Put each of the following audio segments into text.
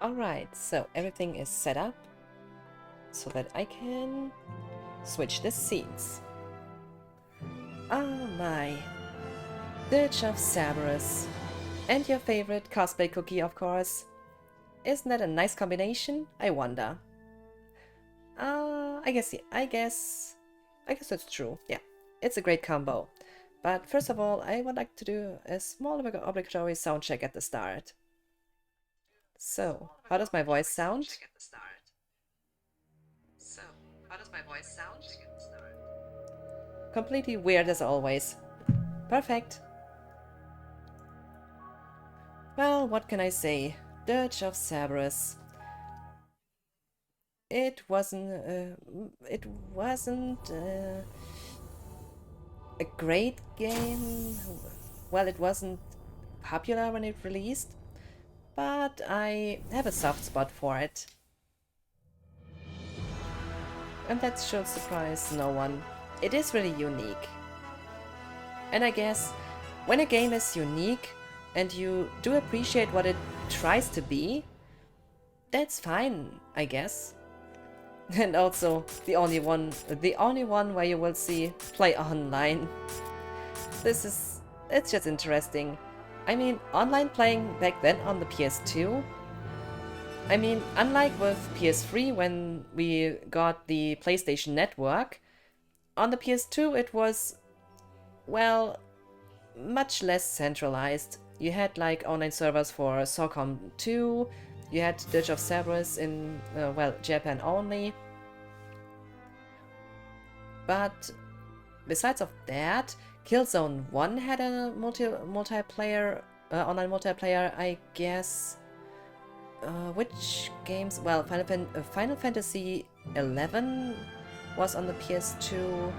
Alright, so everything is set up so that I can switch the scenes. Oh my. Dirge of Cerberus. And your favorite cosplay cookie, of course. Isn't that a nice combination? I wonder. I guess that's true. Yeah, it's a great combo. But first of all, I would like to do a small obligatory sound check at the start. So, how does my voice sound? Completely weird as always. Perfect. Well, what can I say? Dirge of Cerberus. It wasn't a great game. Well, it wasn't popular when it released, but I have a soft spot for it. And that should surprise no one. It is really unique. And I guess when a game is unique and you do appreciate what it tries to be, that's fine, I guess. And also the only one where you will see play online. It's just interesting. I mean, online playing back then on the PS2, I mean, unlike with PS3 when we got the PlayStation Network, on the PS2 it was, well, much less centralized. You had like online servers for SOCOM 2, you had Dirge of Cerberus in, well, Japan only. But besides of that, Killzone 1 had a multiplayer, online multiplayer, I guess. Which games? Well, Final Fantasy 11 was on the PS2.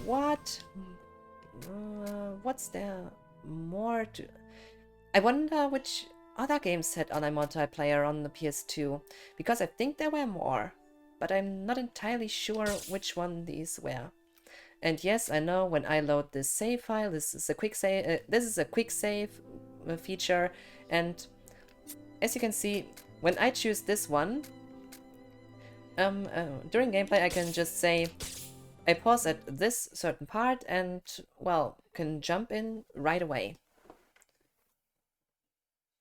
What? What's there more to... I wonder which other games had online multiplayer on the PS2, because I think there were more, but I'm not entirely sure which one these were. And yes, I know when I load this save file, this is a quick save feature, and as you can see, when I choose this one, during gameplay I can just say I pause at this certain part and, well, can jump in right away.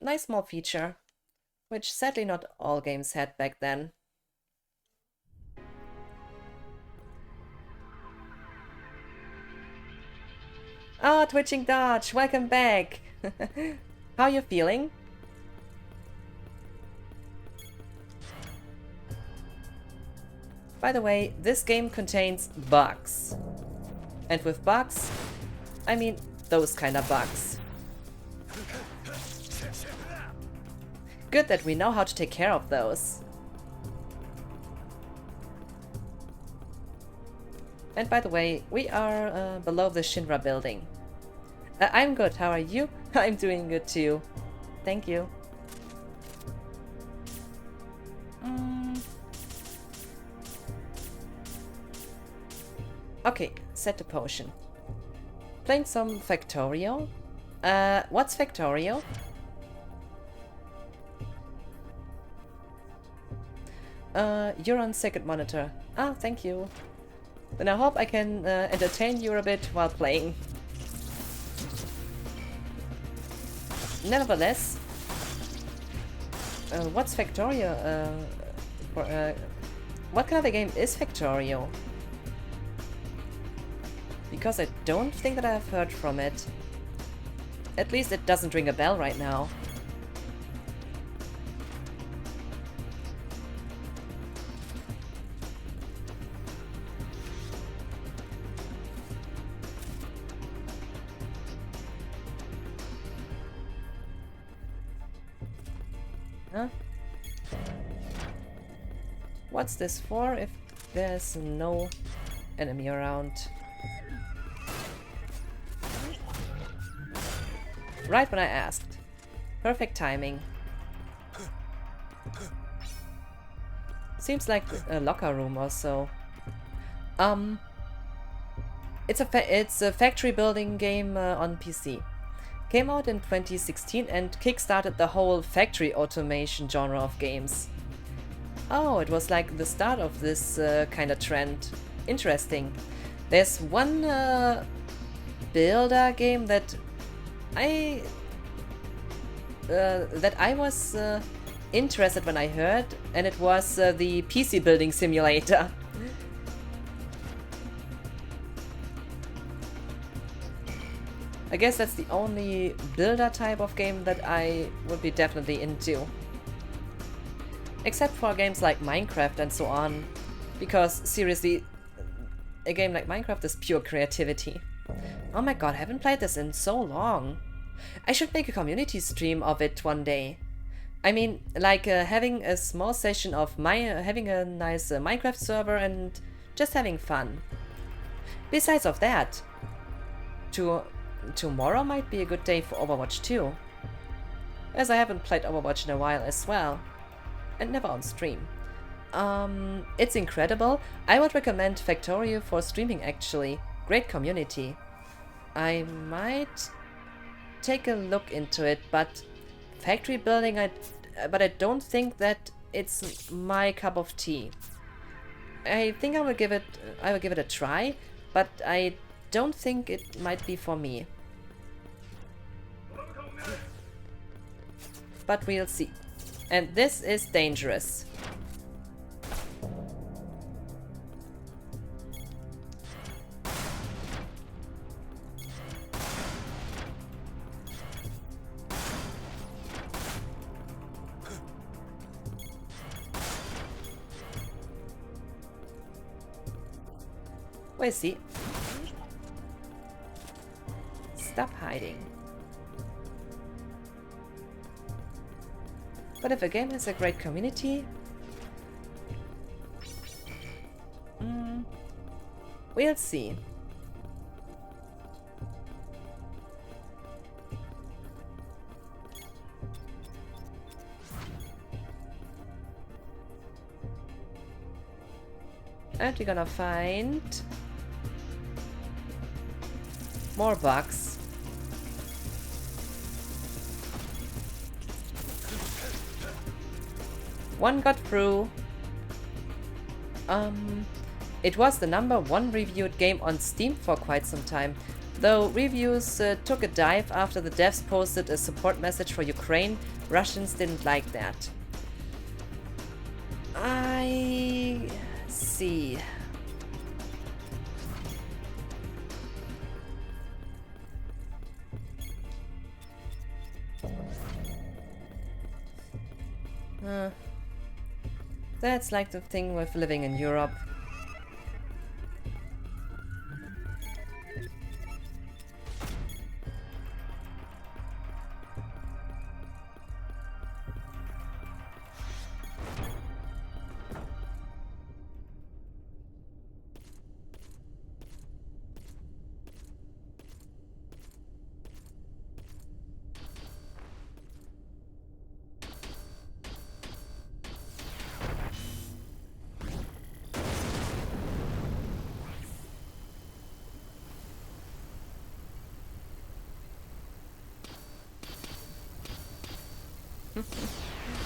Nice small feature, which sadly not all games had back then. Ah, Twitching Dodge, welcome back! How are you feeling? By the way, this game contains bugs. And with bugs, I mean those kind of bugs. Good that we know how to take care of those. And by the way, we are below the Shinra building. I'm good, how are you? I'm doing good too. Thank you. Okay, set the potion. Playing some Factorio? What's Factorio? You're on second monitor. Ah, thank you. Then I hope I can entertain you a bit while playing. Nevertheless, what's Factorio? What kind of a game is Factorio? Because I don't think that I've heard from it. At least it doesn't ring a bell right now. Huh? What's this for if there's no enemy around? Right when I asked. Perfect timing. Seems like a locker room or so. It's a factory building game on PC. Came out in 2016 and kickstarted the whole factory automation genre of games. Oh, it was like the start of this kind of trend. Interesting. There's one builder game that I was interested when I heard, and it was the PC building simulator. I guess that's the only builder type of game that I would be definitely into. Except for games like Minecraft and so on. Because, seriously, a game like Minecraft is pure creativity. Oh my god, I haven't played this in so long. I should make a community stream of it one day. I mean, like having a small session of having a nice Minecraft server and just having fun. Besides of that, tomorrow might be a good day for Overwatch 2. As I haven't played Overwatch in a while as well. And never on stream. It's incredible. I would recommend Factorio for streaming actually. Great community. I might take a look into it, but factory building, I don't think that it's my cup of tea. I think I will give it a try, but I don't think it might be for me. But we'll see. And this is dangerous. We'll see. Stop hiding. But if a game has a great community, we'll see. And we're gonna find more bugs. One got through. It was the #1 reviewed game on Steam for quite some time, though reviews took a dive after the devs posted a support message for Ukraine. Russians didn't like that. I see. That's like the thing with living in Europe.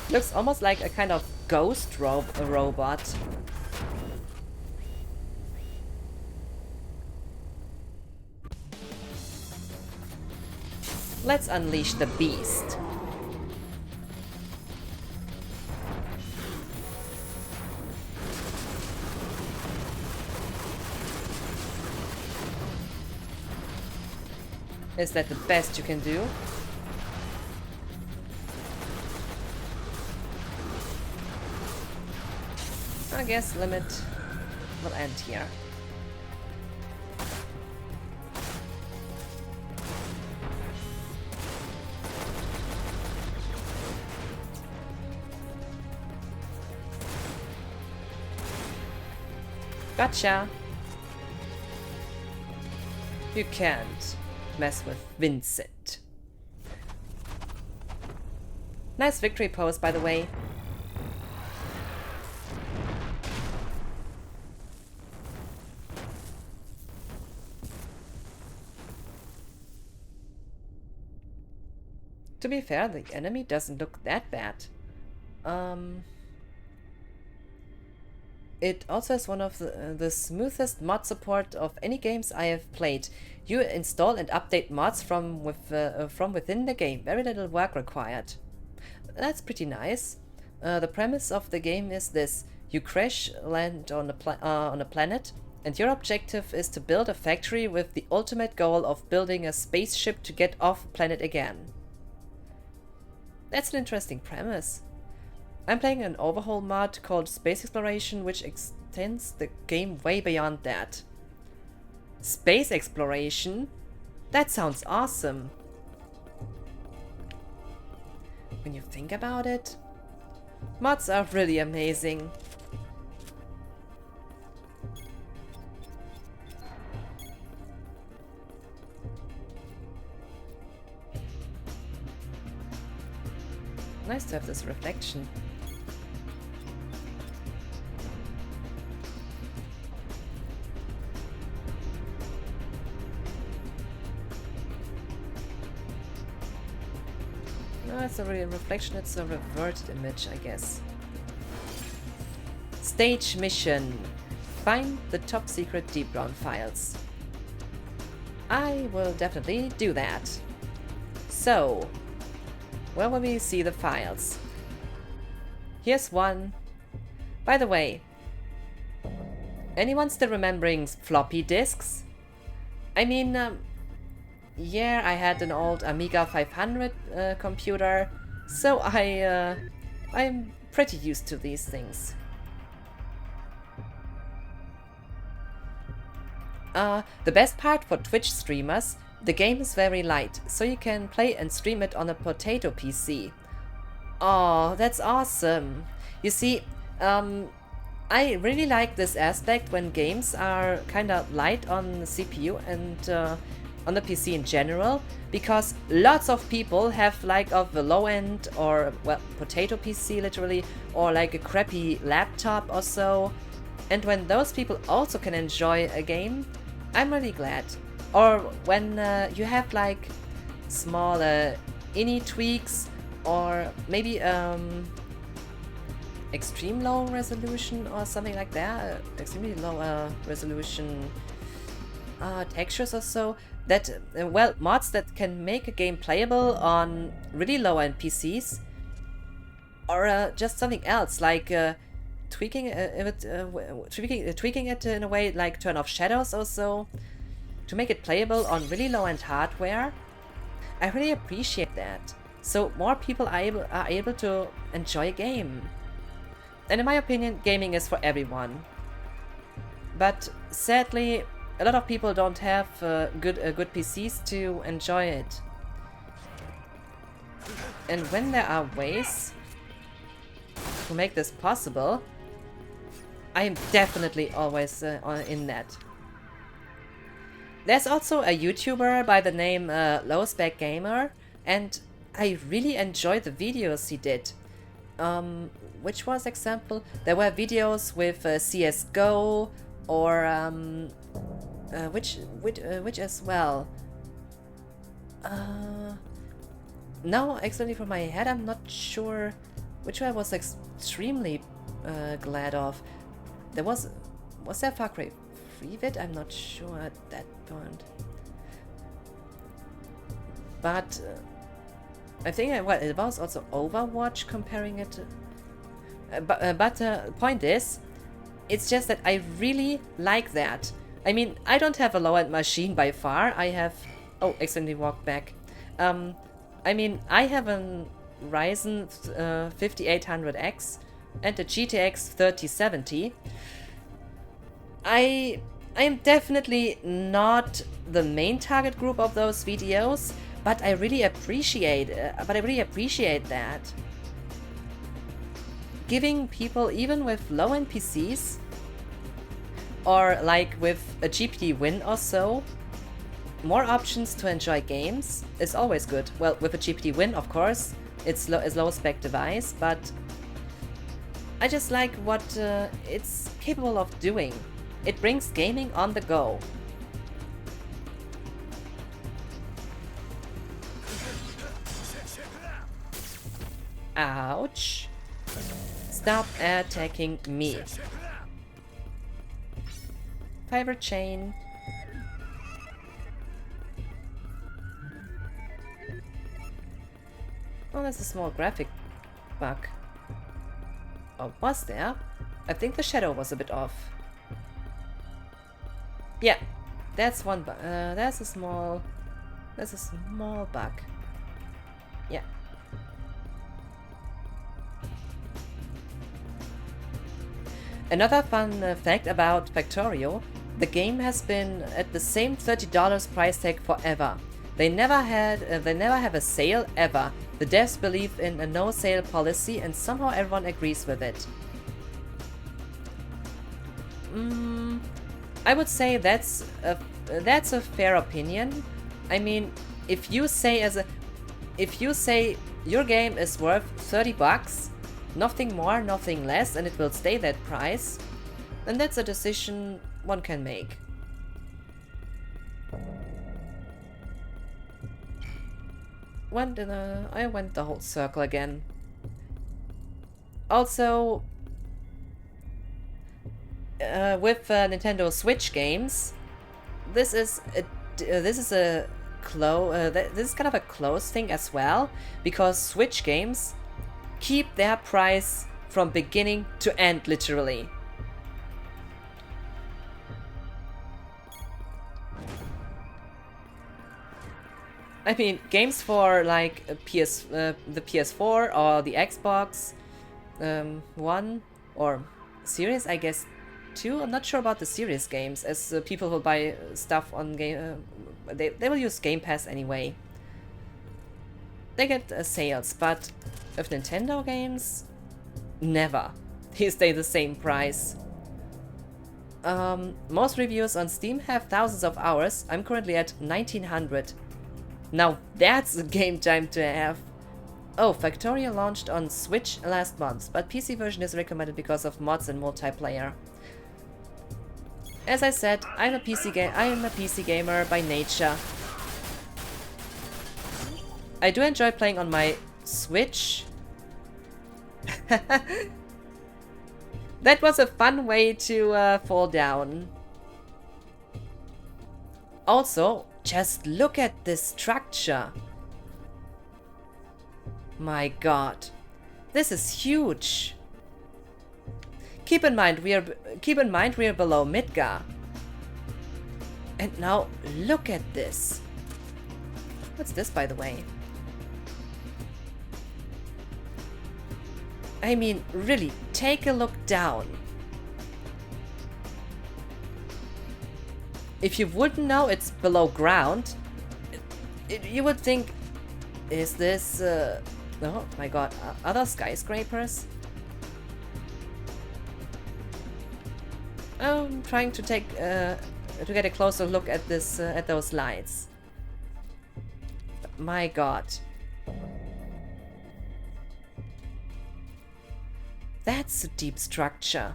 Looks almost like a kind of ghost robot. Let's unleash the beast. Is that the best you can do? I guess limit will end here. Gotcha! You can't mess with Vincent. Nice victory pose, by the way. To be fair, the enemy doesn't look that bad. It also has one of the smoothest mod support of any games I have played. You install and update mods from within the game. Very little work required. That's pretty nice. The premise of the game is this. You crash land on a planet, and your objective is to build a factory with the ultimate goal of building a spaceship to get off planet again. That's an interesting premise. I'm playing an overhaul mod called Space Exploration, which extends the game way beyond that. Space exploration? That sounds awesome. When you think about it, mods are really amazing. Nice to have this reflection. No, it's not really a reflection, it's a reverted image, I guess. Stage mission. Find the top secret deep ground files. I will definitely do that. So, where will we see the files? Here's one. By the way, anyone still remembering floppy disks? I mean, yeah, I had an old Amiga 500 computer, so I'm pretty used to these things. The best part for Twitch streamers, the game is very light, so you can play and stream it on a potato PC. Oh, that's awesome. You see, I really like this aspect when games are kinda light on the CPU and on the PC in general, because lots of people have like of a low end or, well, potato PC literally, or like a crappy laptop or so. And when those people also can enjoy a game, I'm really glad. Or when you have like small ini tweaks, or maybe extreme low resolution or something like that, extremely low resolution textures or so, that well, mods that can make a game playable on really low end PCs, or just something else like tweaking it in a way like turn off shadows or so to make it playable on really low end hardware. I really appreciate that. So more people are able to enjoy a game. And in my opinion, gaming is for everyone. But sadly, a lot of people don't have good PCs to enjoy it. And when there are ways to make this possible, I am definitely always in that. There's also a YouTuber by the name Lowspec Gamer, and I really enjoy the videos he did. Which was example? There were videos with CS:GO, or which as well. Now, actually, from my head, I'm not sure which I was extremely glad of. There was there Far Cry 3 vid? I'm not sure at that point. But I think well, it was also Overwatch comparing it. But point is, it's just that I really like that. I mean, I don't have a low-end machine by far. I have... Oh, accidentally walked back. I mean, I have a Ryzen 5800X and a GTX 3070. I am definitely not the main target group of those videos, but I really appreciate that. Giving people, even with low-end PCs, or like with a GPD win or so, more options to enjoy games is always good. Well, with a GPD win, of course, it's a low-spec device, but I just like what it's capable of doing. It brings gaming on the go. Ouch. Stop attacking me. Fiber chain. Oh, there's a small graphic bug. Oh, was there? I think the shadow was a bit off. Yeah, that's one bug. There's a small bug. Yeah. Another fun fact about Factorio: the game has been at the same $30 price tag forever. They never have a sale ever. The devs believe in a no-sale policy, and somehow everyone agrees with it. I would say that's a fair opinion. I mean, if you say your game is worth $30, nothing more, nothing less, and it will stay that price, then that's a decision one can make. I went the whole circle again. Also, with Nintendo Switch games, this is kind of a close thing as well, because Switch games keep their price from beginning to end, literally. I mean, games for like the PS4 or the Xbox One or Series, I guess 2. I'm not sure about the Series games, as people will buy stuff on game. They will use Game Pass anyway. They get sales, but with Nintendo games, never. They stay the same price. Most reviews on Steam have thousands of hours. I'm currently at 1900. Now that's a game time to have. Oh, Factorio launched on Switch last month, but PC version is recommended because of mods and multiplayer. As I said, I am a PC gamer by nature. I do enjoy playing on my Switch. That was a fun way to fall down. Also, just look at this structure. My god. This is huge. Keep in mind we are below Midgar. And now look at this. What's this, by the way? I mean, really, take a look down. If you wouldn't know it's below ground, you would think, is this, oh my god, other skyscrapers? I'm trying to get a closer look at this, at those lights. My god. That's a deep structure.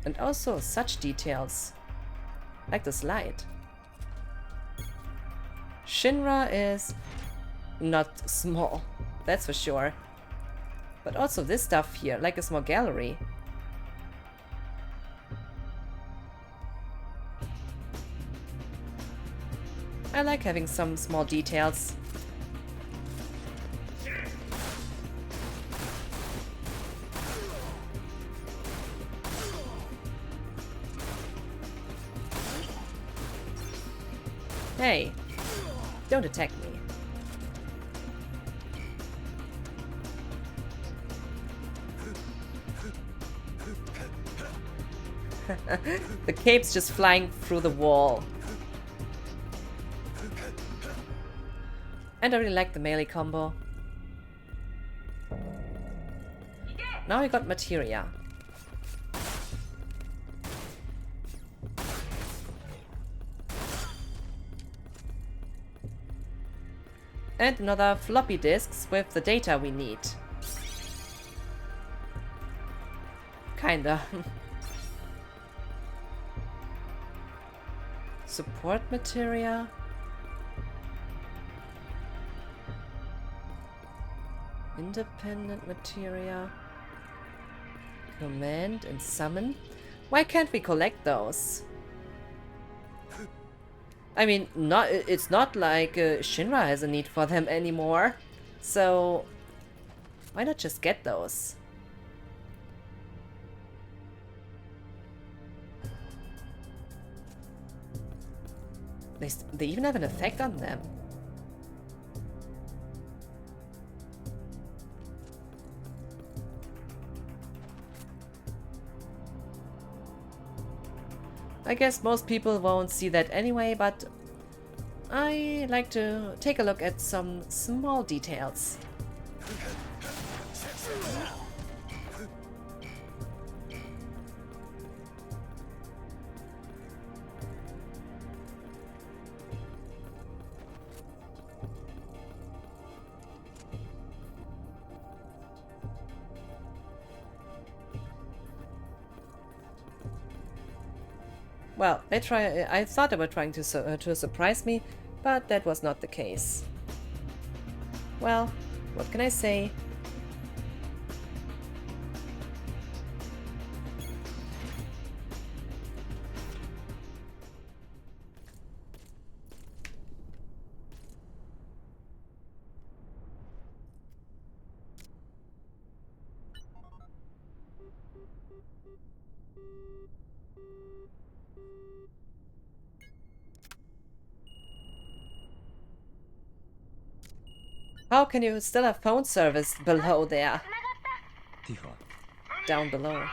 And also such details, like this light. Shinra is not small, that's for sure. But also this stuff here, like a small gallery. I like having some small details. Hey, don't attack me. The cape's just flying through the wall. And I really like the melee combo. Now we got materia. And another floppy disks with the data we need. Kinda. Support materia. Independent materia. Command and summon. Why can't we collect those? I mean, it's not like Shinra has a need for them anymore. So, why not just get those? They even have an effect on them. I guess most people won't see that anyway, but I like to take a look at some small details. Well, I thought they were trying to surprise me, but that was not the case. Well, what can I say? How can you still have phone service below there? Down below.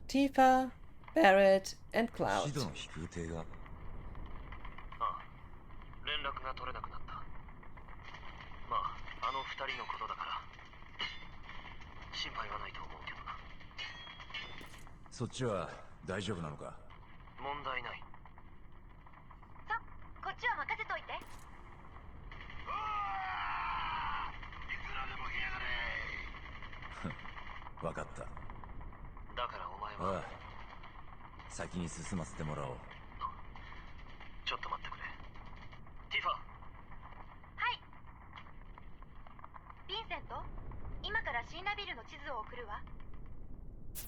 Tifa, Barrett, and Cloud.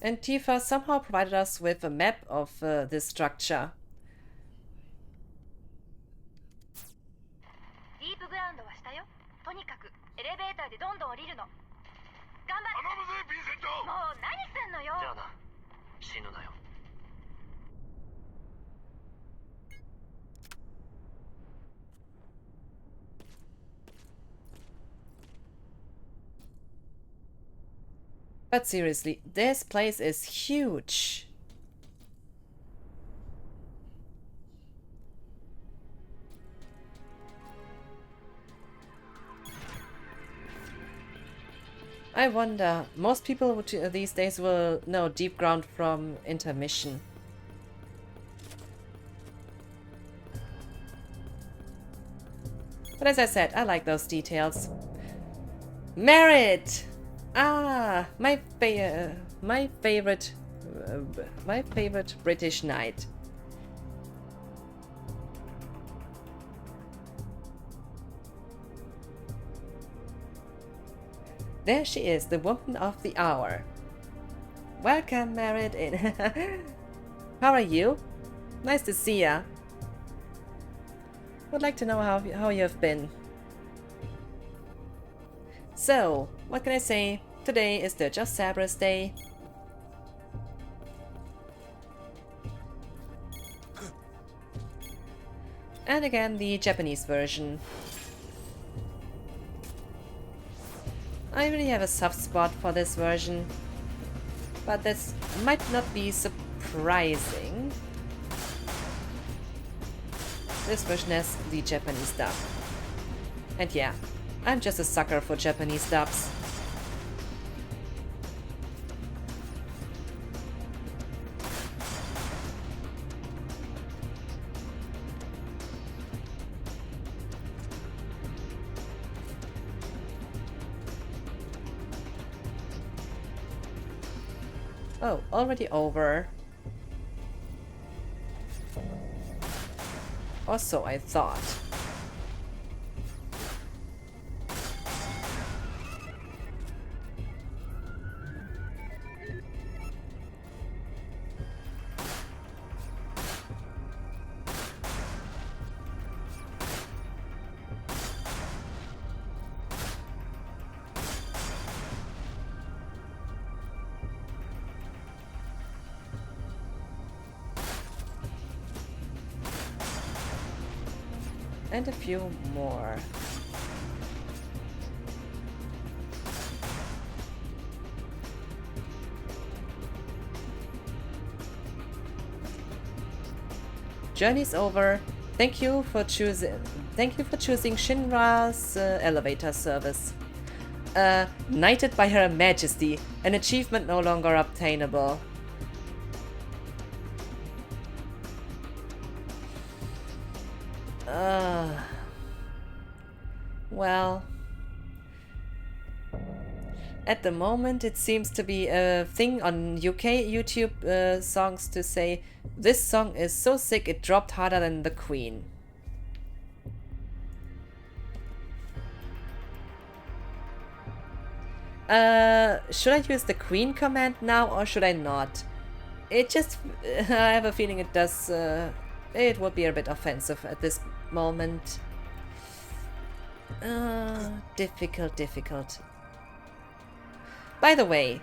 And Tifa somehow provided us with a map of this structure. But seriously, this place is huge. I wonder, most people these days will know Deep Ground from Intermission. But as I said, I like those details. Merit! Ah, my favorite British knight. There she is, the woman of the hour. Welcome, Merit. In. How are you? Nice to see ya. Would like to know how you have been. So, what can I say? Today is the Just Cerberus Day. And again, the Japanese version. I really have a soft spot for this version. But this might not be surprising. This version has the Japanese dub. And yeah, I'm just a sucker for Japanese dubs. Oh, already over. Or so I thought. And a few more. Journey's over. Thank you for choosing Shinra's elevator service. Knighted by Her Majesty, an achievement no longer obtainable. Well, at the moment it seems to be a thing on UK YouTube songs to say, this song is so sick it dropped harder than the Queen. Should I use the Queen command now or should I not? It just, I have a feeling it does, it would be a bit offensive at this moment. Difficult. By the way,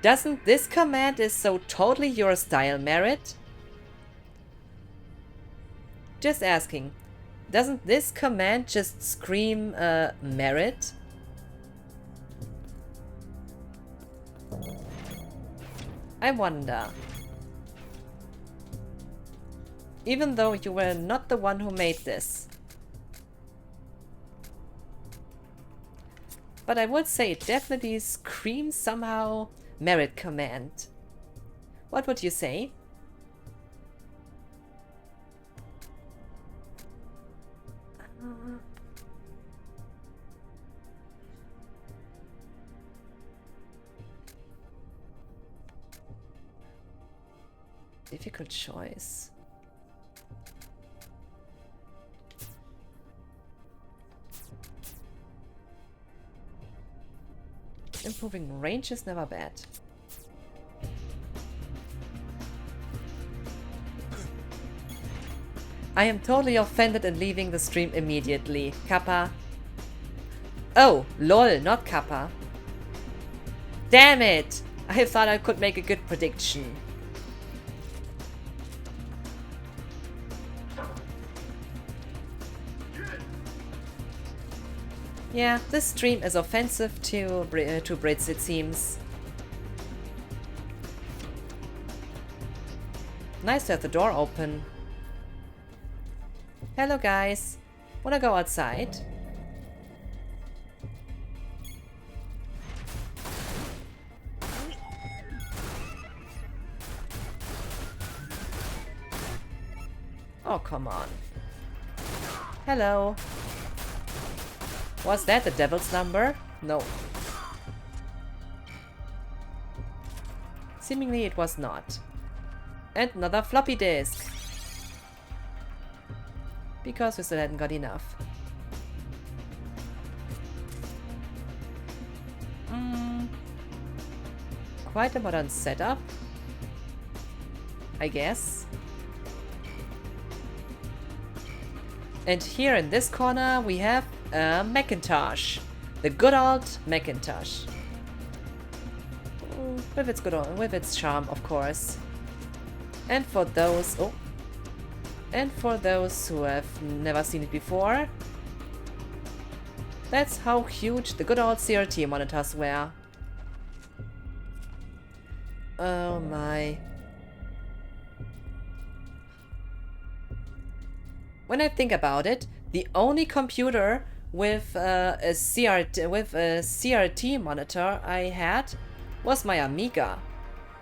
doesn't this command is so totally your style, Merit? Just asking. Doesn't this command just scream Merit? I wonder. Even though you were not the one who made this. But I would say it definitely screams somehow Merit command. What would you say? Difficult choice. Improving range is never bad. I am totally offended and leaving the stream immediately. Kappa. Oh, lol, not Kappa. Damn it! I thought I could make a good prediction. Yeah, this stream is offensive to Brits, it seems. Nice to have the door open. Hello guys, wanna go outside? Oh, come on. Hello. Was that the devil's number? No. Seemingly it was not. And another floppy disk. Because we still hadn't got enough. Quite a modern setup, I guess. And here in this corner we have a Macintosh. The good old Macintosh. With its charm, of course. And for those who have never seen it before, that's how huge the good old CRT monitors were. Oh my. When I think about it, the only computer with a CRT monitor I had was my Amiga,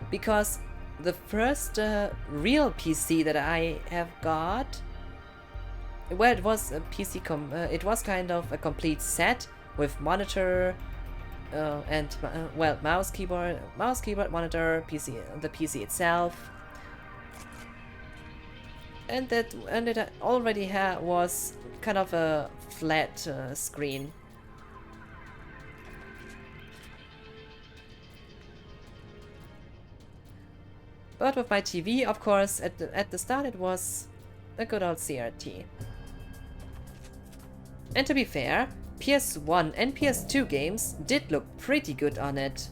because the first real PC that I have got well, it was a it was kind of a complete set with monitor and well, mouse, keyboard, monitor, PC, the PC itself, and it already was kind of a flat screen. But with my TV, of course, at the start it was a good old CRT. And to be fair, PS1 and PS2 games did look pretty good on it.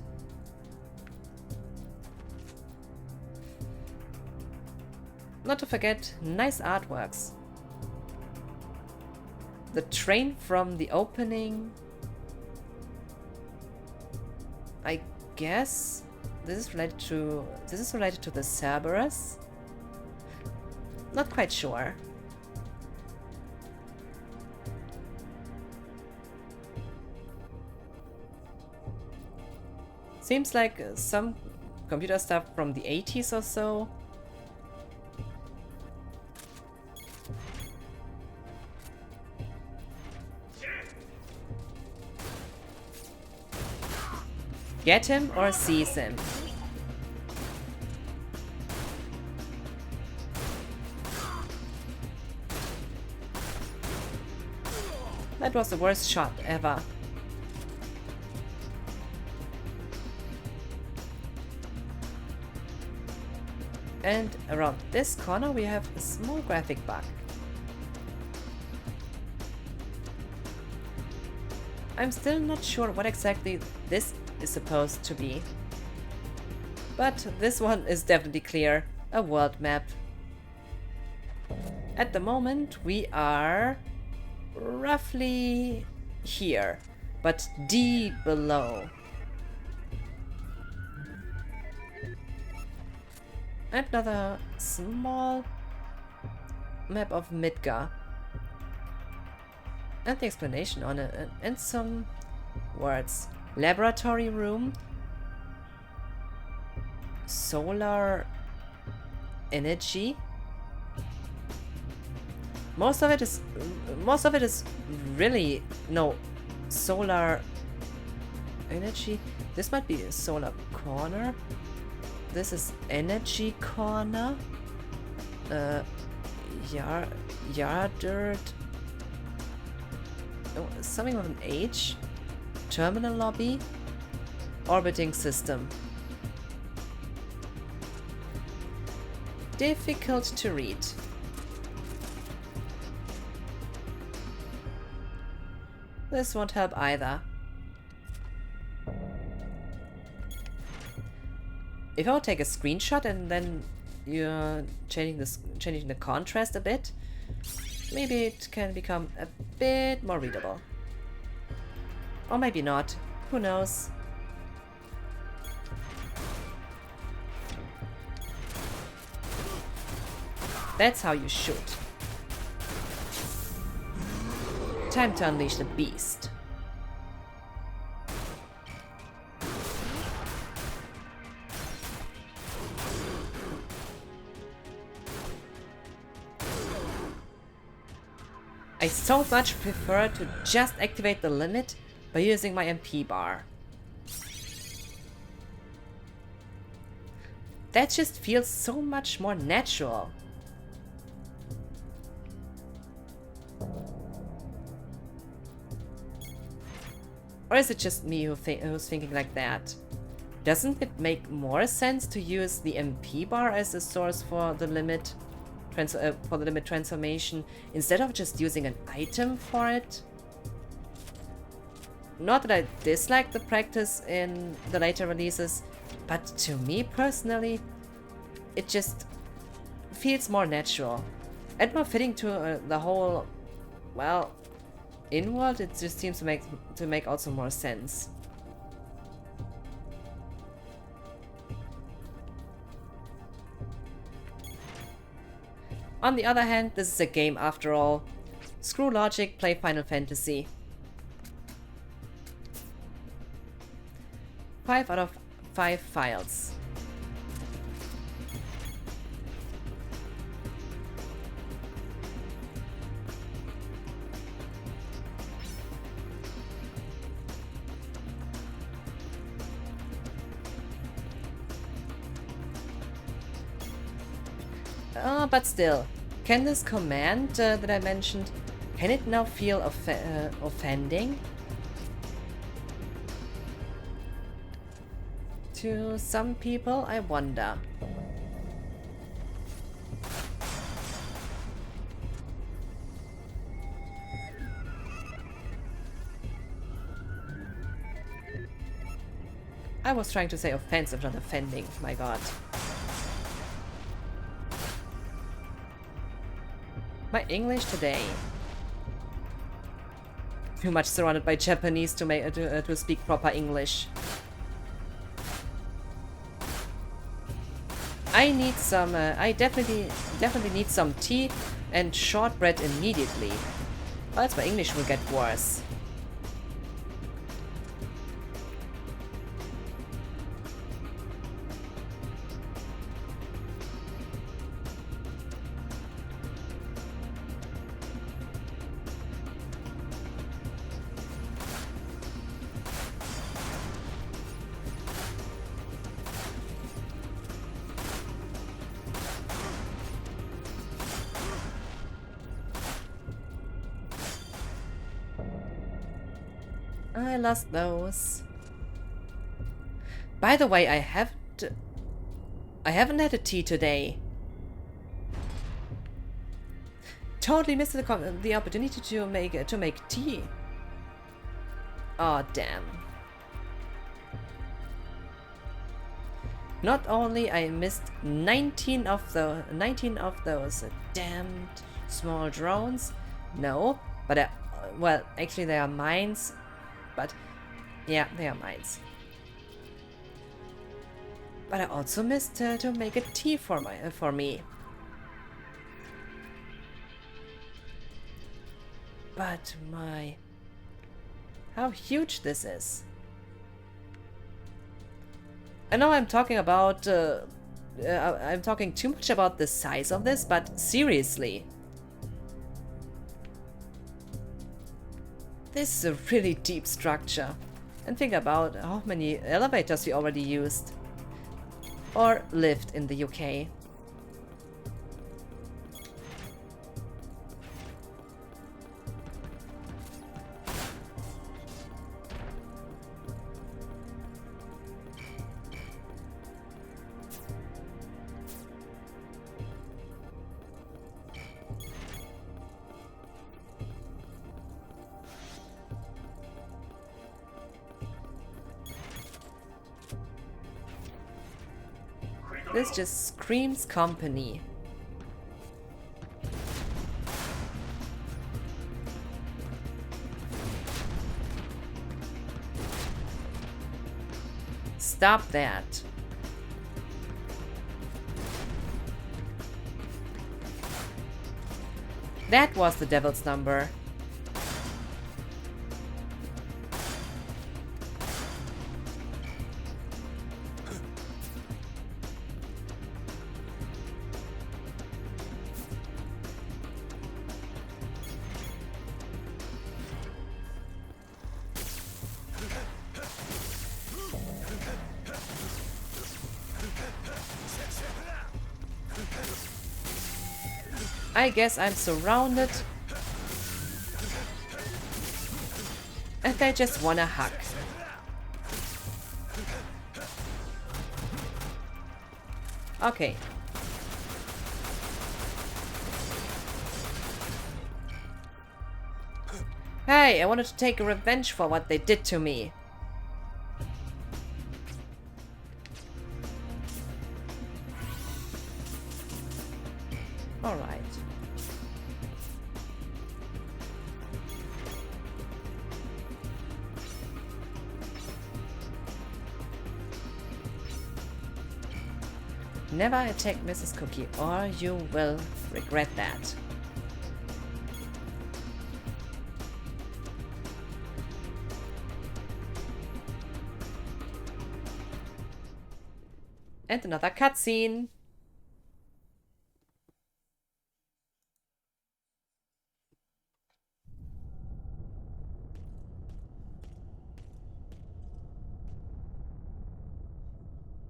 Not to forget, nice artworks. The train from the opening... I guess this is related to the Cerberus? Not quite sure. Seems like some computer stuff from the 80s or so. Get him or seize him. That was the worst shot ever. And around this corner we have a small graphic bug. I'm still not sure what exactly this is supposed to be. But this one is definitely clear, a world map. At the moment we are roughly here, but deep below. Another small map of Midgar. And the explanation on it, and some words. Laboratory room. Solar energy. Most of it is really no solar energy. This might be a solar corner. This is energy corner. Yardard. Oh, something with an H. Terminal lobby. Orbiting system. Difficult to read. This won't help either. If I would take a screenshot and then you're changing the contrast a bit, maybe it can become a bit more readable. Or maybe not. Who knows? That's how you shoot. Time to unleash the beast. I so much prefer to just activate the limit by using my MP bar. That just feels so much more natural. Or is it just me who's thinking like that? Doesn't it make more sense to use the MP bar as a source for the limit transformation instead of just using an item for it? Not that I dislike the practice in the later releases, but to me personally, it just feels more natural and more fitting to the whole, well, in-world. It just seems to make also more sense. On the other hand, this is a game after all. Screw logic, play Final Fantasy. 5 out of 5 files. But still, can this command that I mentioned, can it now feel offending? To some people, I wonder. I was trying to say offensive, not offending. My god. My English today. Too much surrounded by Japanese to make to speak proper English. I need some. I definitely need some tea and shortbread immediately. Or else my English will get worse. I lost those. By the way, I haven't had a tea today. Totally missed the opportunity to make tea. Oh damn. Not only I missed 19 of those damned small drones. No, but well, actually they are mines. But yeah, they are mines. But I also missed to make a tea for me. But how huge this is! I know I'm talking about I'm talking too much about the size of this, but seriously. This is a really deep structure. And think about how many elevators we already used. Or lived in the UK. This just screams company. Stop that. That was the devil's number. I guess I'm surrounded. And I just wanna hug. Okay. Hey, I wanted to take revenge for what they did to me. All right. Never attack Mrs. Cookie, or you will regret that. And another cutscene.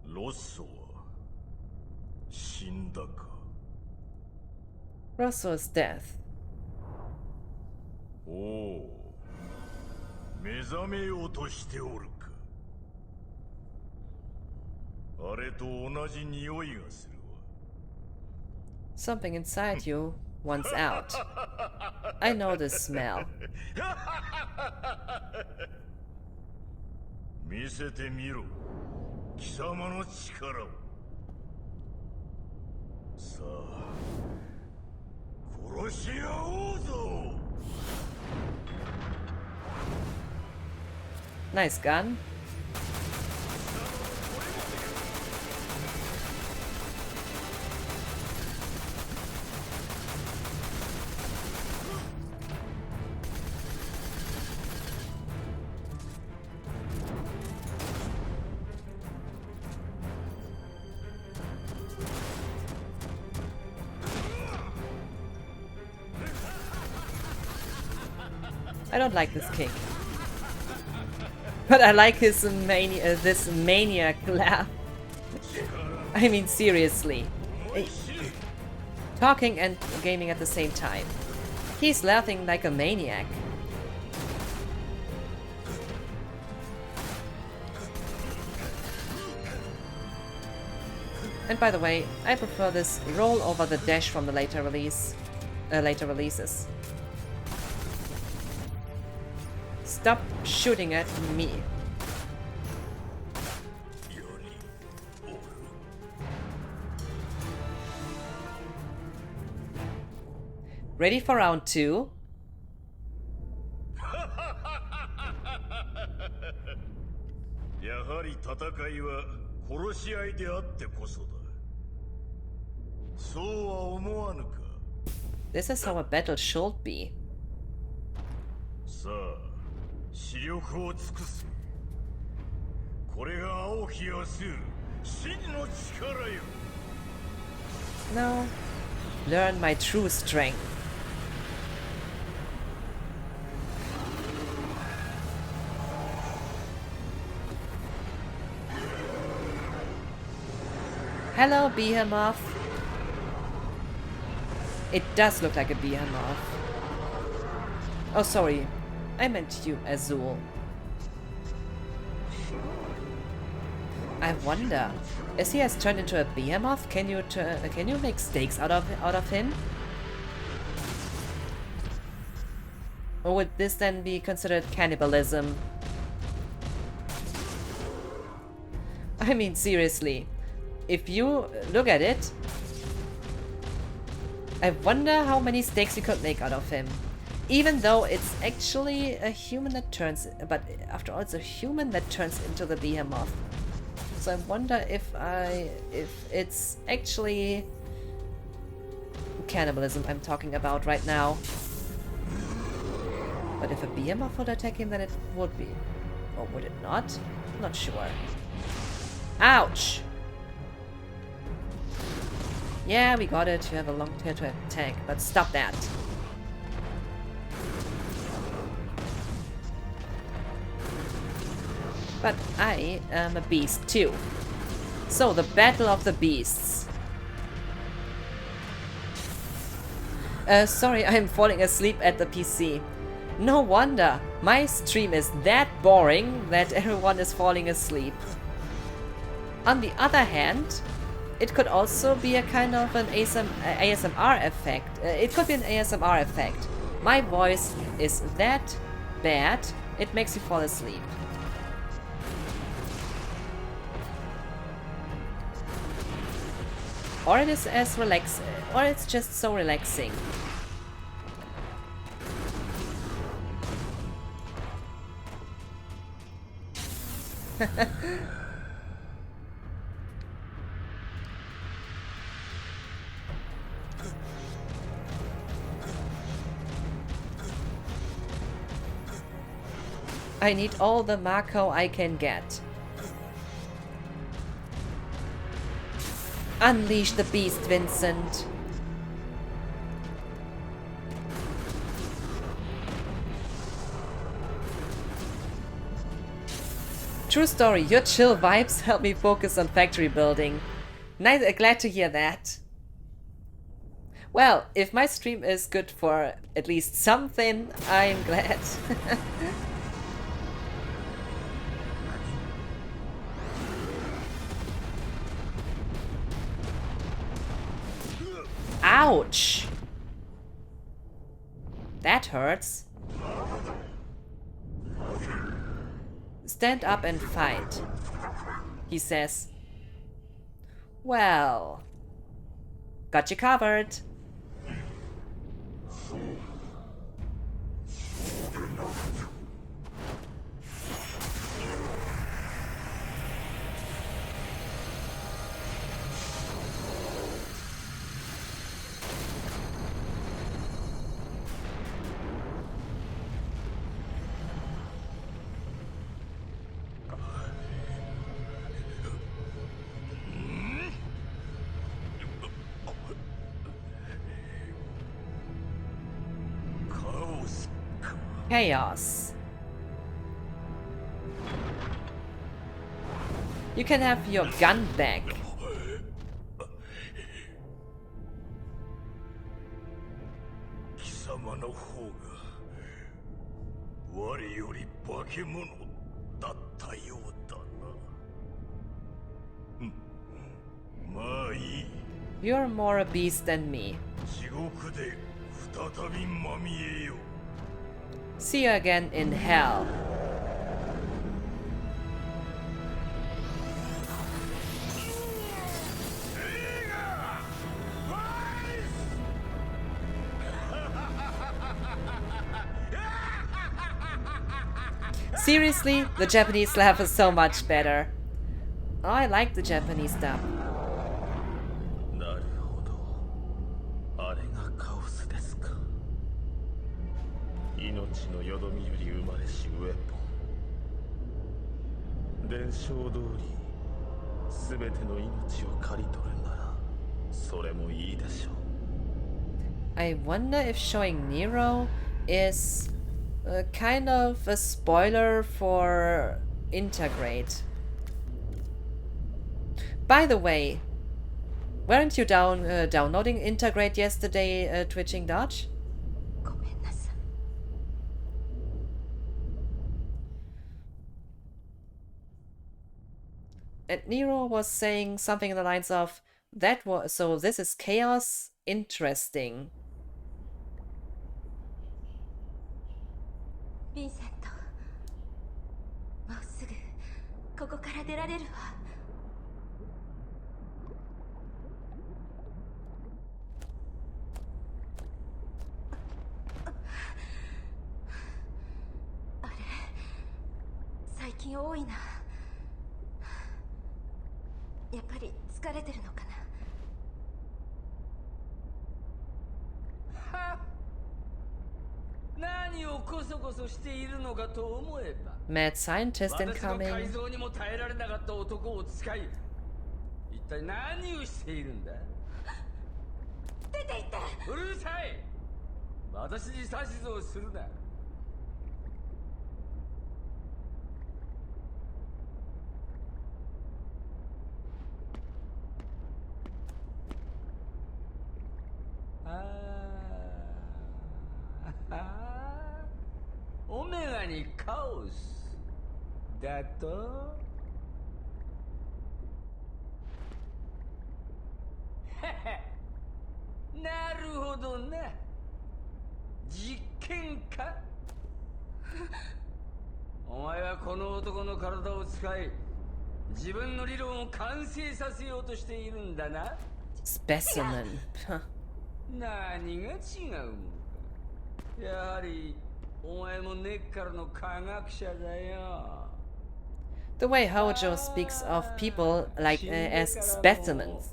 ロッソは死んだか。Russell's death. おお、目覚めようとしておるか。あれと同じ匂いがするわ。Something inside you wants out. I know this smell. 見せてみろ、貴様の力を。さあ、殺し合おうぞ。 Nice gun. I don't like this king. But I like his this maniac laugh. I mean, seriously. Talking and gaming at the same time. He's laughing like a maniac. And by the way, I prefer this roll over the dash from the later releases. Stop shooting at me. Ready for round 2? やはり戦いは殺し合いであってこそだ。そうは思わぬか。This is how a battle should be. さあ、視力を尽くす。これが青き明日、真の力よ。 No. Learn my true strength. Hello, Behemoth. It does look like a Behemoth. Oh, sorry. I meant you, Azul. I wonder, as he has turned into a Behemoth, can you make steaks out of him? Or would this then be considered cannibalism? I mean, seriously, if you look at it, I wonder how many steaks you could make out of him. Even though it's actually a human that turns, but after all, it's a human that turns into the Behemoth. So I wonder if it's actually cannibalism I'm talking about right now. But if a Behemoth would attack him, then it would be. Or would it not? Not sure. Ouch! Yeah, we got it. You have a long tail to attack, but stop that. But I am a beast too. So, the battle of the beasts. Sorry, I'm falling asleep at the PC. No wonder. My stream is that boring that everyone is falling asleep. On the other hand, it could also be a kind of an ASMR effect. It could be an ASMR effect. My voice is that bad, it makes you fall asleep. Or it is as relaxing, or it's just so relaxing. I need all the Mako I can get. Unleash the beast, Vincent. True story, your chill vibes help me focus on factory building. Nice, glad to hear that. Well, if my stream is good for at least something, I'm glad. Ouch! That hurts. Stand up and fight, he says. Well, got you covered. Chaos. You can have your gun back. 貴様の方が我より化け物だったようだな。まあいい。You're more a beast than me. 地獄で再びまみえよう。 See you again in hell. Seriously, the Japanese laugh is so much better. Oh, I like the Japanese dub. なるほど。あれがカオスですか。命のよどみより生まれしウェポン。伝承通り、すべての命を刈り取るなら、それもいいでしょう。I wonder if showing Nero is kind of a spoiler for Integrate. By the way, weren't you downloading Integrate yesterday, Twitching Dodge? And Nero was saying something in the lines of, "That was so. This is chaos. Interesting." ヴィンセント、もうすぐここから出られるわ。あれ、最近多いな。やっぱり疲れてるのかな。 何をこそこそしているのかと思えば Mad scientist 私の incoming. 改造にも耐えられなかった男を使い一体何をしているんだ。出て行って。うるさい。私に指図をするな。オメガにカオスだとなるほどな。実験か。お前はこの男の体を使い自分の理論を完成させようとしているんだな。 Specimen. 何が違うのか。やはりお前も根っからの科学者だよ。 The way Hojo speaks of people like as specimens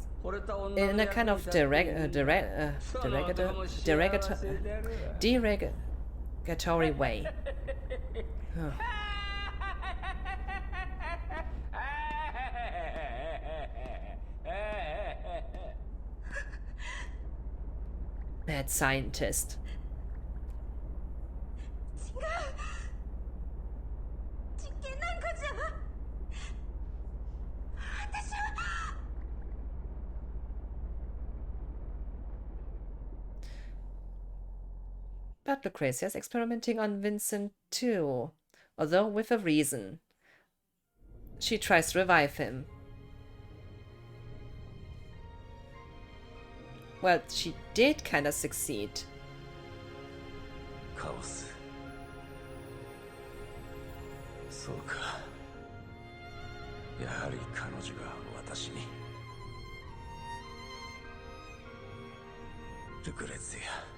in a kind of derogatory way. Huh. Mad scientist. 違う。実験なんかじゃ。私は。But Lucrezia's experimenting on Vincent too, although with a reason. She tries to revive him. Well, she did kind of succeed. カオス。そうか。やはり彼女が私に。ルクレツィア。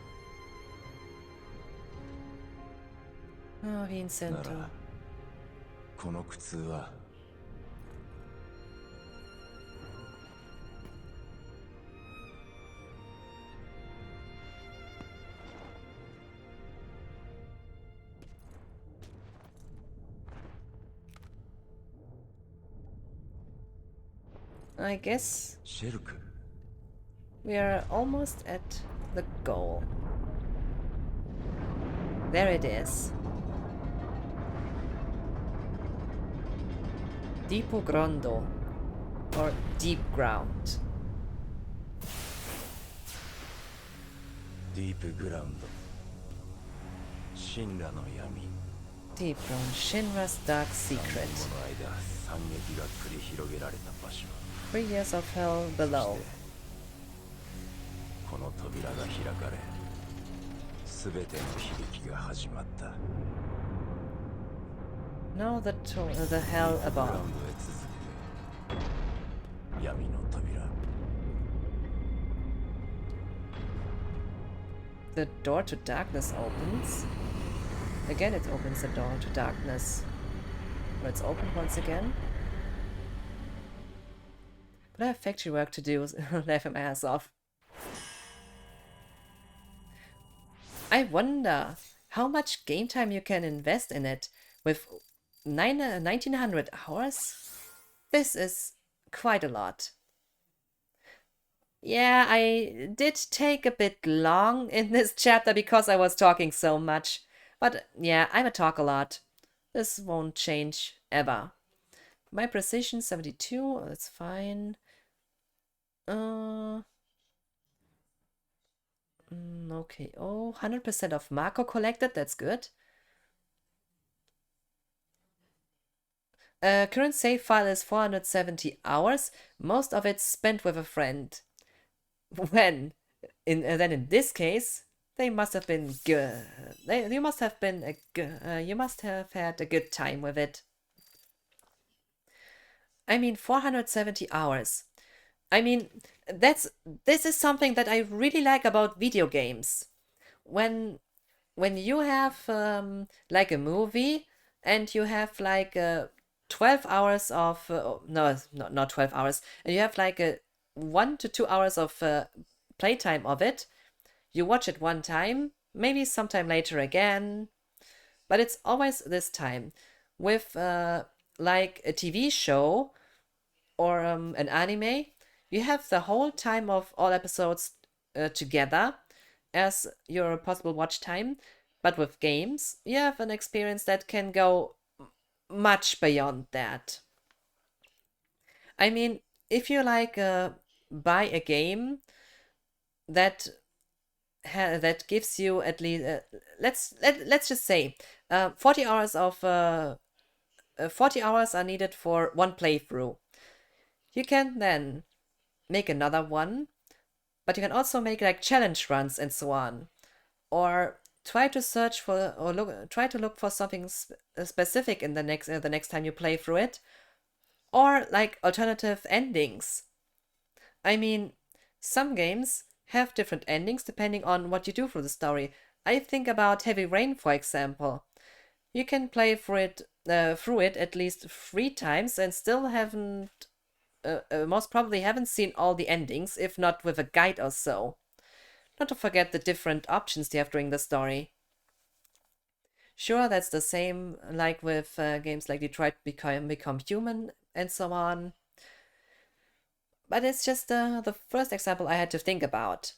Oh, Vincent. なら、この苦痛は。I guess シェルク。 we are almost at the goal. There it is. Deepo Grondo, or Deep Ground. ディープグラウンド。神羅の闇。 Deep Ground, Shinra's dark 3 secret. 年もの間、惨劇が繰り広げられた場所。 3 years of hell below. この扉が開かれ、すべての悲劇が始まった。 Now the hell グラウ above. ンドへ続く闇の扉。 The door to darkness opens. Again, it opens the door to darkness. Or it's opened once again. But I have factory work to do, laugh my ass off. I wonder how much game time you can invest in it. With 1900 hours? This is quite a lot. Yeah, I did take a bit long in this chapter because I was talking so much. But yeah, I'm a talk a lot. This won't change ever. My precision 72, that's fine. Okay. Oh, 100% of Marco collected, that's good. Current save file is 470 hours, most of it spent with a friend. When? Then in this case, they must have been good. You must have been a good. You must have had a good time with it. I mean, 470 hours. I mean, this is something that I really like about video games. When you have like a movie and you have like 12 hours of no, not 12 hours, and you have like a 1 to 2 hours of playtime of it. You watch it one time, maybe sometime later again, but it's always this time. With like a TV show or an anime, you have the whole time of all episodes together as your possible watch time. But with games, you have an experience that can go much beyond that. I mean, if you like buy a game that gives you at least let's just say 40 hours of 40 hours are needed for one playthrough. You can then make another one, but you can also make like challenge runs and so on, or try to search for or try to look for something specific in the next time you play through it, or like alternative endings. I mean, some games have different endings depending on what you do through the story. I think about Heavy Rain, for example. You can play through it at least 3 times and still haven't most probably haven't seen all the endings, if not with a guide or so. Not to forget the different options you have during the story. Sure, that's the same like with games like Detroit Become Human and so on. But it's just the first example I had to think about.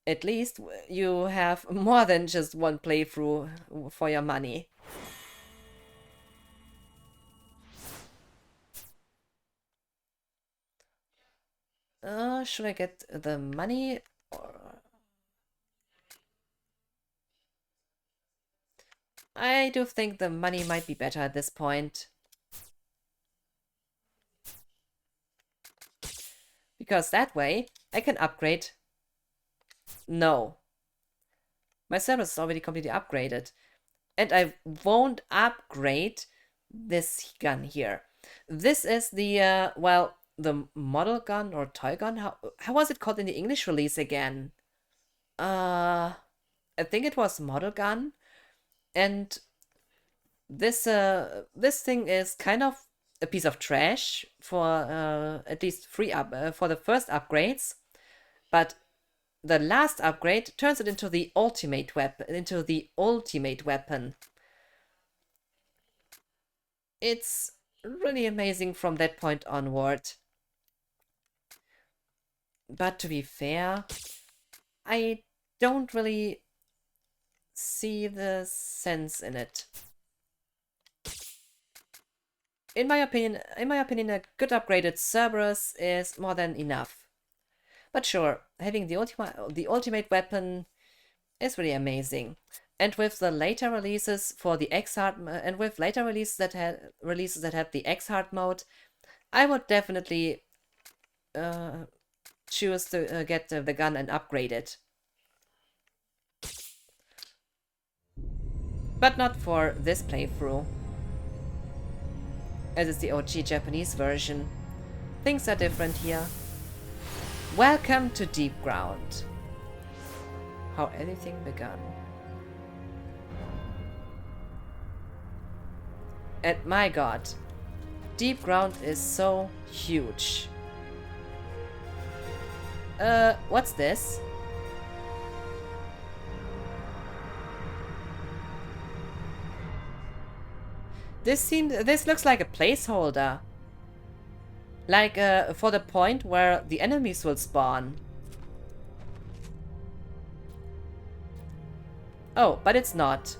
At least you have more than just one playthrough for your money. Should I get the money? Or... I do think the money might be better at this point. Because that way, I can upgrade. No. My Cerberus is already completely upgraded. And I won't upgrade this gun here. This is the, well, the model gun or toy gun. How was it called in the English release again? I think it was model gun. And this thing is kind of a piece of trash for at least for the first upgrades, but the last upgrade turns it into the ultimate weapon. It's really amazing from that point onward. But to be fair, I don't really see the sense in it. In my opinion, a good upgraded Cerberus is more than enough. But sure, having the ultimate weapon is really amazing. And with the later releases for the X-Hard, and with later releases that had the X-Hard mode, I would definitely choose to get the gun and upgrade it. But not for this playthrough, as it's the OG Japanese version. Things are different here. Welcome to Deep Ground. How anything began. And my god, Deep Ground is so huge. What's this? This looks like a placeholder. Like, for the point where the enemies will spawn. Oh, but it's not.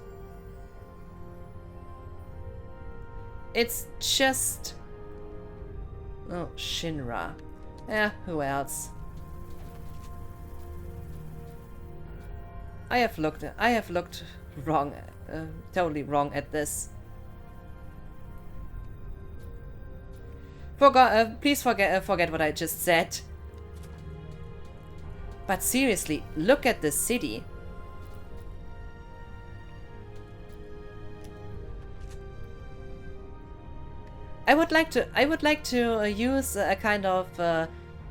It's just... Oh, Shinra. Who else? I have looked wrong, totally wrong at this. Please forget what I just said. But seriously, look at this city. I would like to use a kind of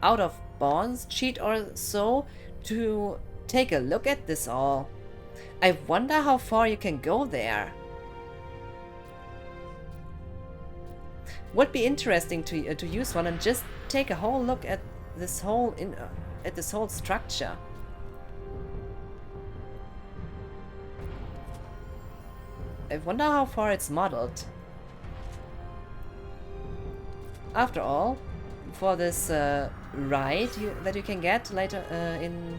out of bounds cheat or so to take a look at this all. I wonder how far you can go there. Would be interesting to use one and just take a whole look at this whole structure. I wonder how far it's modeled. After all, for this ride that you can get later in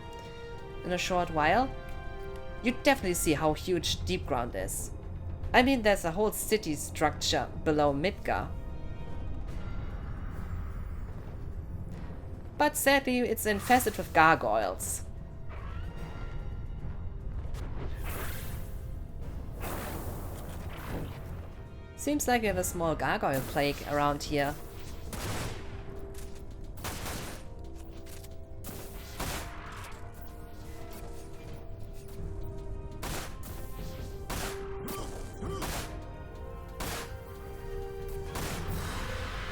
a short while, you definitely see how huge Deep Ground is. I mean, there's a whole city structure below Midgar. But sadly, it's infested with gargoyles. Seems like we have a small gargoyle plague around here.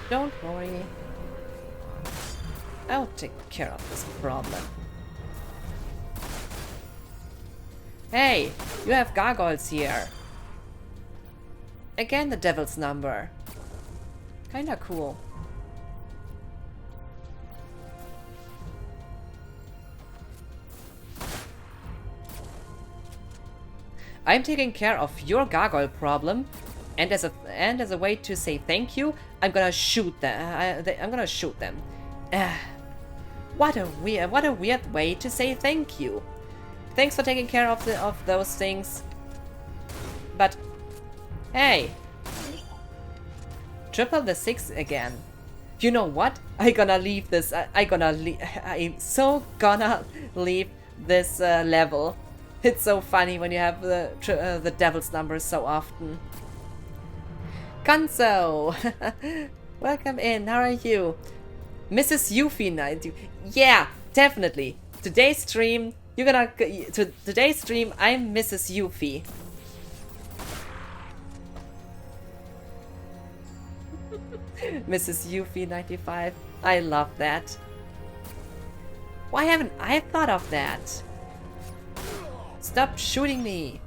Don't worry. I'll take care of this problem. Hey, you have gargoyles here. Again, the devil's number. Kinda cool. I'm taking care of your gargoyle problem, and as a way to say thank you, I'm gonna shoot them. I'm gonna shoot them. What a weird way to say thank you. Thanks for taking care of those things. But hey, triple the 6 again. You know what? I'm gonna leave this. I'm so gonna leave this level. It's so funny when you have the devil's numbers so often. Kanzo! Welcome in, how are you? Mrs. Yuffie 90. Yeah, definitely. Today's stream, today's stream, I'm Mrs. Yuffie. Mrs. Yuffie 95. I love that. Why haven't I thought of that? Stop shooting me.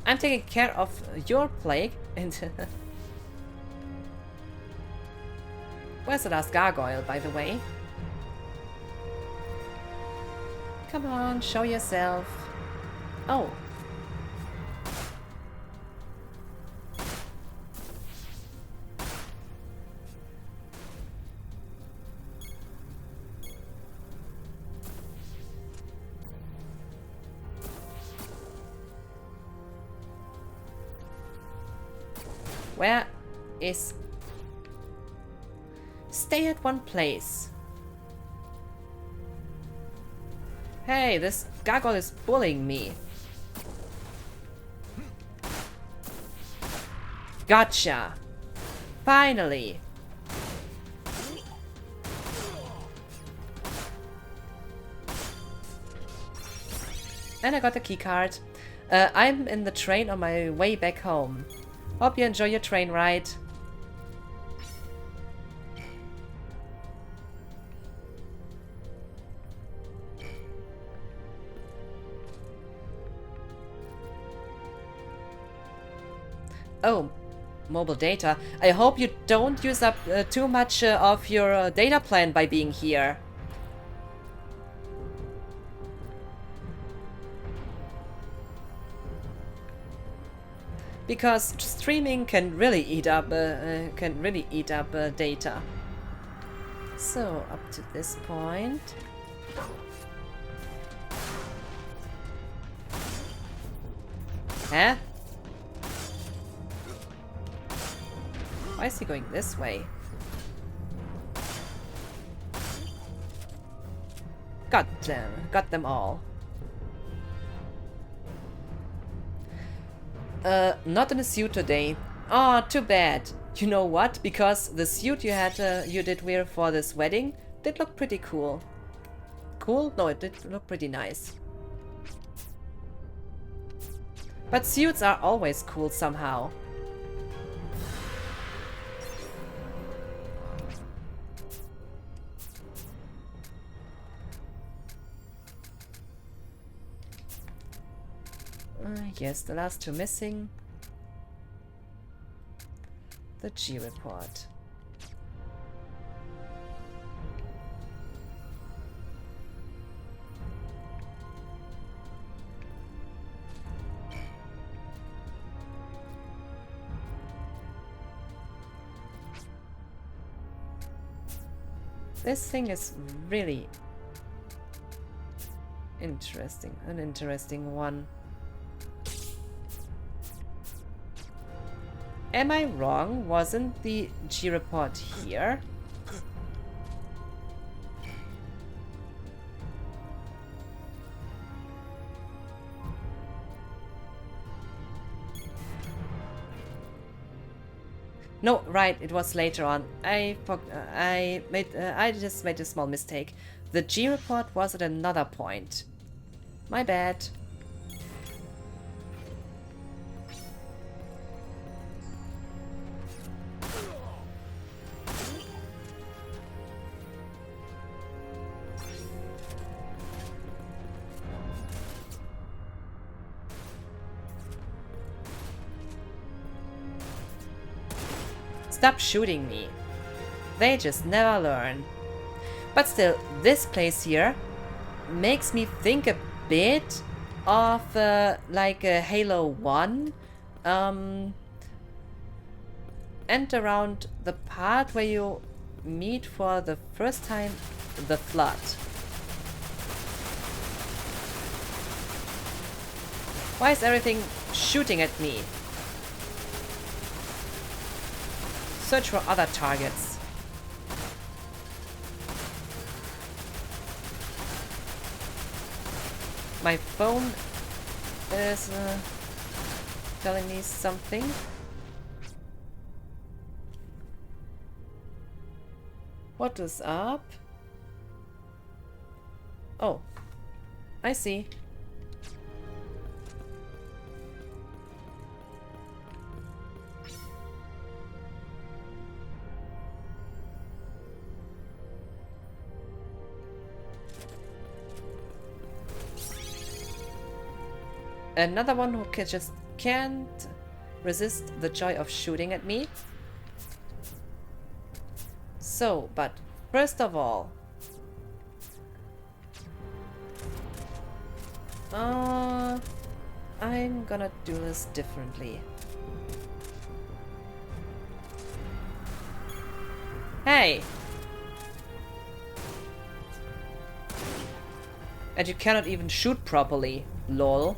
I'm taking care of your plague and where's the last gargoyle, by the way? Come on, show yourself. Oh. Where is... Stay at one place. Hey, this gargoyle is bullying me. Gotcha. Finally. And I got the keycard. I'm in the train on my way back home. Hope you enjoy your train ride. Oh, mobile data. I hope you don't use up too much of your data plan by being here. Because streaming can really eat up data. So up to this point. Huh? Why is he going this way? Got them all. Not in a suit today. Oh, too bad. You know what? Because the suit you did wear for this wedding did look pretty cool. Cool? No, it did look pretty nice. But suits are always cool somehow. Yes, the last two missing. The G report. This thing is really interesting, an interesting one. Am I wrong? Wasn't the G report here? No, right, it was later on. I just made a small mistake. The G report was at another point. My bad. Stop shooting me. They just never learn. But still, this place here makes me think a bit of like a Halo 1 and around the part where you meet for the first time the Flood. Why is everything shooting at me? Search for other targets. My phone is telling me something. What is up? Oh, I see. Another one who just can't resist the joy of shooting at me. So, but first of all, I'm gonna do this differently. Hey! And you cannot even shoot properly, lol.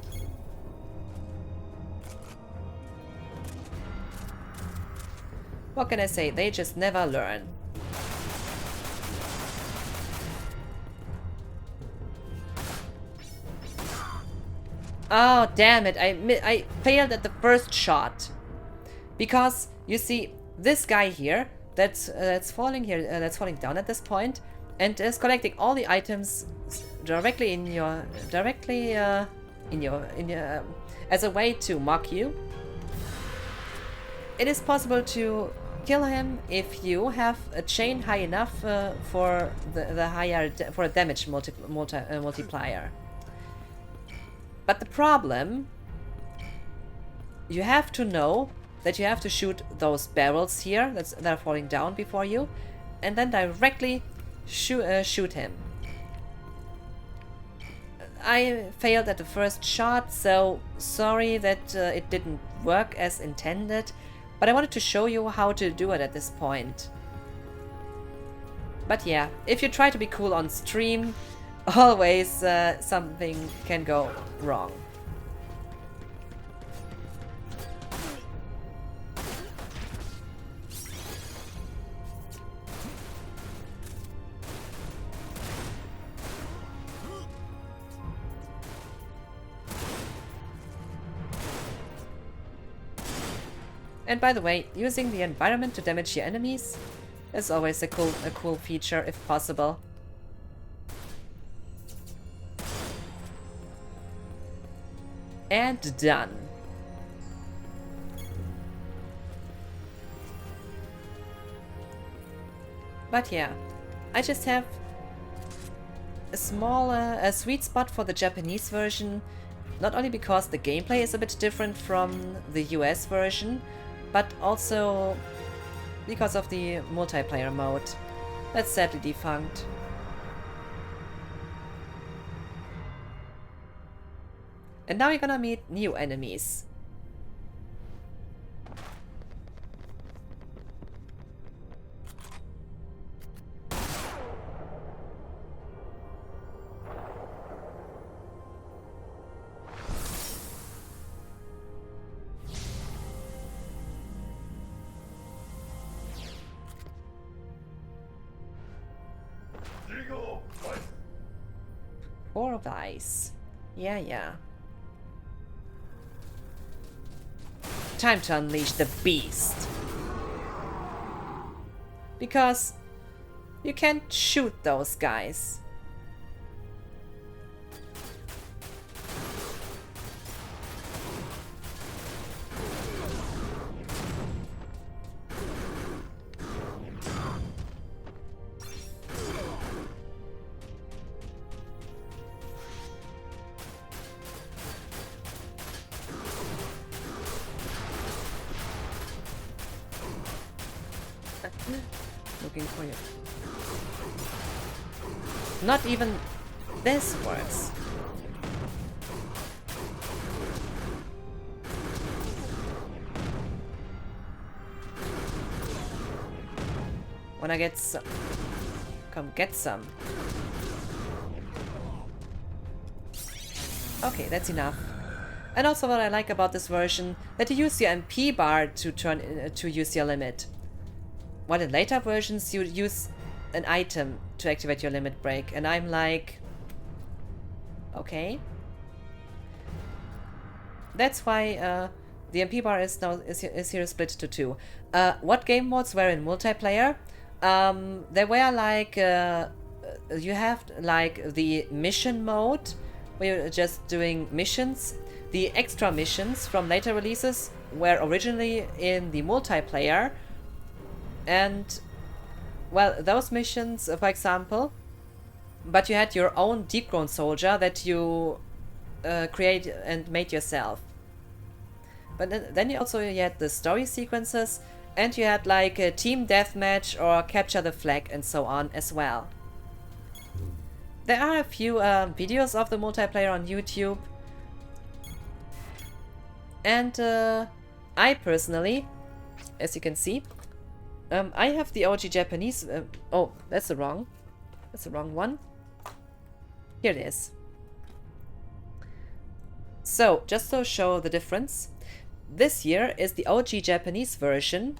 What can I say? They just never learn. Oh, damn it. I failed at the first shot. Because, you see, this guy here, that's falling here, that's falling down at this point, and is collecting all the items directly in your, as a way to mock you. It is possible to kill him if you have a chain high enough for the higher for a damage multiplier. But the problem, you have to know that you have to shoot those barrels here that are falling down before you, and then directly shoot him. I failed at the first shot, so sorry that it didn't work as intended, but I wanted to show you how to do it at this point. But yeah, if you try to be cool on stream, always something can go wrong. And by the way, using the environment to damage your enemies is always a cool feature if possible. And done. But yeah, I just have a small, a sweet spot for the Japanese version, not only because the gameplay is a bit different from the US version, but also because of the multiplayer mode that's sadly defunct. And now you're gonna meet new enemies. Four of ice. Yeah. Time to unleash the beast. Because you can't shoot those guys. Looking for you. Not even this works. When I get some, come get some. Okay, that's enough. And also what I like about this version, that you use your MP bar to use your limit. While in later versions you use an item to activate your limit break, and I'm like, okay. That's why the MP bar is now is here split to two. What game modes were in multiplayer? There were like you have like the mission mode where you're just doing missions. The extra missions from later releases were originally in the multiplayer, and well, those missions, for example, but you had your own deep grown soldier that you create and made yourself. But then you also had the story sequences, and you had like a team deathmatch or capture the flag and so on as well. There are a few videos of the multiplayer on YouTube, and I personally, as you can see, I have the OG Japanese. Oh, that's the wrong one. Here it is. So, just to show the difference, this here is the OG Japanese version.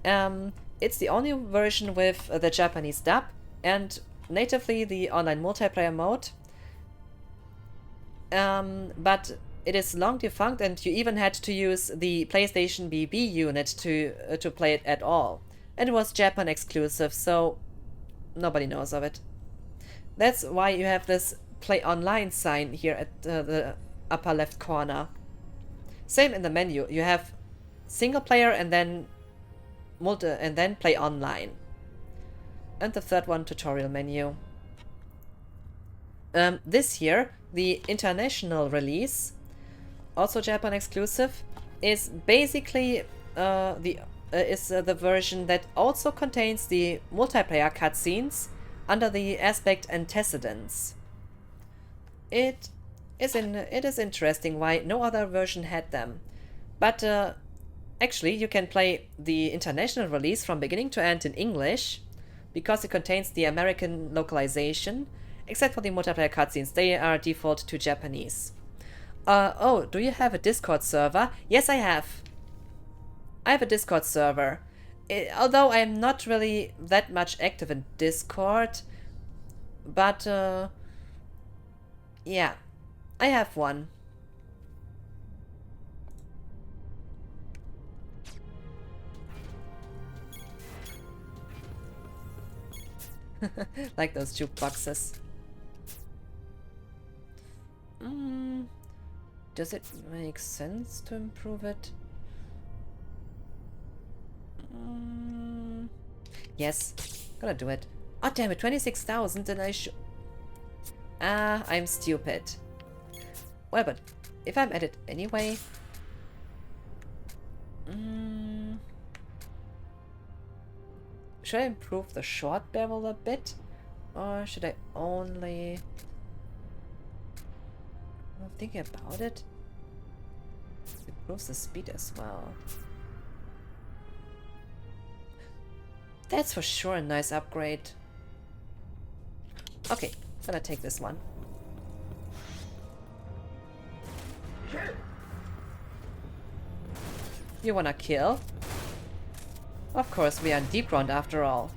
It's the only version with the Japanese dub and natively the online multiplayer mode. But it is long defunct, and you even had to use the PlayStation BB unit to play it at all. And it was Japan exclusive, so nobody knows of it. That's why you have this play online sign here at the upper left corner. Same in the menu. You have single player and then play online. And the third one, tutorial menu. This year, the international release, also Japan exclusive, is basically the version that also contains the multiplayer cutscenes under the aspect antecedents. It is interesting why no other version had them, but actually you can play the international release from beginning to end in English because it contains the American localization, except for the multiplayer cutscenes. They are default to Japanese. Oh, do you have a Discord server? Yes, I have. I have a Discord server. Although I am not really that much active in Discord, but yeah, I have one. Like those jukeboxes. Does it make sense to improve it? Yes, gonna do it. Oh damn it, 26,000 and I should... I'm stupid. Well, but if I'm at it anyway... Should I improve the short barrel a bit? Or should I only... I'm thinking about it. It improves the speed as well. That's for sure a nice upgrade. Okay, gonna take this one. You wanna kill? Of course, we are in deep ground after all.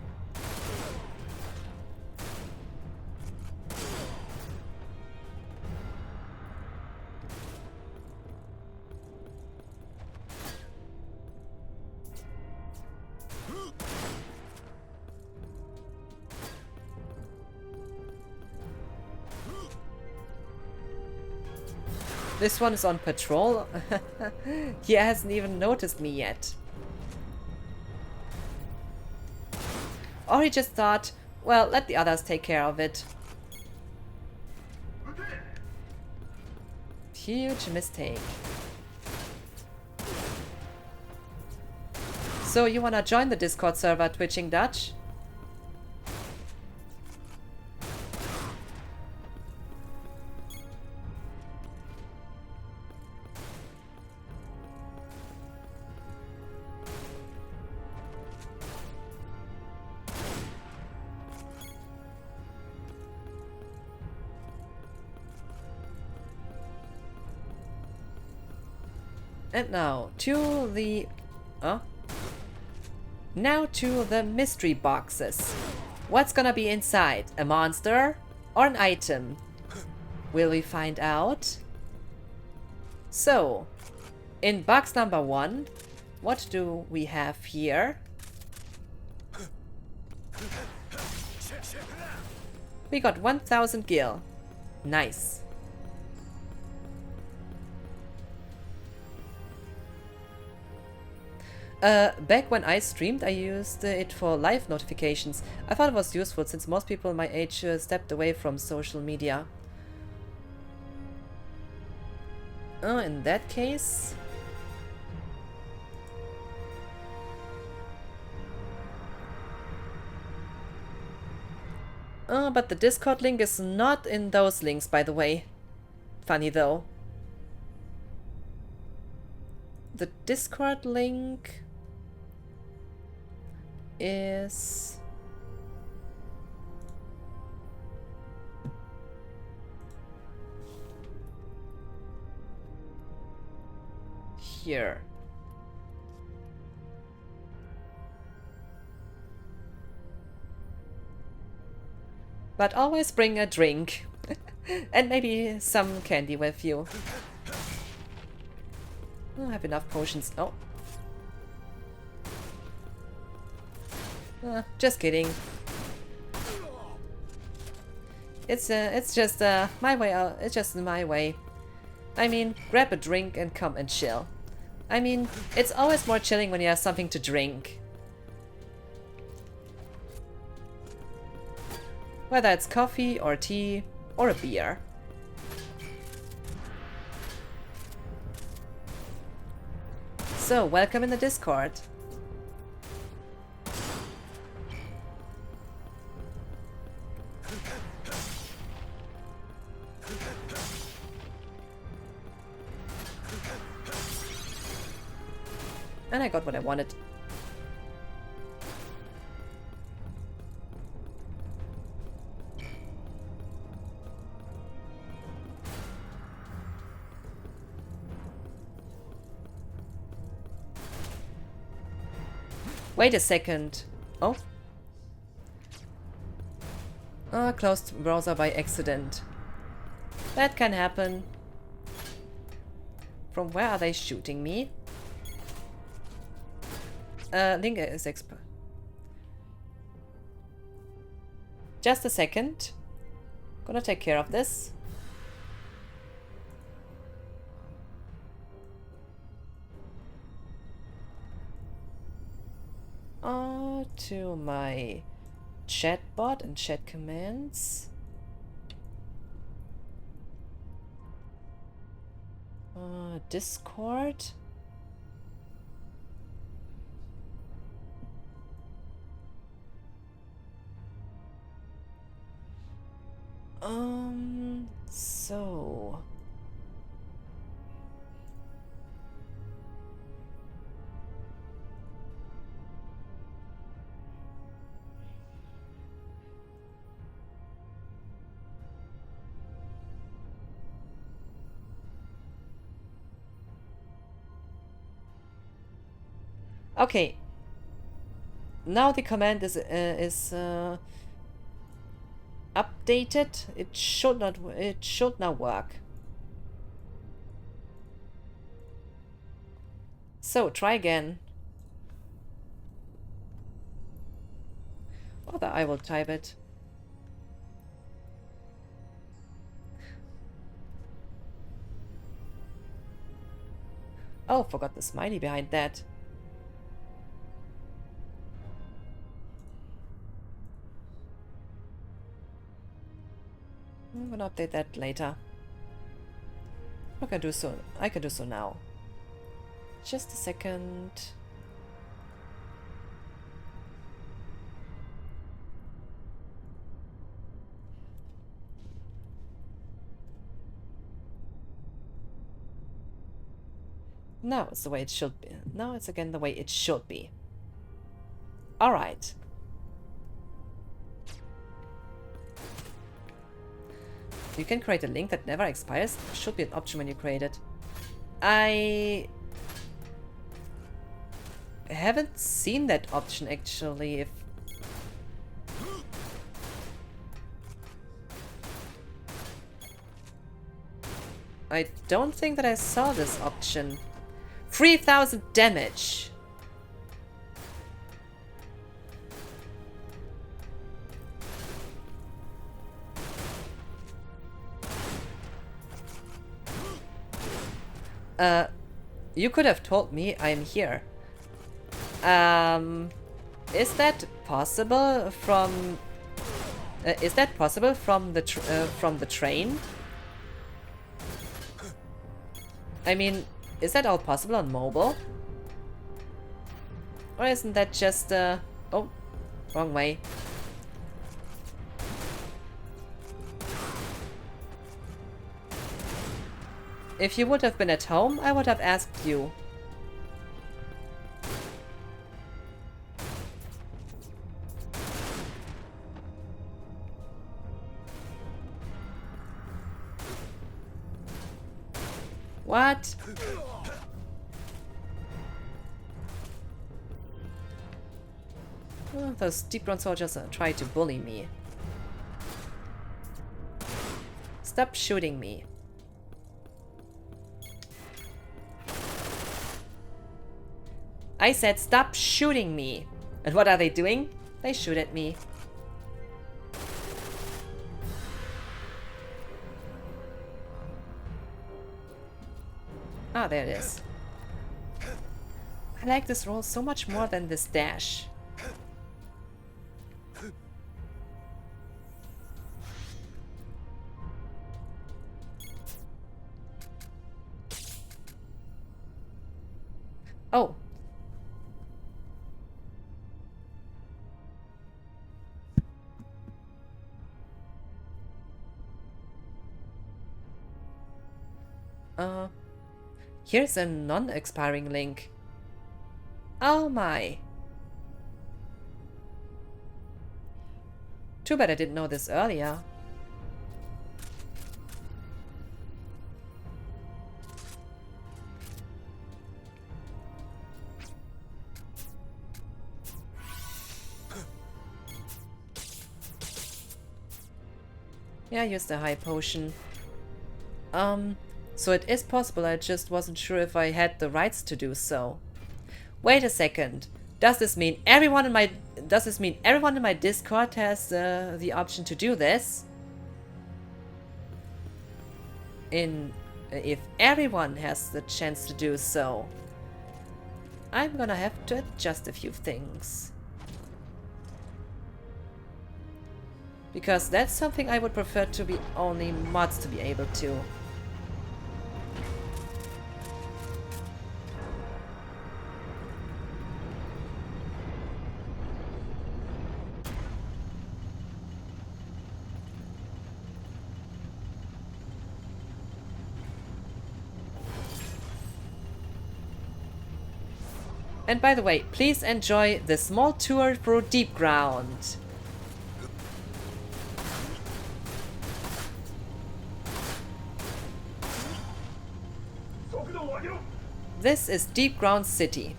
This one is on patrol? He hasn't even noticed me yet. Or he just thought, well, let the others take care of it. Huge mistake. So you wanna join the Discord server, Twitching Dutch? And now to the mystery boxes. What's gonna be inside? A monster or an item? Will we find out? So, In box number 1, what do we have here? We got 1000 gil. Nice. Back when I streamed, I used it for live notifications. I thought it was useful since most people my age stepped away from social media. Oh, in that case... Oh, but the Discord link is not in those links, by the way. Funny though. The Discord link is... here. But always bring a drink. And maybe some candy with you. I have enough potions. Oh. Just kidding. It's just my way out. It's just my way. I mean, grab a drink and come and chill. I mean, it's always more chilling when you have something to drink. Whether it's coffee or tea or a beer. So, welcome in the Discord. And I got what I wanted. Wait a second. Oh. Closed browser by accident. That can happen. From where are they shooting me? Link is exp. Just a second. Gonna take care of this. To my chatbot and chat commands. Discord. So... Okay. Now the command is updated. It should now work. So try again. Or I will type it. Oh, forgot the smiley behind that. I'm gonna update that later. I can do so. I can do so now. Just a second. Now it's the way it should be. Now it's again the way it should be. All right. You can create a link that never expires. Should be an option when you create it. I haven't seen that option actually. I don't think that I saw this option. 3,000 damage. You could have told me I'm here. Is that possible from... is that possible from the train? I mean, is that all possible on mobile? Or isn't that just oh, wrong way. If you would have been at home, I would have asked you. What? Oh, those deep ground soldiers try to bully me. Stop shooting me. I said stop shooting me. And what are they doing? They shoot at me. Ah, there it is. I like this roll so much more than this dash. Oh. Here's a non-expiring link. Oh my. Too bad I didn't know this earlier. Yeah, use the high potion. So it is possible, I just wasn't sure if I had the rights to do so. Wait a second. Does this mean everyone in my Discord has the option to do this? If everyone has the chance to do so, I'm gonna have to adjust a few things. Because that's something I would prefer to be only mods to be able to. And by the way, please enjoy the small tour through Deep Ground. This is Deep Ground City.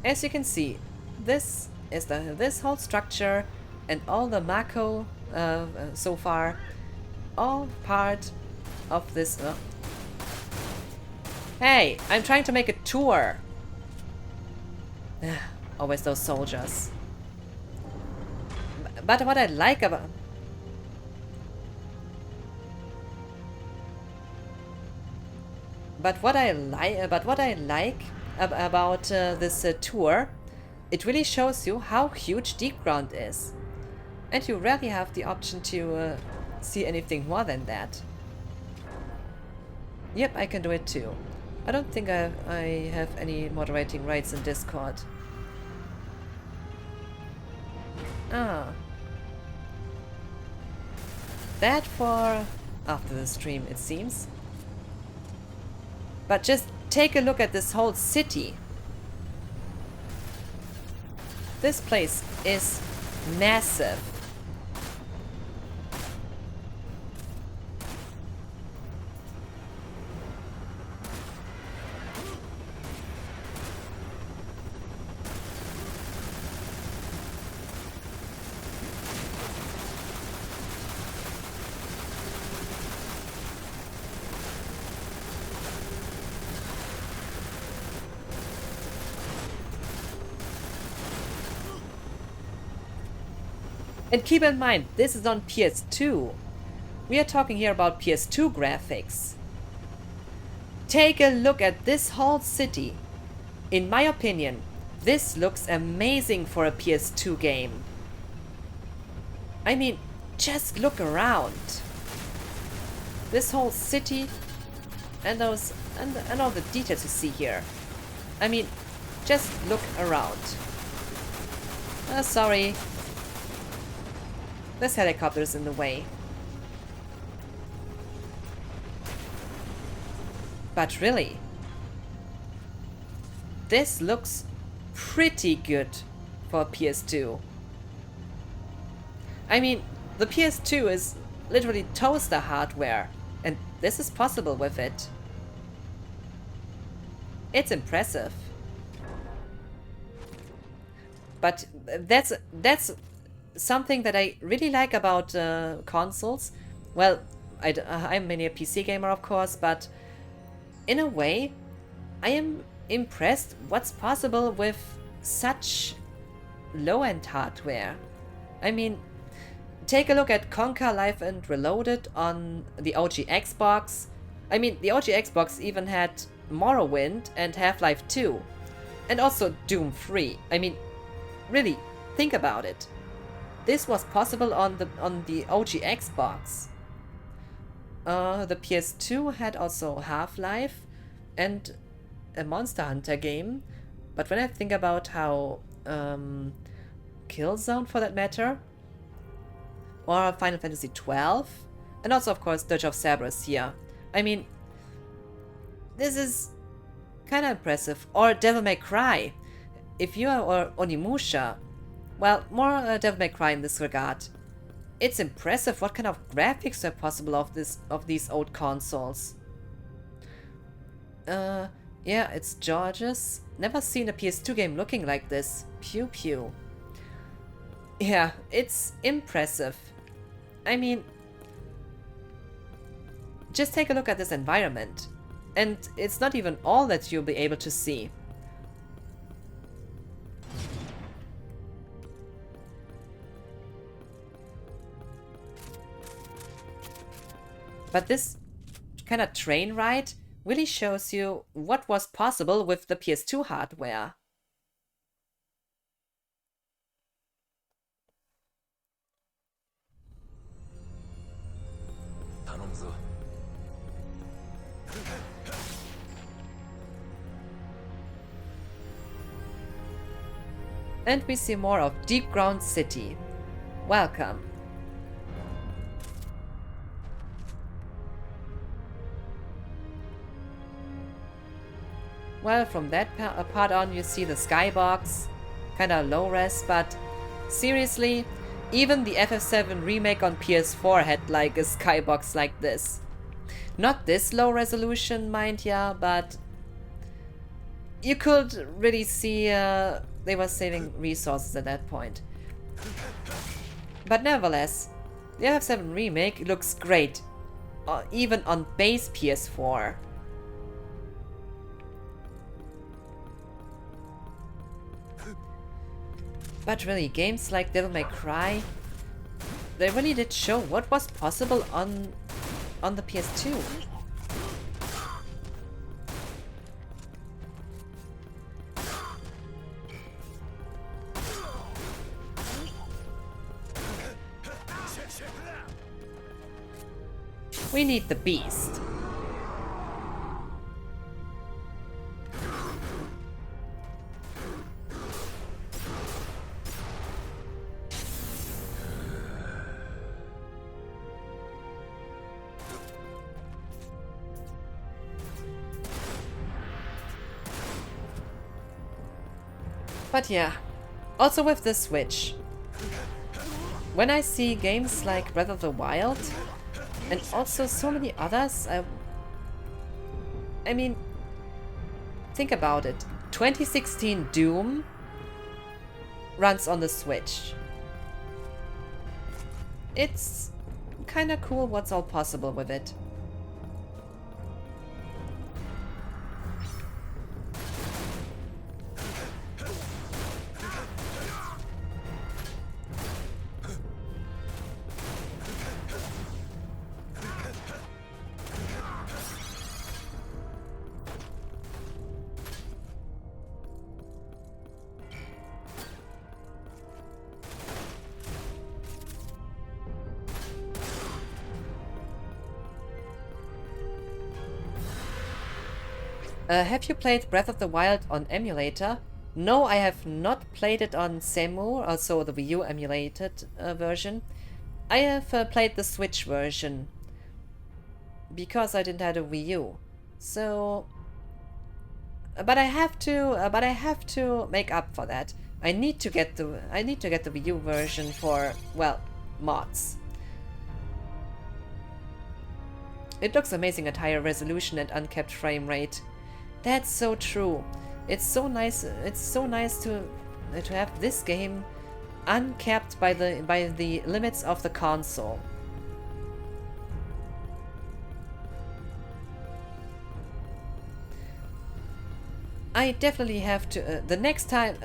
As you can see, this is this whole structure and all the Mako so far, all part of this. Hey, I'm trying to make a tour. Always those soldiers. But what I like about about this tour, it really shows you how huge Deep Ground is, and you rarely have the option to see anything more than that. Yep, I can do it too. I don't think I have any moderating rights in Discord. Ah. That for after the stream, it seems. But just take a look at this whole city. This place is massive. And keep in mind, this is on PS2. We are talking here about PS2 graphics. Take a look at this whole city. In my opinion, this looks amazing for a PS2 game. I mean, just look around. This whole city and those and all the details you see here. I mean, just look around. Sorry. This helicopter's in the way. But really, this looks pretty good for PS2. I mean, the PS2 is literally toaster hardware, and this is possible with it. It's impressive. But that's something that I really like about consoles. Well, I'm mainly a PC gamer, of course, but in a way, I am impressed what's possible with such low-end hardware. I mean, take a look at Conker Live and Reloaded on the OG Xbox. I mean, the OG Xbox even had Morrowind and Half-Life 2. And also Doom 3. I mean, really, think about it. This was possible on the OG Xbox. The PS2 had also Half-Life and a Monster Hunter game. But when I think about how Killzone, for that matter, or Final Fantasy 12, and also of course Dirge of Cerberus here. I mean, this is kind of impressive. Or Devil May Cry. If you are or Onimusha, well, more Devil May Cry in this regard. It's impressive what kind of graphics are possible of these old consoles. Yeah, it's George's. Never seen a PS2 game looking like this. Pew pew. Yeah, it's impressive. I mean, just take a look at this environment. And it's not even all that you'll be able to see. But this kind of train ride really shows you what was possible with the PS2 hardware. And we see more of Deep Ground City. Welcome. Well, from that part on you see the skybox. Kinda low res, but seriously, even the FF7 remake on PS4 had like a skybox like this. Not this low resolution, mind ya, but you could really see they were saving resources at that point. But nevertheless, the FF7 remake looks great, even on base PS4. But really, games like Devil May Cry, they really did show what was possible on the PS2. We need the beast. But yeah, also with the Switch, when I see games like Breath of the Wild, and also so many others, I mean, think about it. 2016 Doom runs on the Switch. It's kinda cool what's all possible with it. Have you played Breath of the Wild on emulator? No, I have not played it on Semu, also the Wii U emulated version. I have played the Switch version because I didn't have a Wii U. So, but I have to make up for that. I need to get the Wii U version for, well, mods. It looks amazing at higher resolution and uncapped frame rate. That's so true. It's so nice. It's so nice to have this game uncapped by the limits of the console. I definitely have to. The next time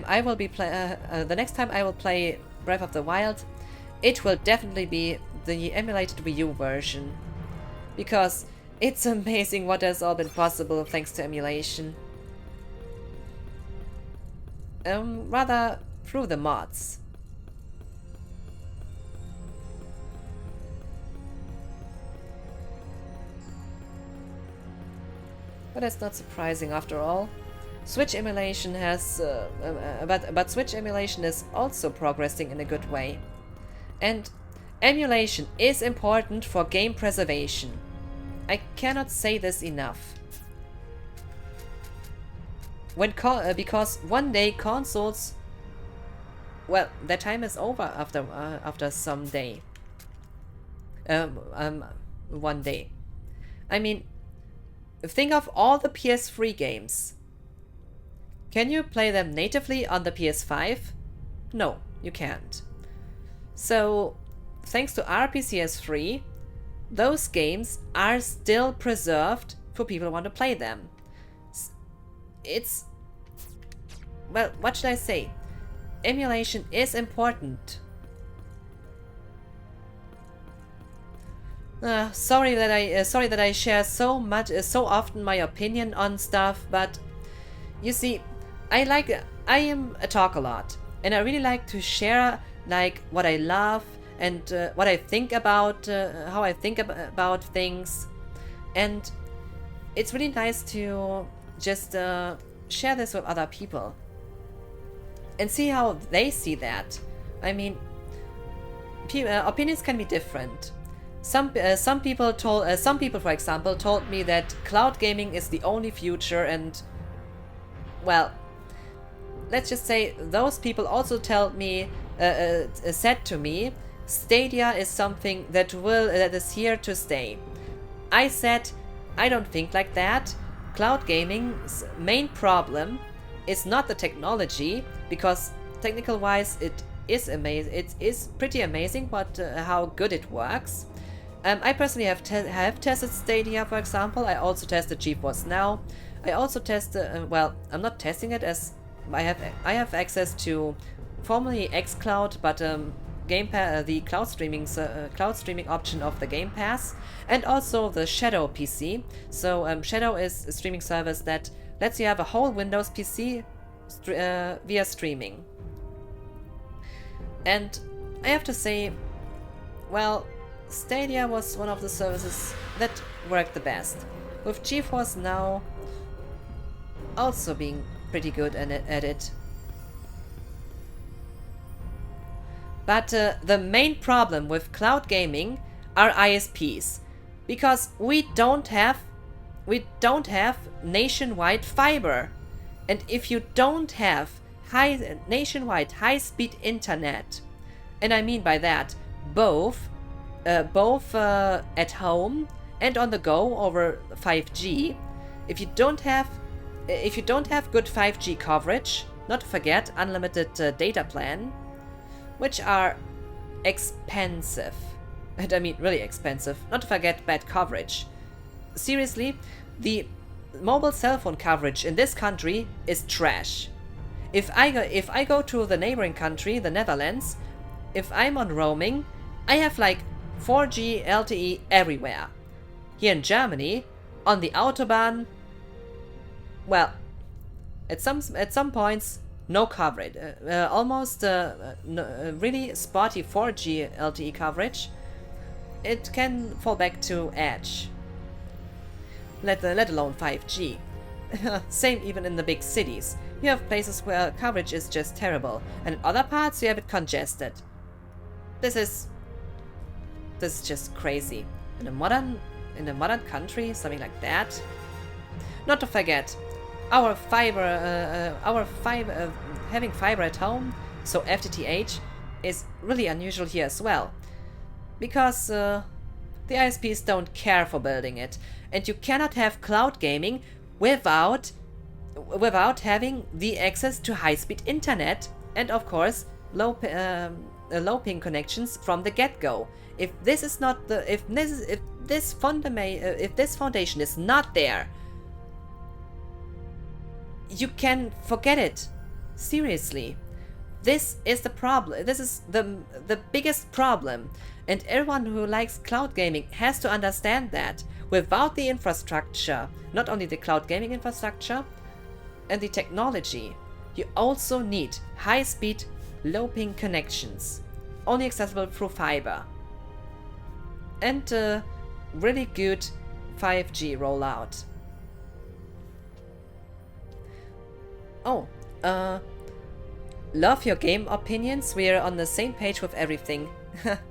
I will play Breath of the Wild, it will definitely be the emulated Wii U version, because it's amazing what has all been possible thanks to emulation. Rather through the mods. But that's not surprising after all. Switch emulation has, but Switch emulation is also progressing in a good way, and emulation is important for game preservation. I cannot say this enough. Because one day consoles, well, their time is over after some day. One day. I mean, think of all the PS3 games. Can you play them natively on the PS5? No, you can't. So, thanks to RPCS3, those games are still preserved for people who want to play them. It's... well, what should I say? Emulation is important. Sorry that I share so often my opinion on stuff, but you see, I am a talk a lot, and I really like to share like what I love and what I think about, how I think about things, and it's really nice to just share this with other people and see how they see that. I mean, opinions can be different. Some people, for example, told me that cloud gaming is the only future, and well, let's just say those people also said to me, Stadia is something that is here to stay. I said, I don't think like that. Cloud gaming's main problem is not the technology, because technical wise it is amazing. It is pretty amazing, but how good it works. I personally have tested Stadia, for example. I also tested GeForce Now. I also tested, well, I'm not testing it as I have access to formerly xCloud, but Game Pass, the cloud streaming option of the Game Pass, and also the Shadow PC. So Shadow is a streaming service that lets you have a whole Windows PC via streaming. And I have to say, well, Stadia was one of the services that worked the best, with GeForce Now also being pretty good at it. But the main problem with cloud gaming are ISPs, because we don't have nationwide fiber, and if you don't have nationwide high-speed internet, and I mean by that both at home and on the go over 5G, if you don't have good 5G coverage, not to forget unlimited data plan, which are expensive, and I mean really expensive, not to forget bad coverage. Seriously, the mobile cell phone coverage in this country is trash. If I go to the neighboring country, the Netherlands, if I'm on roaming, I have like 4G LTE everywhere. Here in Germany, on the Autobahn, well, at some points, no coverage. Almost really spotty 4G LTE coverage. It can fall back to Edge. let alone 5G. Same even in the big cities. You have places where coverage is just terrible, and in other parts you have it congested. This is just crazy. In a modern country, something like that. Not to forget, having fiber at home, so FTTH, is really unusual here as well, because the ISPs don't care for building it, and you cannot have cloud gaming without having the access to high-speed internet and, of course, low ping connections from the get-go. If this foundation is not there, you can forget it. Seriously. This is the problem. This is the biggest problem. And everyone who likes cloud gaming has to understand that without the infrastructure, not only the cloud gaming infrastructure and the technology, you also need high-speed, low-ping connections, only accessible through fiber. And really good 5G rollout. Oh, love your game opinions. We're on the same page with everything.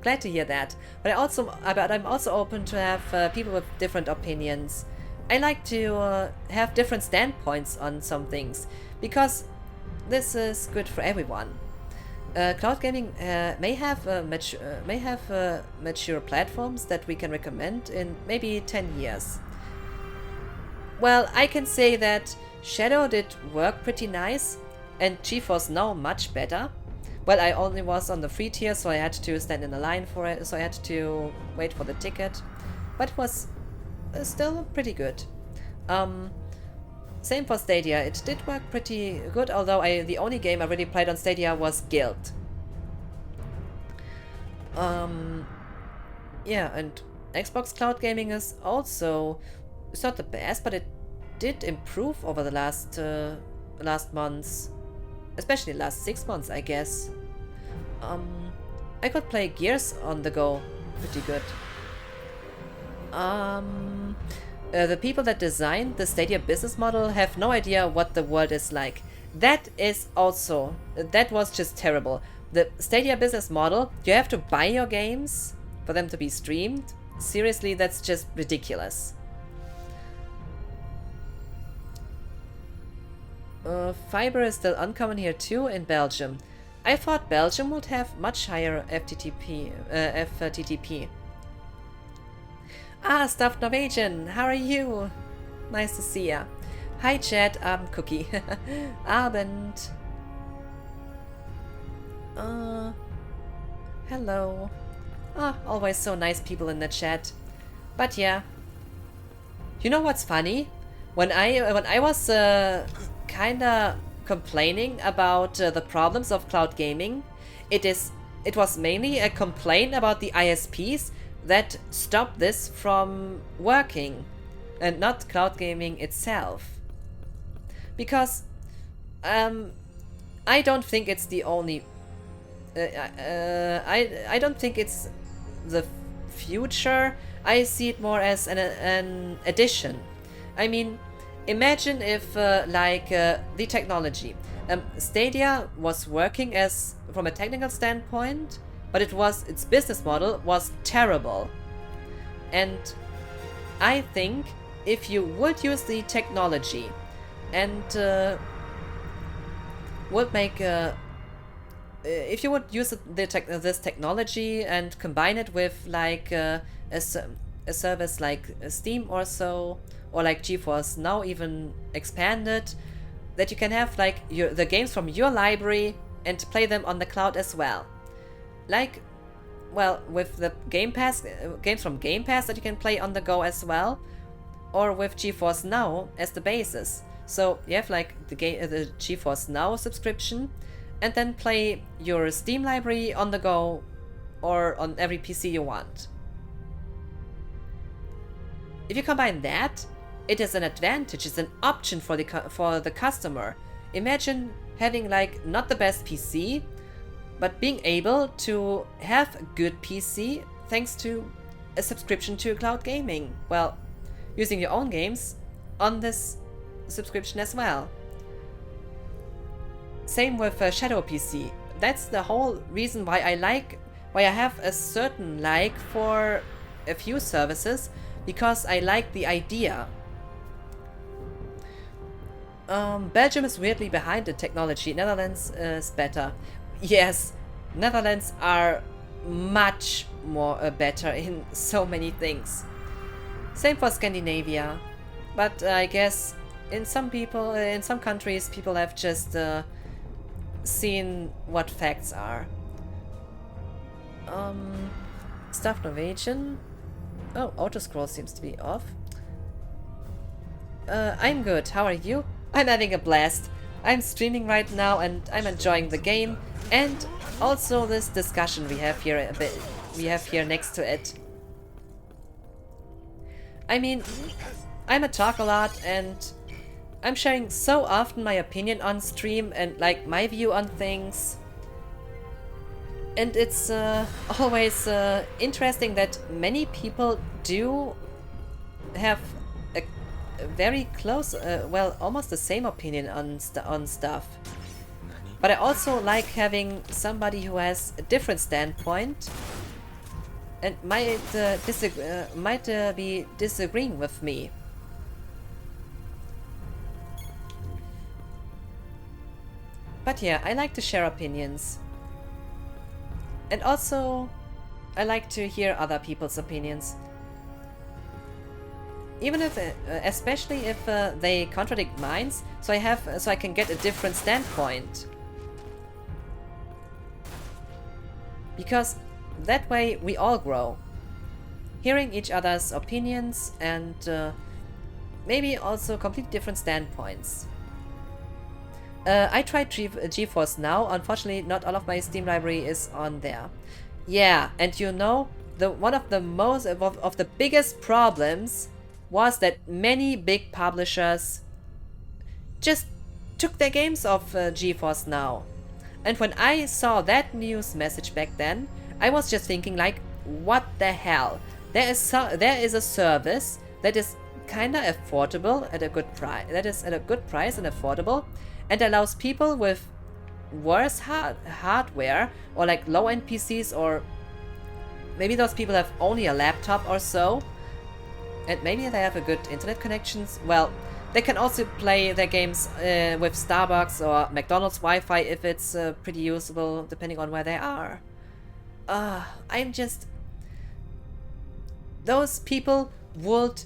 Glad to hear that. But I'm also open to have people with different opinions. I like to have different standpoints on some things, because this is good for everyone. Cloud gaming may have mature platforms that we can recommend in maybe 10 years. Well, I can say that Shadow did work pretty nice, and GeForce Now much better. Well, I only was on the free tier, so I had to stand in the line for it, so I had to wait for the ticket. But it was still pretty good. Same for Stadia, it did work pretty good, although the only game I really played on Stadia was Guild. Yeah, and Xbox Cloud Gaming is also, it's not the best, but it did improve over the last months. Especially the last 6 months, I guess. I could play Gears on the go pretty good. The people that designed the Stadia business model have no idea what the world is like. That was just terrible. The Stadia business model, you have to buy your games for them to be streamed. Seriously, that's just ridiculous. Fiber is still uncommon here too in Belgium. I thought Belgium would have much higher FTTP. Ah, Stuffed Norwegian, how are you? Nice to see ya. Hi chat, Cookie. Abend. Hello. Ah, always so nice people in the chat. But yeah. You know what's funny? When I was kinda complaining about the problems of cloud gaming, it was mainly a complaint about the ISPs that stopped this from working, and not cloud gaming itself. Because I don't think it's the only I don't think it's the future. I see it more as an addition. I mean, imagine if the technology, Stadia was working from a technical standpoint, but its business model was terrible. And I think if you would use the technology and if you would use this technology and combine it with a service like Steam or so, or like GeForce Now even expanded, that you can have the games from your library and play them on the cloud as well. With the Game Pass, games from Game Pass that you can play on the go as well, or with GeForce Now as the basis. So you have the GeForce Now subscription, and then play your Steam library on the go or on every PC you want. If you combine that, it is an advantage, it's an option for the customer. Imagine having not the best PC, but being able to have a good PC thanks to a subscription to cloud gaming. Well, using your own games on this subscription as well. Same with Shadow PC. That's the whole reason why I have a certain like for a few services, because I like the idea. Belgium is weirdly behind in technology. Netherlands is better. Yes, Netherlands are much more better in so many things. Same for Scandinavia. But I guess in some countries, people have just seen what facts are. Stuff Norwegian. Oh, autoscroll seems to be off. I'm good. How are you? I'm having a blast. I'm streaming right now and I'm enjoying the game, and also this discussion we have here next to it. I mean, I'm a talk a lot and I'm sharing so often my opinion on stream and like my view on things. And it's always interesting that many people do have a very close, well, almost the same opinion on stuff. But I also like having somebody who has a different standpoint and might be disagreeing with me. But yeah, I like to share opinions. And also, I like to hear other people's opinions. Even if, especially if they contradict mine, so I can get a different standpoint. Because that way we all grow. Hearing each other's opinions and maybe also completely different standpoints. I tried GeForce Now. Unfortunately, not all of my Steam library is on there. Yeah, and you know, one of the biggest problems was that many big publishers just took their games off GeForce Now. And when I saw that news message back then, I was just thinking like, what the hell? There is a service that is kinda affordable at a good price. That is at a good price and affordable, and allows people with worse hardware or like low-end PCs, or maybe those people have only a laptop or so, and maybe they have a good internet connections. Well, they can also play their games with Starbucks or McDonald's Wi-Fi if it's pretty usable, depending on where they are. Those people would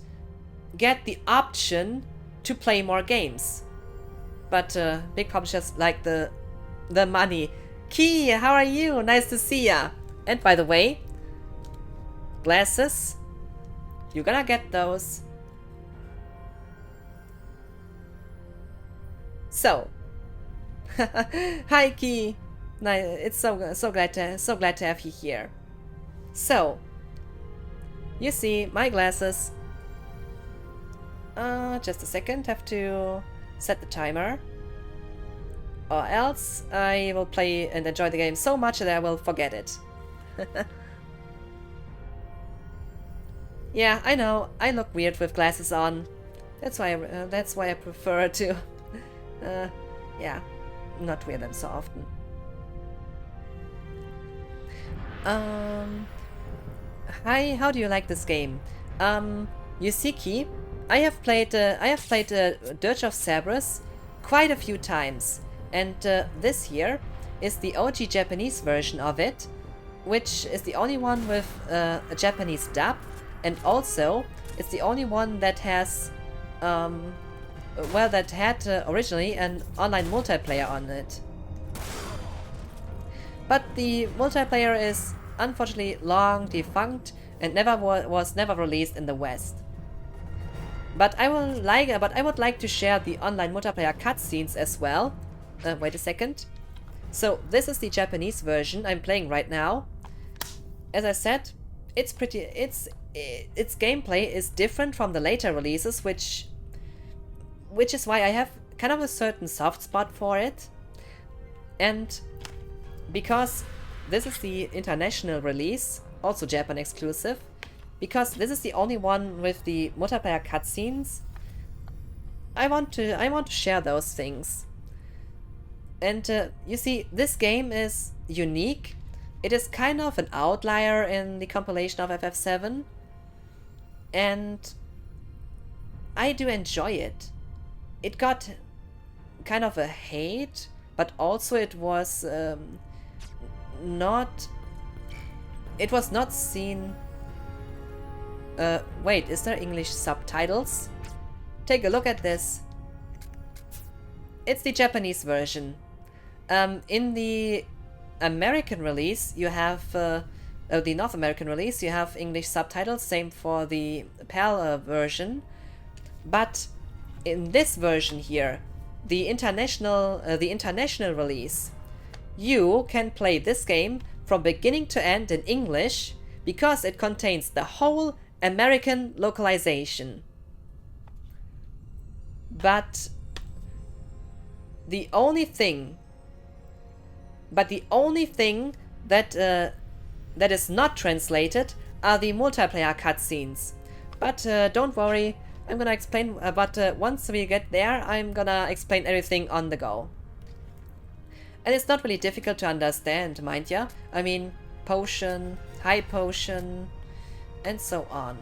get the option to play more games. But big publishers like the money. Key, how are you? Nice to see ya. And by the way, glasses, you're gonna get those. So, hi Key. Nice. It's so glad to have you here. So, you see my glasses. Just a second. Have to set the timer, or else I will play and enjoy the game so much that I will forget it. Yeah, I know. I look weird with glasses on. That's why I prefer to, yeah, not wear them so often. Hi, how do you like this game? Yusiki, I have played Dirge of Cerberus quite a few times, and this here is the OG Japanese version of it, which is the only one with a Japanese dub, and also it's the only one that has, that had originally an online multiplayer on it. But the multiplayer is unfortunately long defunct and was never released in the West. But I would like to share the online multiplayer cutscenes as well. Wait a second. So this is the Japanese version I'm playing right now. As I said, its gameplay is different from the later releases, which is why I have kind of a certain soft spot for it. And because this is the international release, also Japan exclusive, because this is the only one with the multiplayer cutscenes. I want to share those things. And you see, this game is unique. It is kind of an outlier in the compilation of FF7, and I do enjoy it. It got kind of a hate, but also it was not seen. Wait, is there English subtitles? Take a look at this. It's the Japanese version. In the American release, you have the North American release, you have English subtitles. Same for the PAL version. But in this version here, the international release, you can play this game from beginning to end in English because it contains the whole American localization. But the only thing that that is not translated are the multiplayer cutscenes. But don't worry, I'm gonna explain. But once we get there, I'm gonna explain everything on the go. And it's not really difficult to understand, mind ya. I mean, potion, high potion, and so on.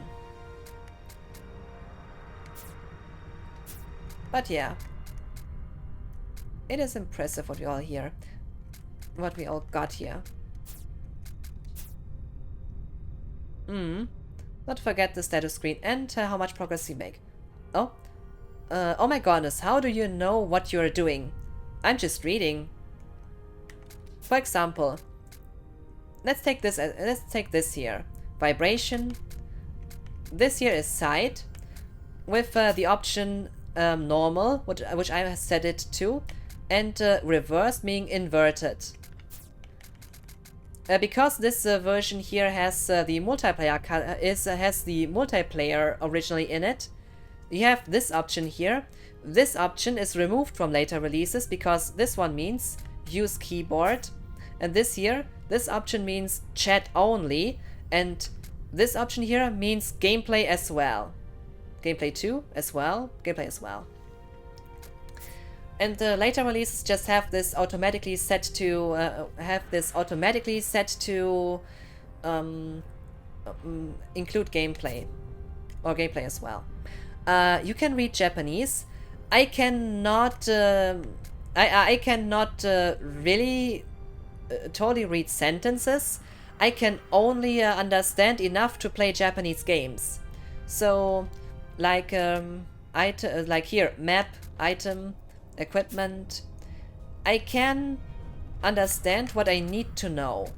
But yeah, it is impressive what we all got here. Not to forget the status screen and how much progress we make. Oh, oh my goodness! How do you know what you're doing? I'm just reading. For example, let's take this here. Vibration. This here is sight, with the option normal, which I have set it to, and reverse meaning inverted. Because this version here has the multiplayer has the multiplayer originally in it, you have this option here. This option is removed from later releases because this one means use keyboard, and this option means chat only, and this option here means gameplay as well. Gameplay as well. And the later releases just have this automatically set to include gameplay or gameplay as well. You can read Japanese. I cannot. I cannot really totally read sentences. I can only understand enough to play Japanese games. So, like like here, map, item, equipment. I can understand what I need to know.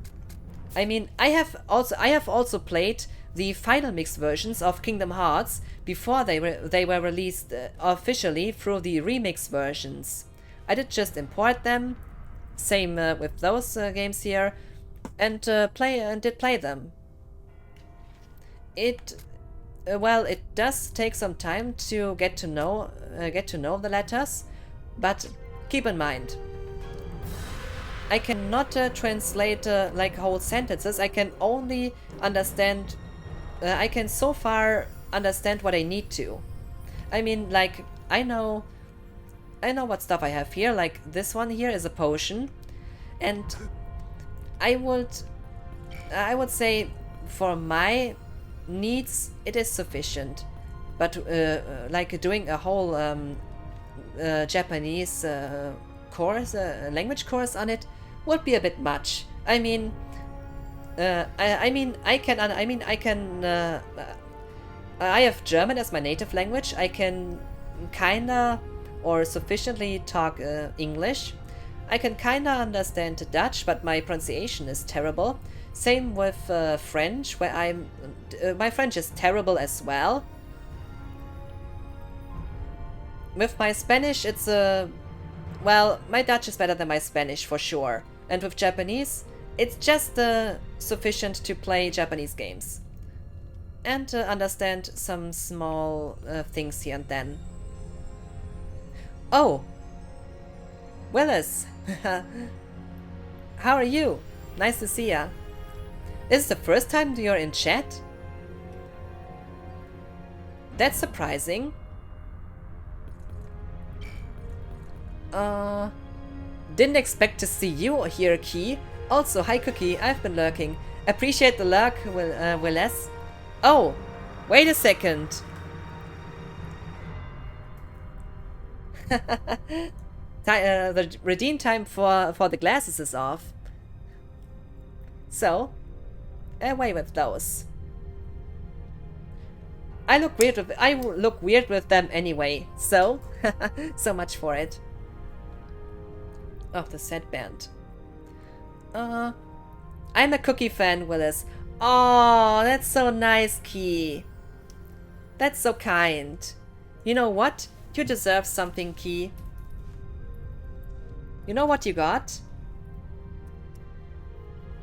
I mean, I have also played the final mix versions of Kingdom Hearts before they were released officially through the remix versions. I did just import them, same with those games here, and did play them. It does take some time to get to know the letters, but keep in mind, I cannot translate like whole sentences. I can only understand. I can so far understand what I need to. I mean, like I know what stuff I have here. Like this one here is a potion, and I would say for my needs it is sufficient. But like doing a whole Japanese course, language course on it would be a bit much. I mean, I have German as my native language. I can kinda or sufficiently talk English. I can kinda understand Dutch, but my pronunciation is terrible. Same with French, where my French is terrible as well. With my Spanish, it's my Dutch is better than my Spanish for sure. And with Japanese, it's just sufficient to play Japanese games and understand some small things here and then. Oh, Willis, how are you? Nice to see ya. Is this the first time you're in chat? That's surprising. Didn't expect to see you here, Key. Also, hi Cookie, I've been lurking. Appreciate the lurk, Willis. Oh, wait a second. The redeem time for the glasses is off. So, away with those. I look weird with them anyway. So, so much for it. Oh, the sad band. I'm a Cookie fan, Willis. Oh, that's so nice, Key. That's so kind. You know what? You deserve something, Key. You know what you got?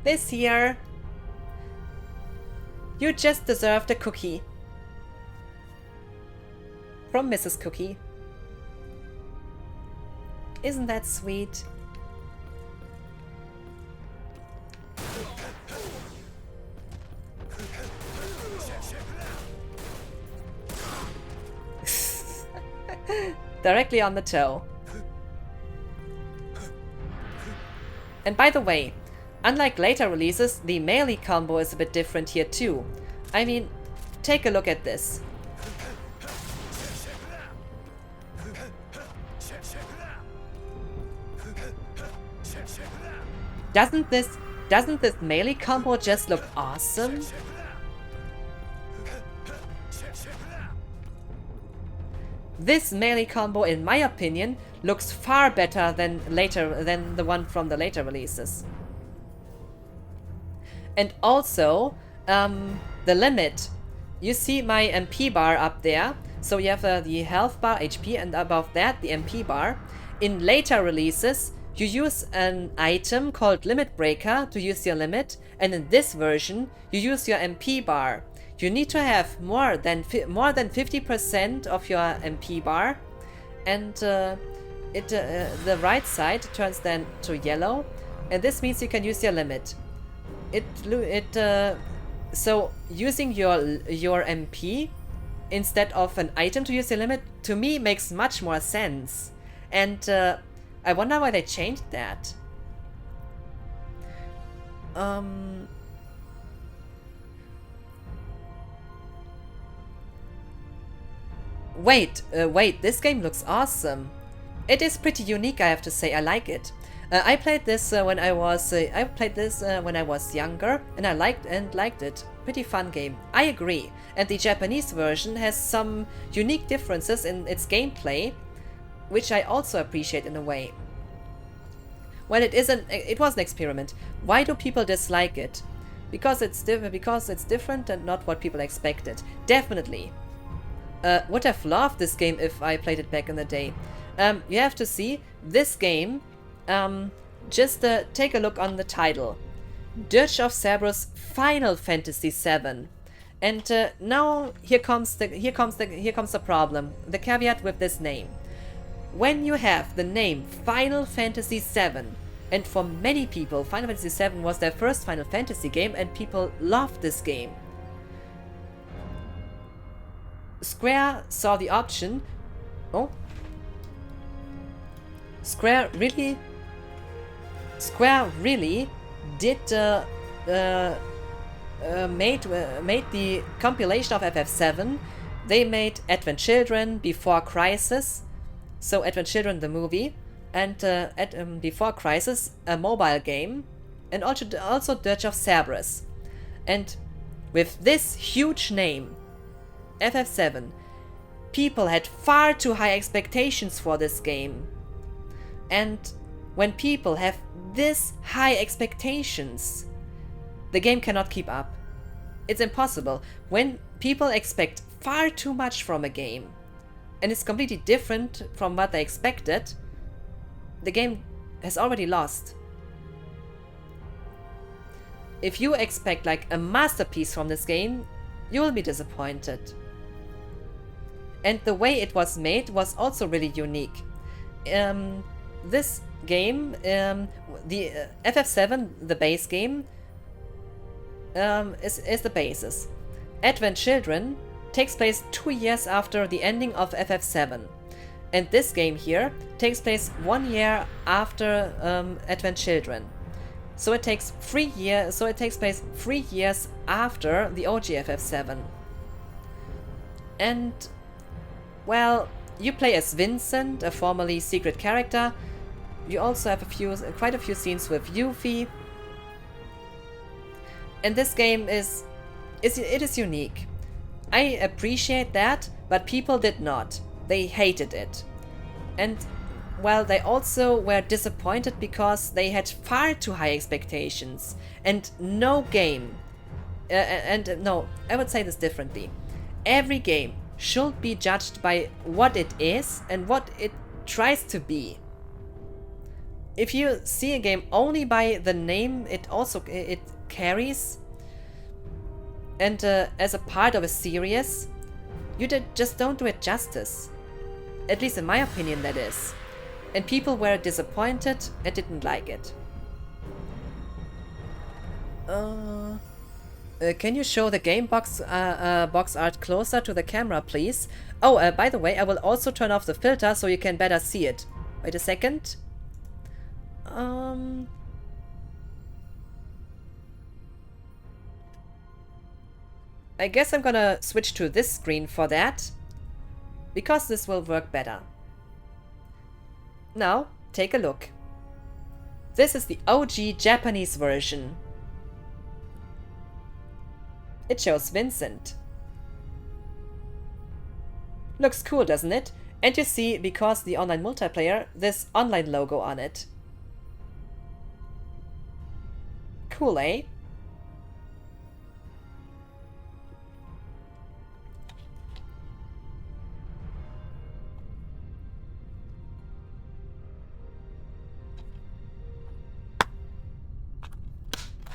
This here. You just deserved a cookie. From Mrs. Cookie. Isn't that sweet? Directly on the toe. And by the way, unlike later releases, the melee combo is a bit different here too. I mean, take a look at this. Doesn't this melee combo just look awesome? This melee combo, in my opinion, looks far better than the one from the later releases. And also, the limit. You see my MP bar up there. So you have the health bar, HP, and above that the MP bar. In later releases, you use an item called Limit Breaker to use your limit, and in this version, you use your MP bar. You need to have more than 50% of your MP bar, and the right side turns then to yellow, and this means you can use your limit. So using your MP instead of an item to use your limit, to me, makes much more sense. And I wonder why they changed that. Wait, this game looks awesome. It is pretty unique, I have to say. I like it. I played this when I was younger, and I liked it. Pretty fun game. I agree. And the Japanese version has some unique differences in its gameplay, which I also appreciate in a way. Well, it was an experiment. Why do people dislike it? Because it's different and not what people expected. Definitely. Would have loved this game if I played it back in the day. You have to see this game. Just take a look on the title. Dirge of Cerberus Final Fantasy VII. And now here comes the problem. The caveat with this name. When you have the name Final Fantasy VII, and for many people Final Fantasy VII was their first Final Fantasy game and people loved this game. Square saw the option. Oh. Square really did made the compilation of FF7. They made Advent Children, Before Crisis, so Advent Children the movie, and Before Crisis a mobile game, and also Dirge of Cerberus. And with this huge name, FF7, people had far too high expectations for this game. And when people have this high expectations, the game cannot keep up. It's impossible. When people expect far too much from a game, and it's completely different from what they expected, the game has already lost. If you expect like a masterpiece from this game, you will be disappointed. And the way it was made was also really unique. This game, the FF7, the base game, is the basis. Advent Children takes place 2 years after the ending of FF7. And this game here takes place 1 year after Advent Children. So it takes 3 years. So it takes place 3 years after the OG FF7. And well, you play as Vincent, a formerly secret character. You also have quite a few scenes with Yuffie. And this game is unique. I appreciate that, but people did not. They hated it. And well, they also were disappointed because they had far too high expectations. And no game, no, I would say this differently. Every game should be judged by what it is and what it tries to be. If you see a game only by the name it carries, and as a part of a series, you just don't do it justice. At least in my opinion, that is. And people were disappointed and didn't like it. Can you show the game box art closer to the camera, please? Oh, by the way, I will also turn off the filter so you can better see it. Wait a second. I guess I'm gonna switch to this screen for that, because this will work better. Now, take a look. This is the OG Japanese version. It shows Vincent. Looks cool, doesn't it? And you see, because the online multiplayer, this online logo on it. Cool, eh?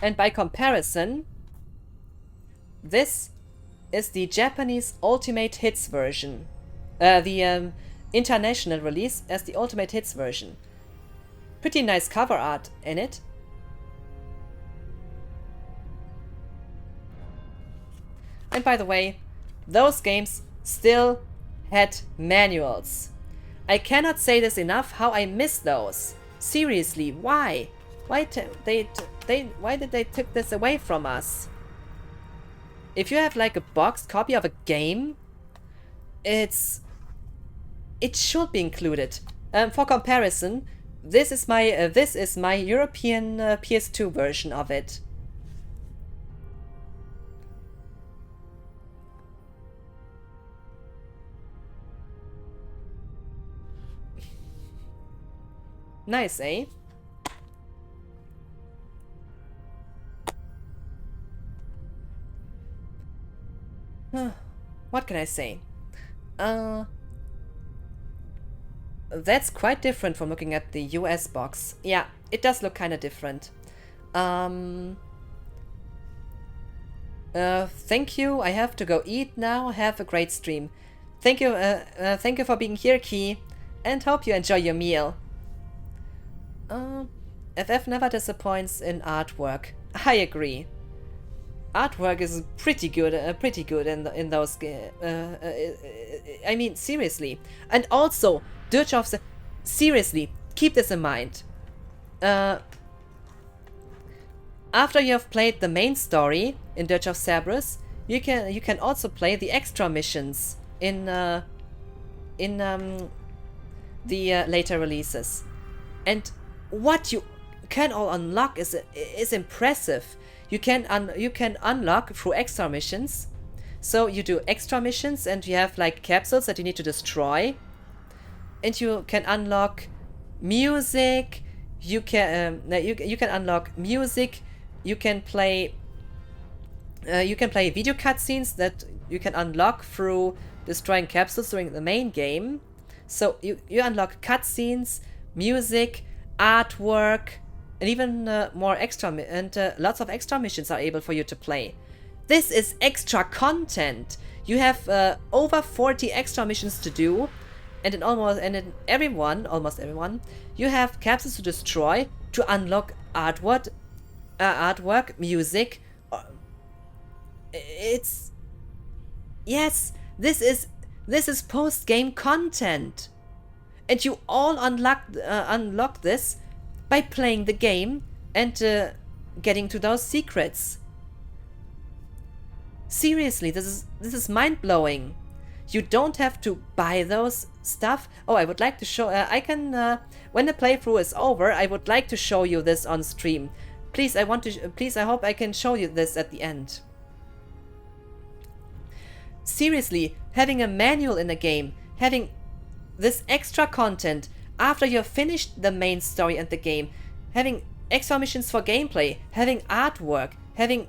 And by comparison, this is the Japanese Ultimate Hits version. The international release as the Ultimate Hits version. Pretty nice cover art in it. And by the way, those games still had manuals. I cannot say this enough how I miss those. Seriously, why? Why did they take this away from us? If you have like a boxed copy of a game, it should be included. For comparison, this is my European PS2 version of it. Nice, eh? What can I say? That's quite different from looking at the US box. Yeah, it does look kind of different. Thank you. I have to go eat now. Have a great stream. Thank you for being here, Key, and hope you enjoy your meal. FF never disappoints in artwork. I agree. Artwork is pretty good in those. I mean, seriously, and also Dirge of seriously, keep this in mind. After you have played the main story in Dirge of Cerberus, you can also play the extra missions in the later releases, and what you can all unlock is impressive. You can unlock through extra missions. So you do extra missions and you have like capsules that you need to destroy. And you can unlock music. You can unlock music. You can play video cutscenes that you can unlock through destroying capsules during the main game. So you unlock cutscenes, music, artwork, and even more extra, lots of extra missions are able for you to play. This is extra content. You have over 40 extra missions to do, and in almost everyone, you have capsules to destroy to unlock artwork, music. It's Yes, this is post-game content. And you all unlock this by playing the game and getting to those secrets. Seriously, this is mind-blowing. You don't have to buy those stuff. Oh, I would like to show... I can... when the playthrough is over, I would like to show you this on stream. Please, please, I hope I can show you this at the end. Seriously, having a manual in a game, having this extra content after you've finished the main story and the game, having extra missions for gameplay, having artwork, having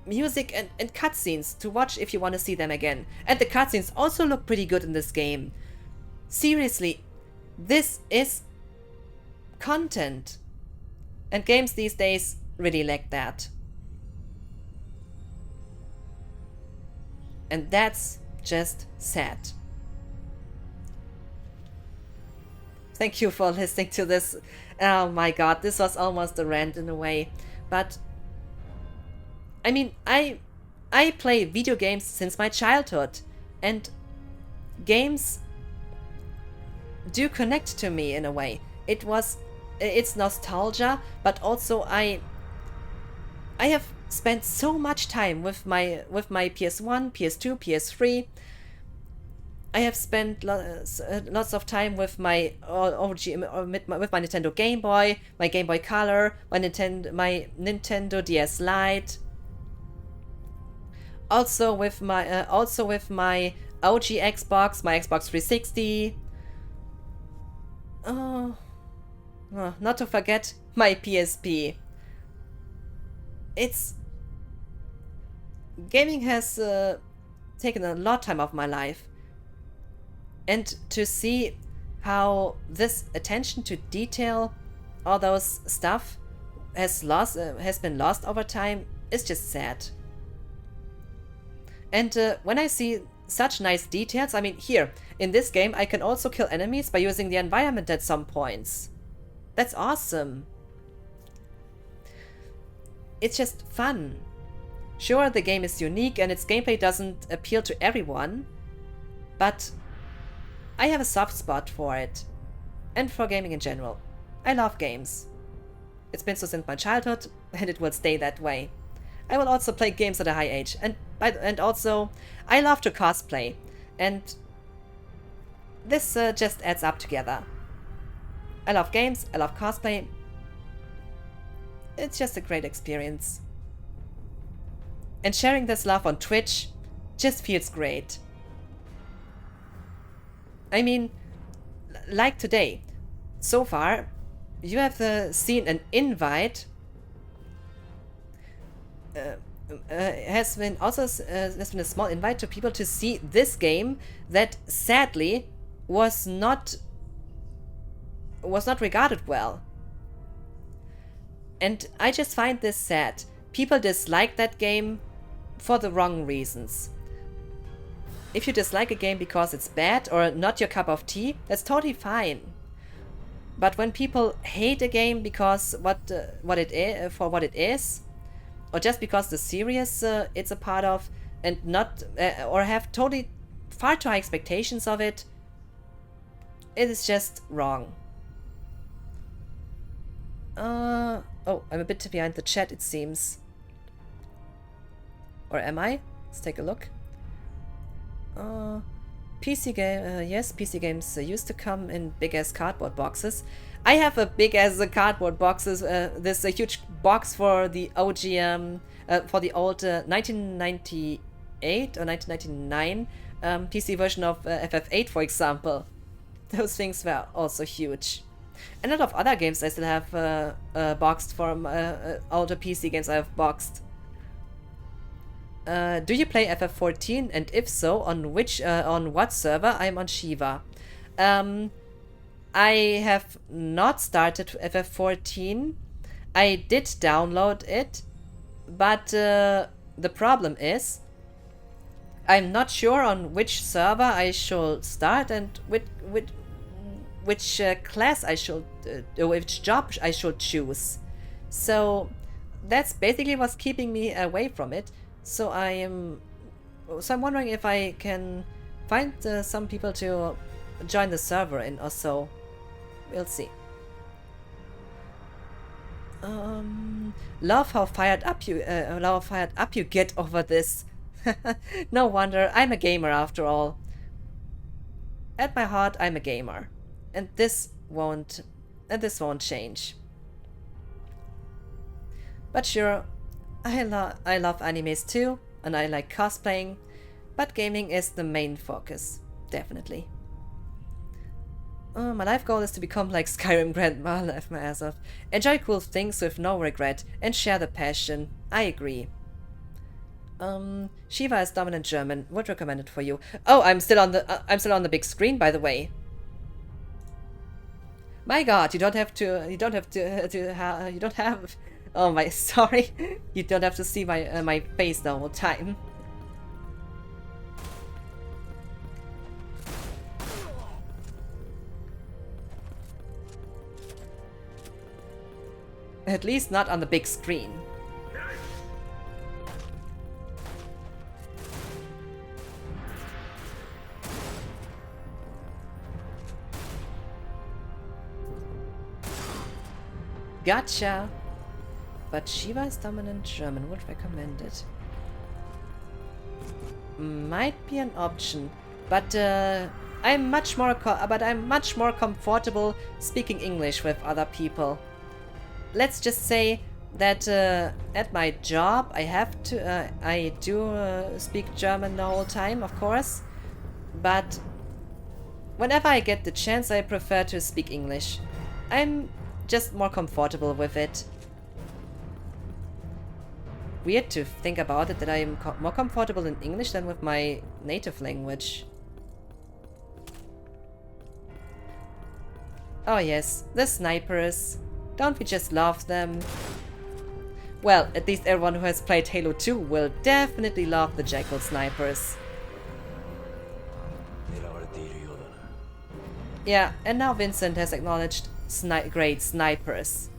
music and cutscenes to watch if you want to see them again. And the cutscenes also look pretty good in this game. Seriously, this is content. And games these days really lack that. And that's just sad. Thank you for listening to this. Oh my god, this was almost a rant in a way. But I mean, I play video games since my childhood, and games do connect to me in a way. It's nostalgia, but also I have spent so much time with my PS1, PS2, PS3. I have spent lots of time with my with my Nintendo Game Boy, my Game Boy Color, my Nintendo DS Lite. Also with my OG Xbox, my Xbox 360. Not to forget my PSP. Gaming has taken a lot of time of my life, and to see how this attention to detail, all those stuff, has been lost over time is just sad. And when I see such nice details, I mean, here in this game I can also kill enemies by using the environment at some points. That's awesome. It's just fun. Sure, the game is unique and its gameplay doesn't appeal to everyone, but I have a soft spot for it, and for gaming in general. I love games. It's been so since my childhood, and it will stay that way. I will also play games at a high age, and also I love to cosplay, and this just adds up together. I love games, I love cosplay. It's just a great experience. And sharing this love on Twitch just feels great. I mean, like today, so far, you have seen an invite. Has been a small invite to people to see this game that sadly was not regarded well. And I just find this sad. People dislike that game for the wrong reasons. If you dislike a game because it's bad or not your cup of tea, that's totally fine. But when people hate a game because what it is, or just because the series it's a part of, and not or have totally far too high expectations of it, it is just wrong. Oh, I'm a bit behind the chat, it seems. Or am I? Let's take a look. PC game, yes, PC games used to come in big ass cardboard boxes. I have a big ass cardboard boxes. There's a huge box for the OG, for the old 1998 or 1999 PC version of FF8, for example. Those things were also huge. And a lot of other games I still have boxed from older PC games I have boxed. Do you play FF14, and if so, on what server? I'm on Shiva. I have not started FF14. I did download it, but the problem is I'm not sure on which server I should start and which class I should, which job I should choose. So that's basically what's keeping me away from it. So I am So I'm wondering if I can find some people to join the server in or so. We'll see. Love how fired up you get over this. No wonder, I'm a gamer after all. At my heart, I'm a gamer, and this won't change. But sure, I love animes too, and I like cosplaying, but gaming is the main focus, definitely. My life goal is to become like Skyrim Grandma, laugh my ass off. Enjoy cool things with no regret, and share the passion. I agree. Shiva is dominant German. Would recommend it for you. Oh, I'm still on the big screen, by the way. My God, you don't have. Oh my, sorry. You don't have to see my face the whole time. At least not on the big screen. Gotcha! But Shiva is dominant German, would recommend it. Might be an option, but I'm much more comfortable speaking English with other people. Let's just say that at my job I do speak German the whole time, of course, but whenever I get the chance I prefer to speak English. I'm just more comfortable with it. Weird to think about it, that I'm more comfortable in English than with my native language. Oh yes, the snipers. Don't we just love them? Well, at least everyone who has played Halo 2 will definitely love the Jackal snipers. Yeah, and now Vincent has acknowledged great snipers.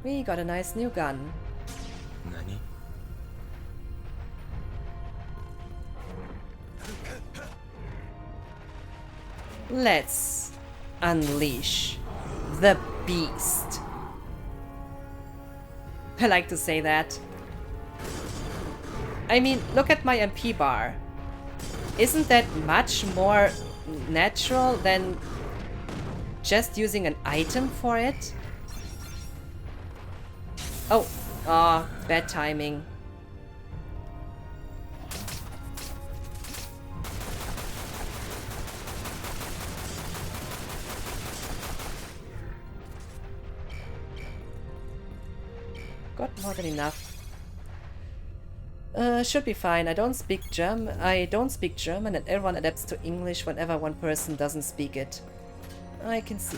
We got a nice new gun. Nani? Let's unleash the beast. I like to say that. I mean, look at my MP bar. Isn't that much more natural than just using an item for it? Oh, bad timing. Got more than enough. Should be fine. I don't speak German, and everyone adapts to English whenever one person doesn't speak it. I can see.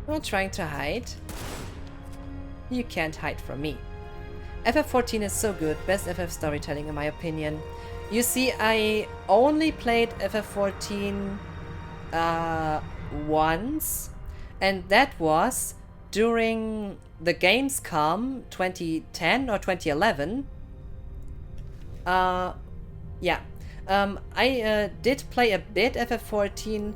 Not trying to hide. You can't hide from me. FF14 is so good, best FF storytelling in my opinion. You see, I only played FF14 once, and that was during the Gamescom 2010 or 2011. Yeah. I did play a bit FF14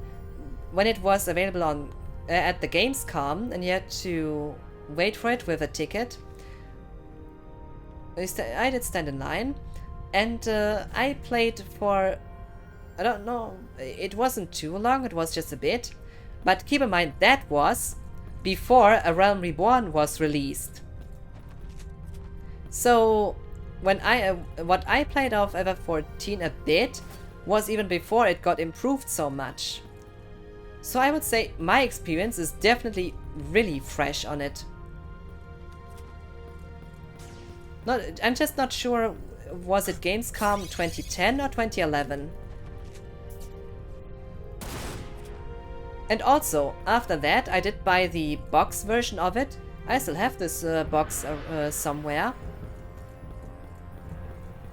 when it was available on at the Gamescom, and you had to wait for it with a ticket. I did stand in line, and I played for, I don't know, it wasn't too long, it was just a bit, but keep in mind that was before A Realm Reborn was released. So when what I played of FF14 a bit was even before it got improved so much. So I would say my experience is definitely really fresh on it. I'm just not sure, was it Gamescom 2010 or 2011? And also, after that, I did buy the box version of it, I still have this box somewhere.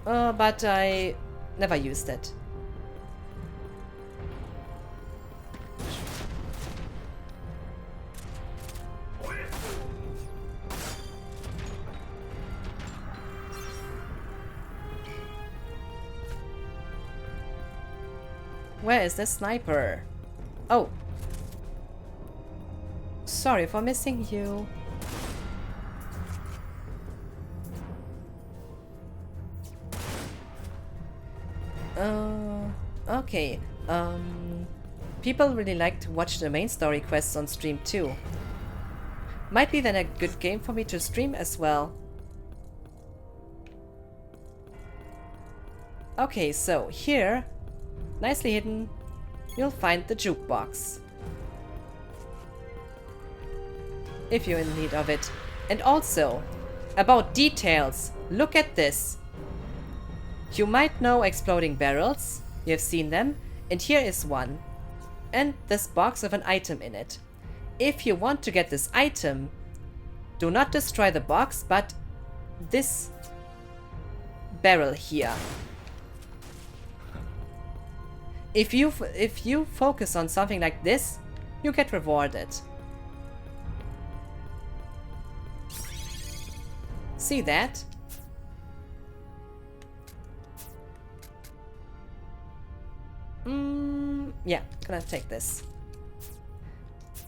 But I never used it. Where is the sniper? Oh. Sorry for missing you. Okay. People really like to watch the main story quests on stream too. Might be then a good game for me to stream as well. Okay, so here, nicely hidden, you'll find the jukebox. If you're in need of it. And also, about details, look at this. You might know exploding barrels, you have seen them, and here is one. And this box with an item in it. If you want to get this item, do not destroy the box, but this barrel here. If you focus on something like this, you get rewarded. See that? Yeah, gonna take this.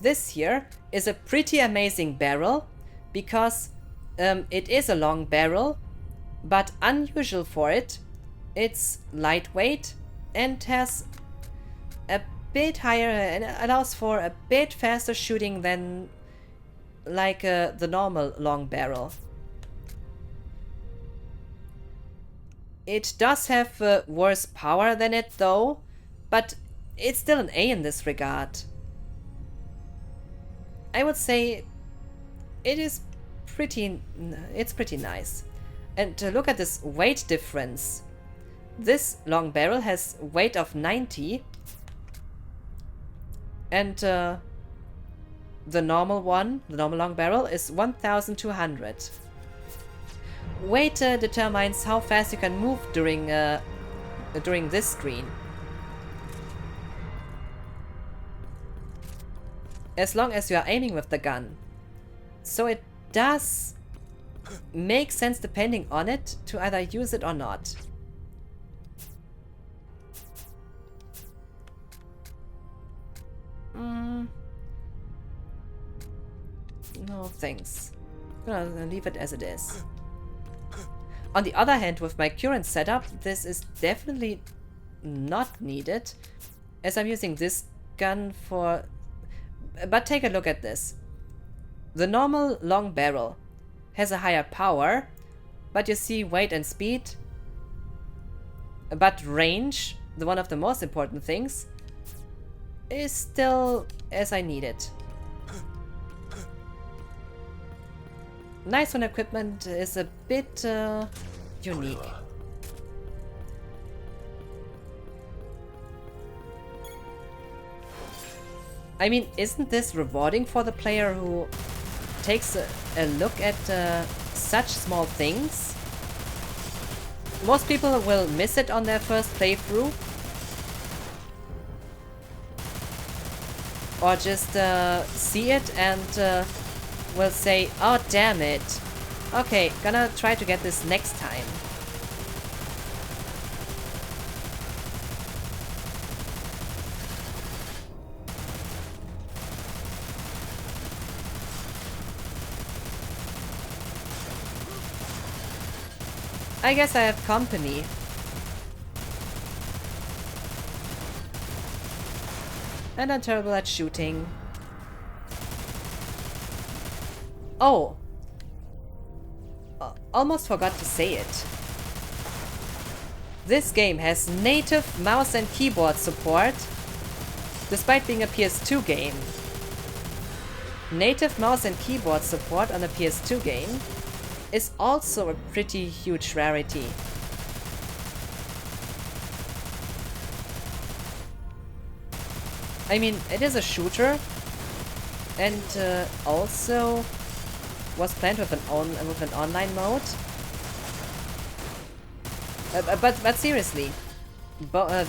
This here is a pretty amazing barrel because it is a long barrel, but unusual for it. It's lightweight and has a bit higher and allows for a bit faster shooting than like the normal long barrel. It does have worse power than it though, but it's still an A in this regard. I would say it's pretty nice. And look at this weight difference. This long barrel has weight of 90 and the normal long barrel is 1200. Weight determines how fast you can move during this screen. As long as you are aiming with the gun. So it does make sense depending on it to either use it or not. No thanks. I'm gonna leave it as it is. On the other hand, with my current setup, this is definitely not needed, as I'm using this gun for... But take a look at this. The normal long barrel has a higher power, but you see weight and speed. But range, the one of the most important things, is still as I need it. Nice one equipment is a bit unique. I mean, isn't this rewarding for the player who takes a look at such small things? Most people will miss it on their first playthrough. Or just see it and will say, oh damn it. Okay, gonna try to get this next time. I guess I have company. And I'm terrible at shooting. Oh! Almost forgot to say it. This game has native mouse and keyboard support, despite being a PS2 game. Native mouse and keyboard support on a PS2 game is also a pretty huge rarity. I mean, it is a shooter, and also was planned with an online mode. But seriously,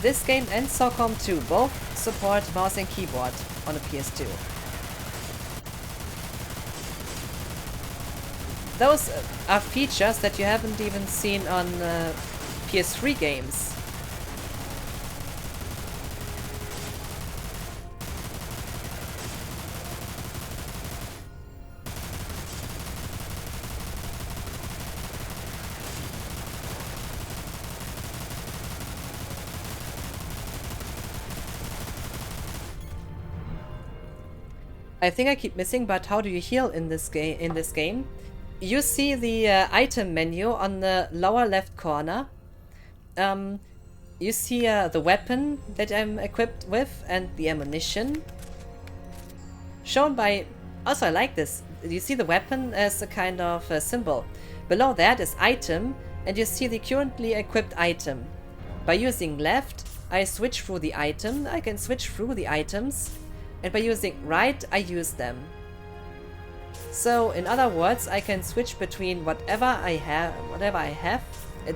this game and SOCOM 2 both support mouse and keyboard on a PS2. Those are features that you haven't even seen on PS3 games. I think I keep missing, but how do you heal in this game? You see the item menu on the lower left corner. You see the weapon that I'm equipped with and the ammunition. Shown by... Also, I like this. You see the weapon as a kind of symbol. Below that is item, and you see the currently equipped item. By using left, I switch through the item. I can switch through the items. And by using right, I use them. So, in other words, I can switch between whatever I have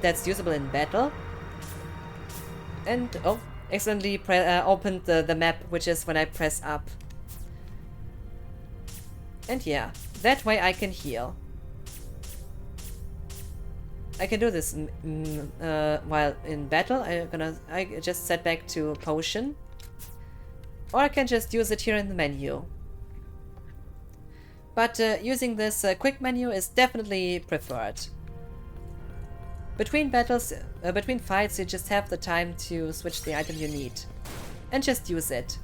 that's usable in battle. And, oh, accidentally opened the map, which is when I press up. And yeah, that way I can heal. I can do this while in battle. I just set back to potion. Or I can just use it here in the menu. But using this quick menu is definitely preferred. Between battles, between fights, you just have the time to switch the item you need. And just use it.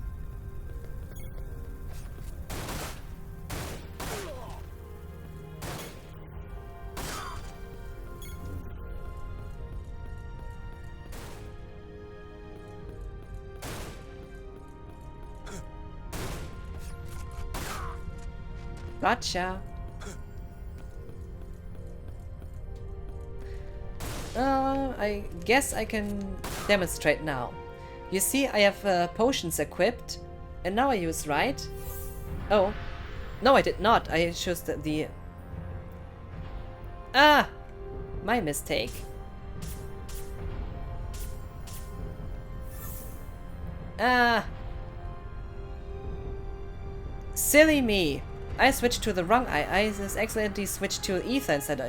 Gotcha. I guess I can demonstrate now. You see, I have potions equipped, and now I use right. Oh, no, I did not. I chose the... Ah, my mistake. Ah, silly me. I switched to the wrong. I just accidentally switched to ether instead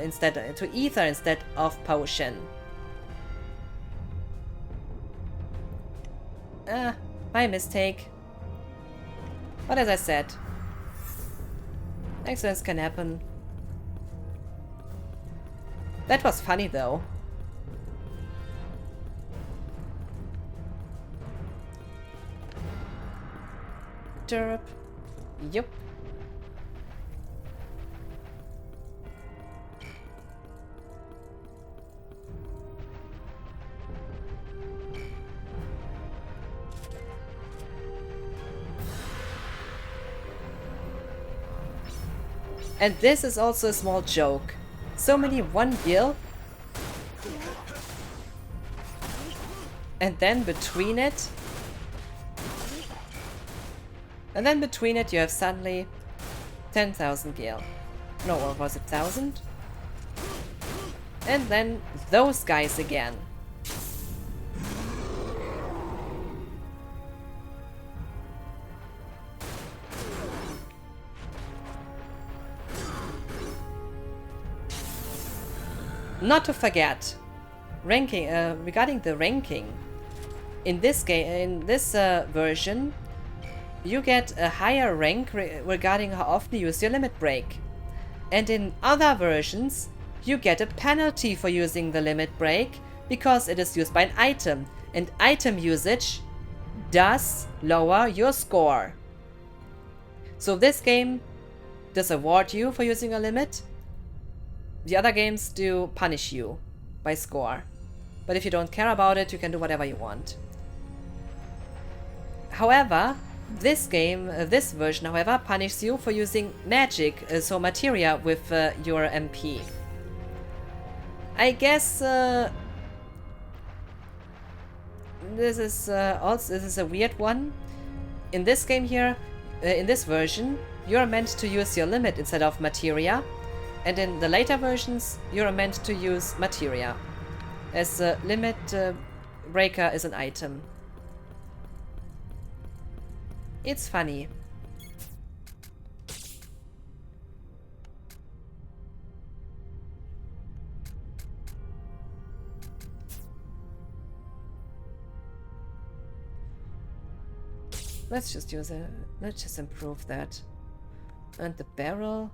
of potion. My mistake. But as I said, accidents can happen. That was funny though. Derp. Yup. And this is also a small joke. So many one gil. And then between it. And then between it you have suddenly 10,000 gil. No, or was it 1,000? And then those guys again. Not to forget, ranking. Regarding the ranking, in this game, in this version, you get a higher rank regarding how often you use your limit break, and in other versions, you get a penalty for using the limit break because it is used by an item, and item usage does lower your score. So this game does award you for using a limit. The other games do punish you by score. But if you don't care about it, you can do whatever you want. However, this game, this version, however, punishes you for using magic, so materia, with your MP. I guess this is a weird one. In this game here, in this version, you're meant to use your limit instead of materia. And in the later versions, you're meant to use materia, as the limit breaker is an item. It's funny. Let's just use a... Let's just improve that. And the barrel...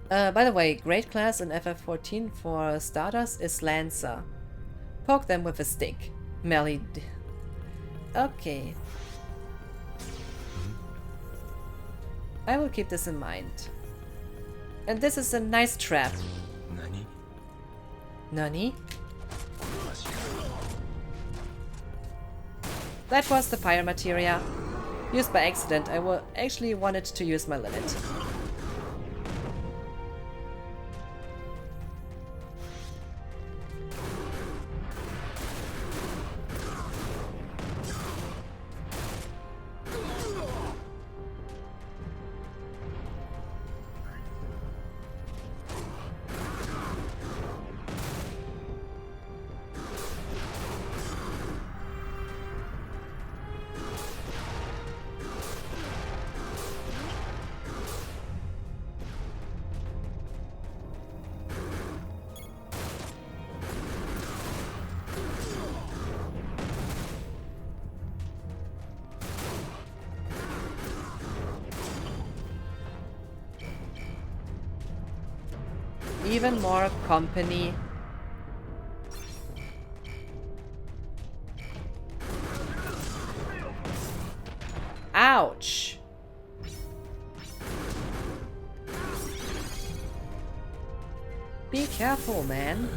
by the way, great class in FF14 for starters is Lancer. Poke them with a stick. Melee. Okay. I will keep this in mind. And this is a nice trap. Nani? Nani? That was the fire materia. Used by accident. I actually wanted to use my limit. Even more company. Ouch! Be careful, man.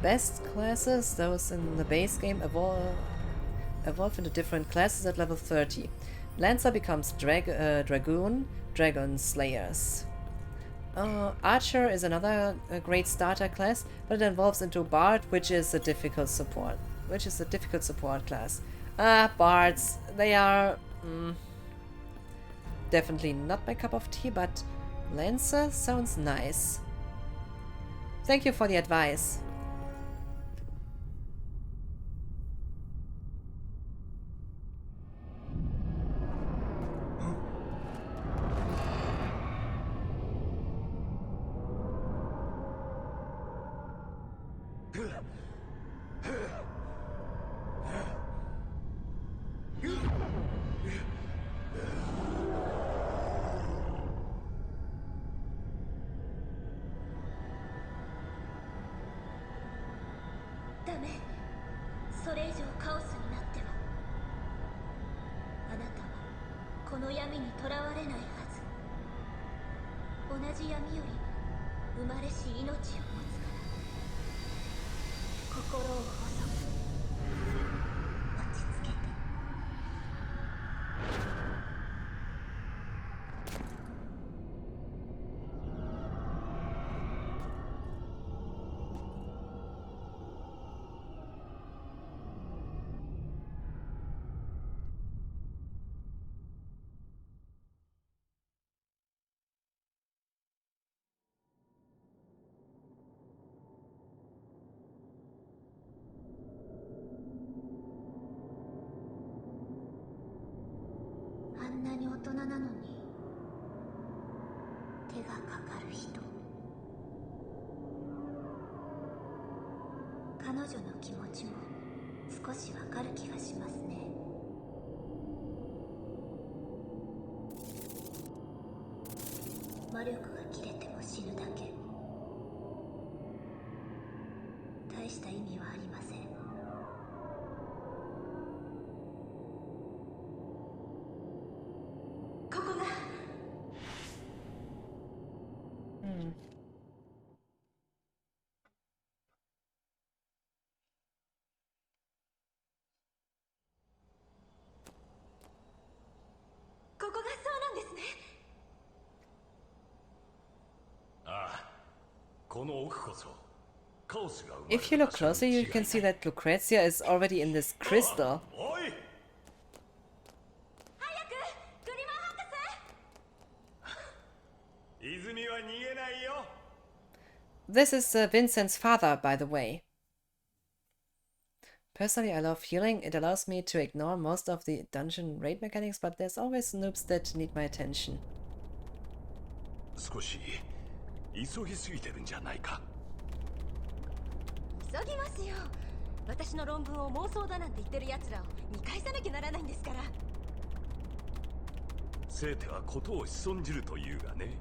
Best classes, those in the base game, evolve into different classes at level 30. Lancer becomes Dragoon, Dragon Slayers. Archer is another great starter class, but it evolves into Bard, which is a difficult support. Class. Bards, they are definitely not my cup of tea, but Lancer sounds nice. Thank you for the advice. If you look closer, you can see that Lucrezia is already in this crystal. 泉は逃げないよ。 This is Vincent's father, by the way. Personally, I love healing. It allows me to ignore most of the dungeon raid mechanics, but there's always noobs that need my attention. 少し急ぎすぎてるんじゃないか。急ぎますよ。私の論文を妄想だなんて言ってる奴らを見返さなきゃならないんですから。せいてはことを潜んじるというがね。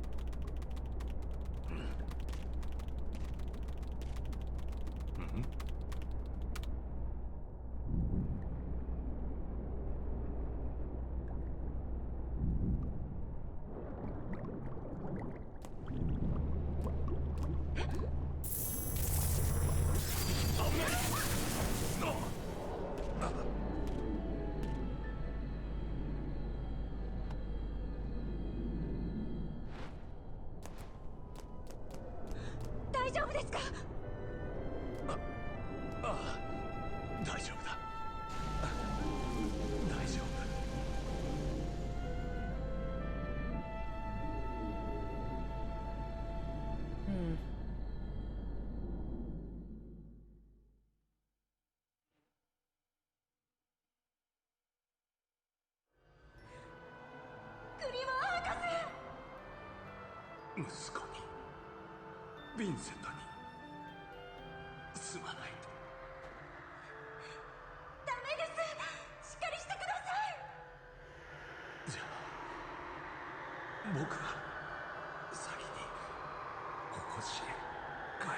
大丈夫ですか？ああ、大丈夫だ。大丈夫。クリマー博士。息子にヴィンセントにすまないと。ダメです。しっかりしてください。じゃあ僕は先にお星へ帰る。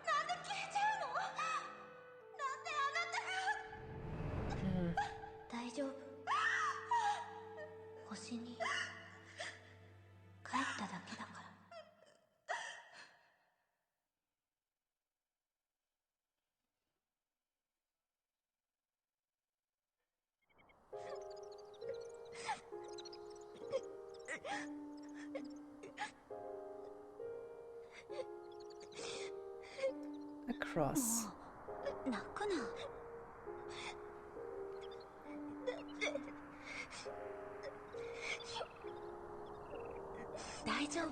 なんで消えちゃうの？なんであなたが。大丈夫。星に帰っただけだから。Across. 泣くな。大丈夫。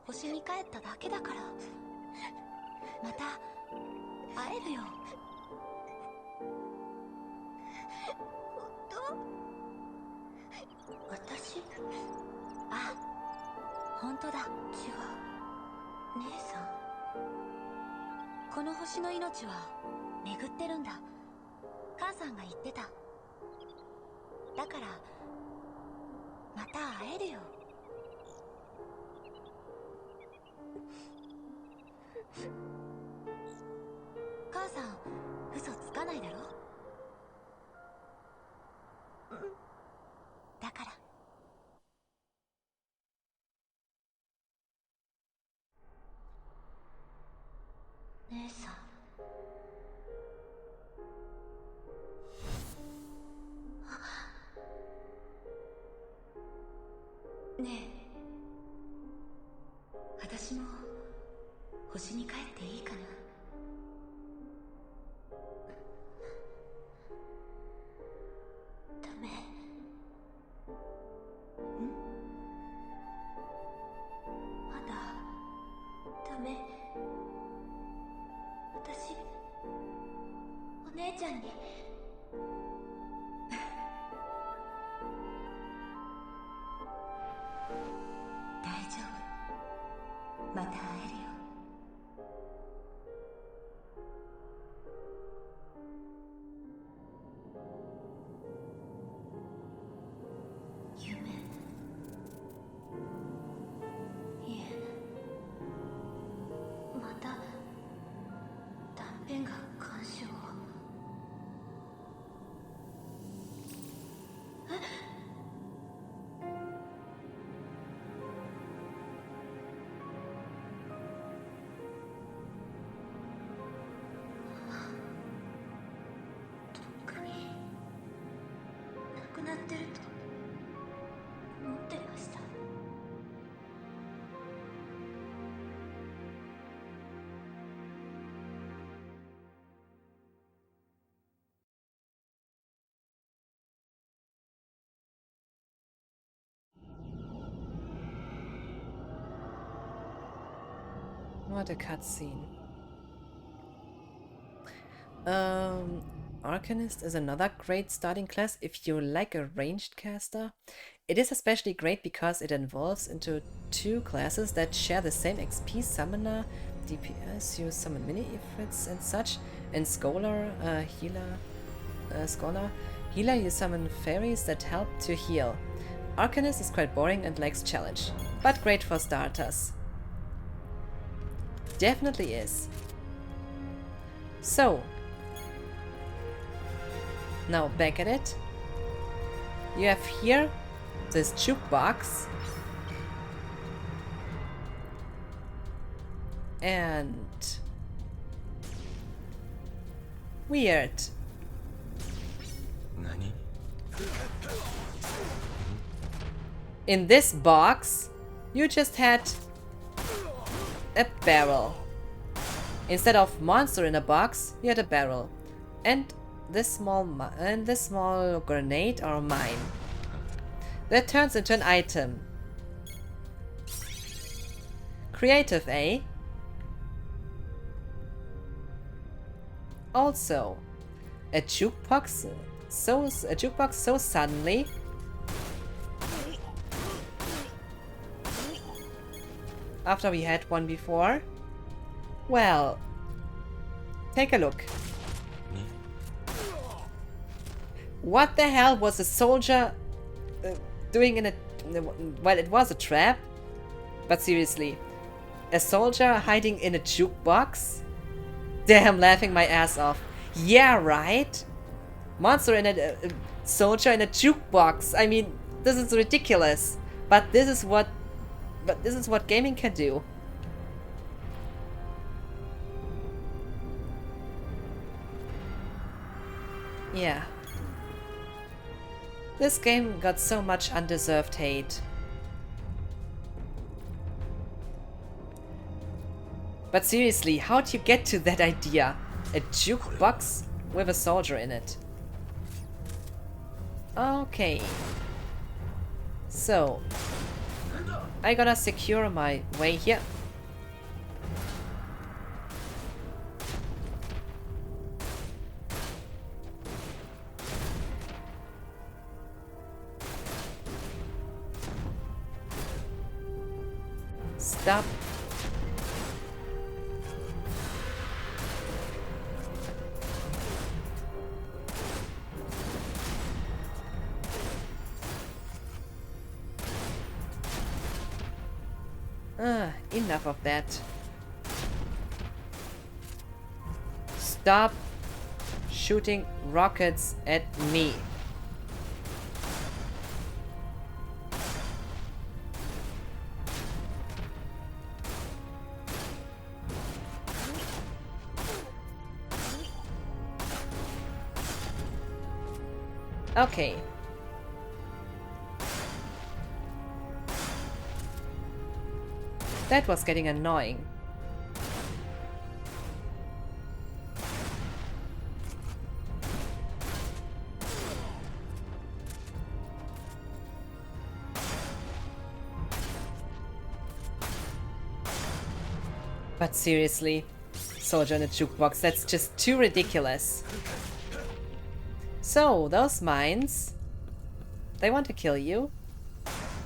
星に帰っただけだから。また会えるよ。本当？私？あ、本当だ。違う。姉さん。この星の命は巡ってるんだ。母さんが言ってた。だからまた会えるよ。母さん嘘つかないだろ。だから姉さん。ねえ、私も星に帰っていいかな？ダメ。まだダメ。私お姉ちゃんに大丈夫。また会えるよ。夢？いえ、また断片が干渉を。とっくになくなってると思ってました。What a cutscene. Arcanist is another great starting class if you like a ranged caster. It is especially great because it evolves into two classes that share the same XP. Summoner, DPS, you summon mini-ifrits and such. And Scholar, Healer, you summon fairies that help to heal. Arcanist is quite boring and lacks challenge, but great for starters. Definitely is. So, now back at it. You have here this jukebox. And weird. Nani? In this box, you just had a barrel. Instead of monster in a box, you had a barrel. And this small grenade or mine that turns into an item. Creative, eh? Also, a jukebox so suddenly. After we had one before. Well, take a look. What the hell was a soldier doing in a... Well, it was a trap. But seriously, a soldier hiding in a jukebox? Damn, laughing my ass off. Yeah, right? Monster in a soldier in a jukebox. I mean, this is ridiculous. But this is what gaming can do. Yeah. This game got so much undeserved hate. But seriously, how'd you get to that idea? A jukebox with a soldier in it. Okay. So, I gotta secure my way here. Stop. Enough of that. Stop shooting rockets at me. Okay. That was getting annoying. But seriously, soldier in a jukebox, that's just too ridiculous. So, those mines, they want to kill you,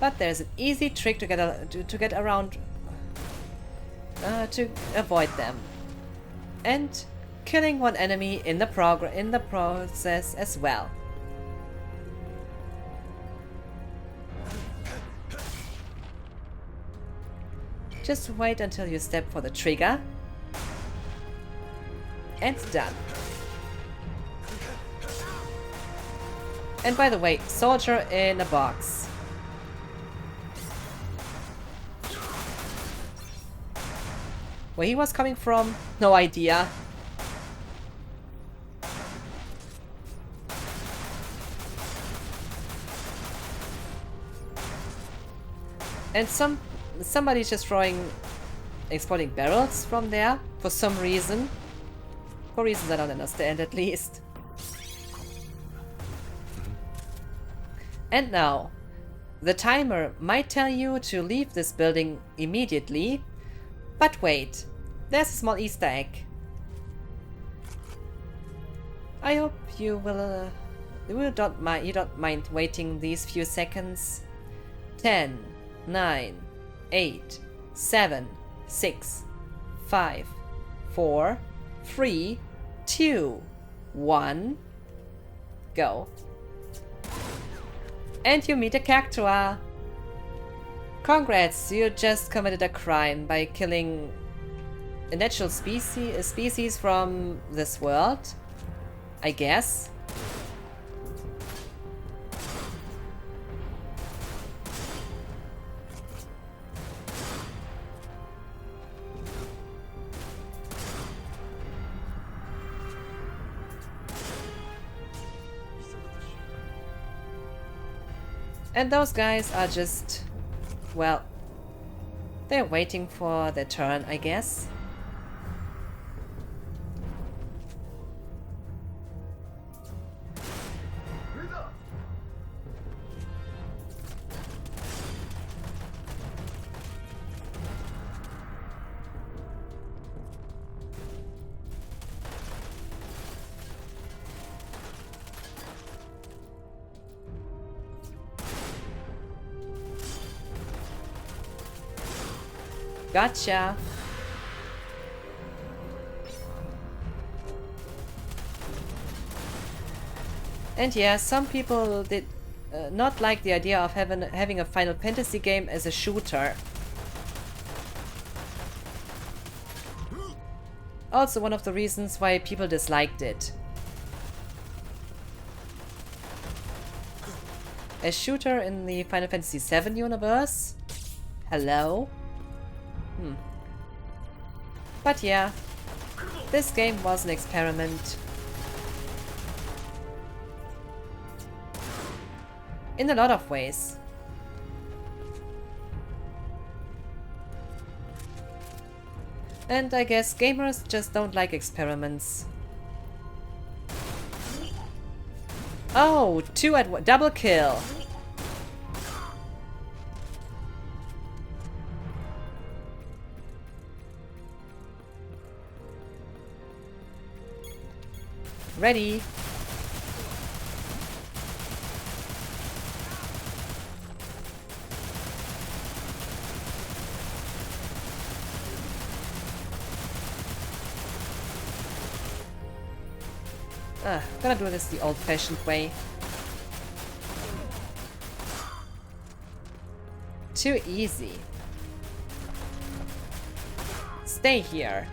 but there's an easy trick to get around, to avoid them, and killing one enemy in the process as well. Just wait until you step for the trigger, and done. And by the way, soldier in a box. Where he was coming from, no idea. And somebody's just exploding barrels from there for some reason. For reasons I don't understand, at least. And now, the timer might tell you to leave this building immediately, but wait, There's a small Easter egg. I hope you don't mind waiting these few seconds. 10, 9, 8, 7, 6, 5, 4, 3, 2, 1. Go. And you meet a Cactua. Congrats, you just committed a crime by killing a natural species from this world, I guess. And those guys are just, well, they're waiting for their turn, I guess. Gotcha. And yeah, some people did not like the idea of having a Final Fantasy game as a shooter. Also one of the reasons why people disliked it. A shooter in the Final Fantasy VII universe? Hello? But yeah, this game was an experiment. In a lot of ways. And I guess gamers just don't like experiments. Oh, 2 at 1, double kill. Ready. Gonna do this the old-fashioned way. Too easy. Stay here.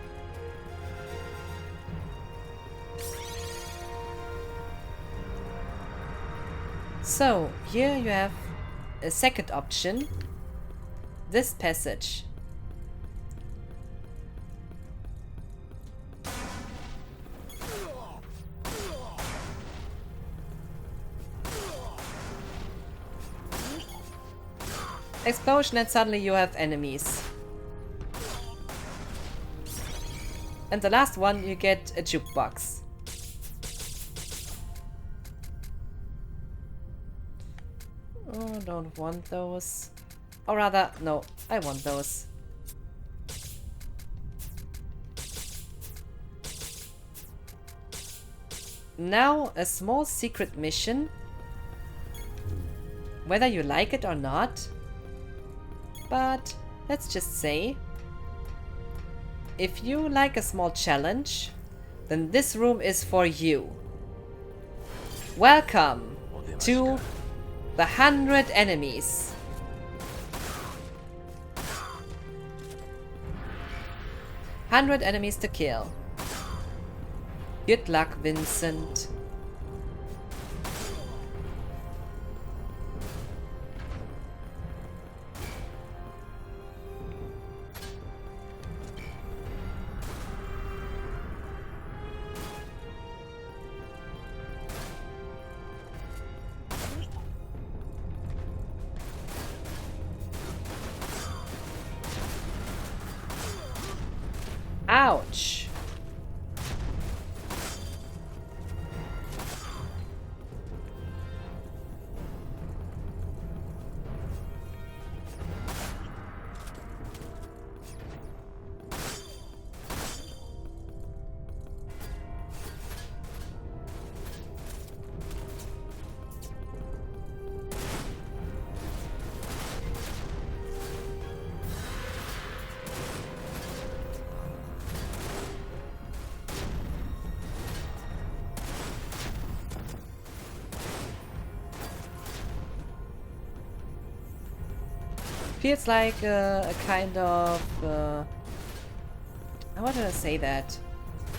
So, here you have a second option. This passage. Explosion and suddenly you have enemies. And the last one, you get a jukebox. Oh, don't want those. Or rather, no, I want those. Now, a small secret mission. Whether you like it or not. But let's just say, if you like a small challenge, then this room is for you. Welcome to the 100 enemies. "100 enemies to kill." Good luck, Vincent. Ouch. Feels like a kind of... how do I say that?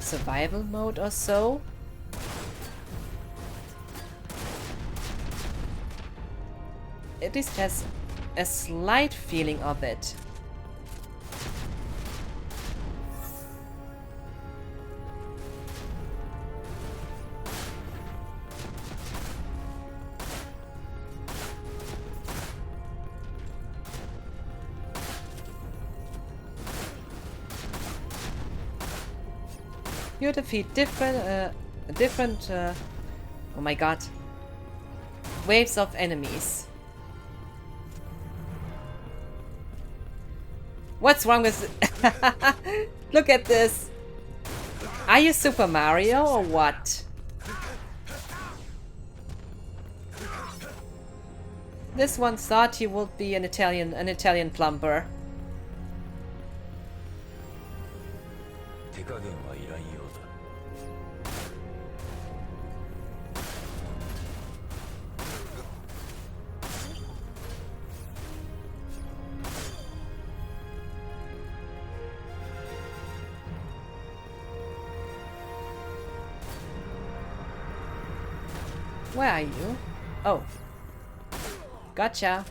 Survival mode or so? At least has a slight feeling of it. You defeat different, oh my god, waves of enemies. What's wrong with... Look at this. Are you Super Mario or what? This one thought you would be an Italian plumber. 手加減はいらんようだ。Where are you? Oh. Gotcha.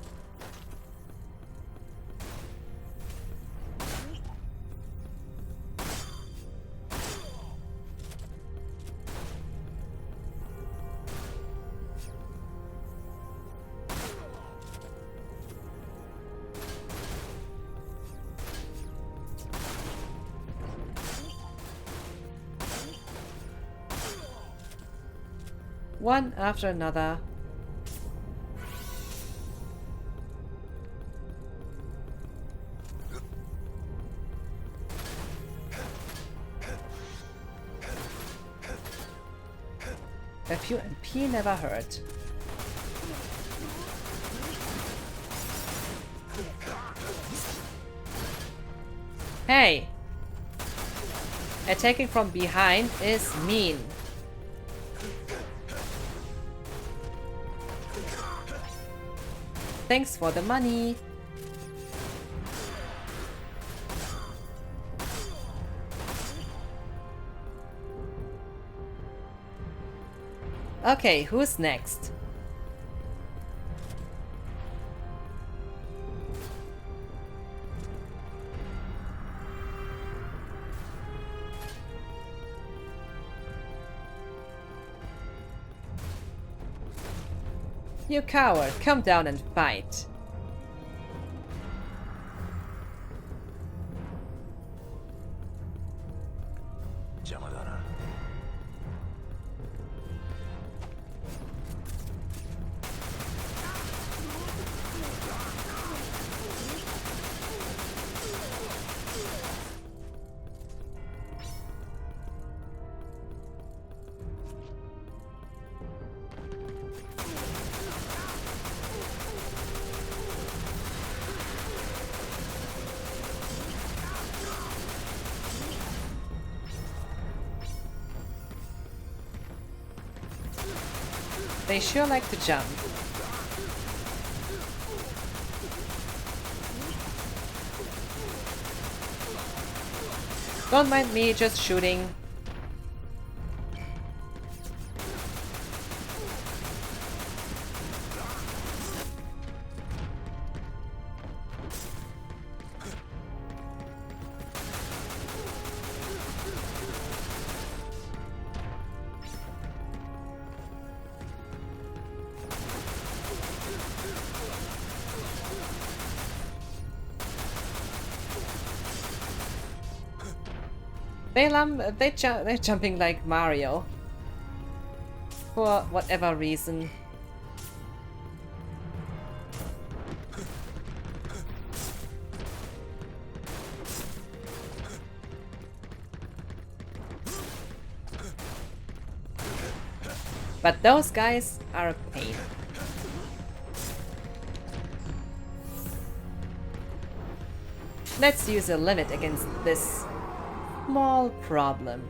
One after another. FUMP never hurt. Hey! Attacking from behind is mean. Thanks for the money. Okay, who's next? You coward, come down and fight. They sure like to jump. Don't mind me, just shooting. They're jumping like Mario. For whatever reason. But those guys are a pain. Let's use a limit against this small problem.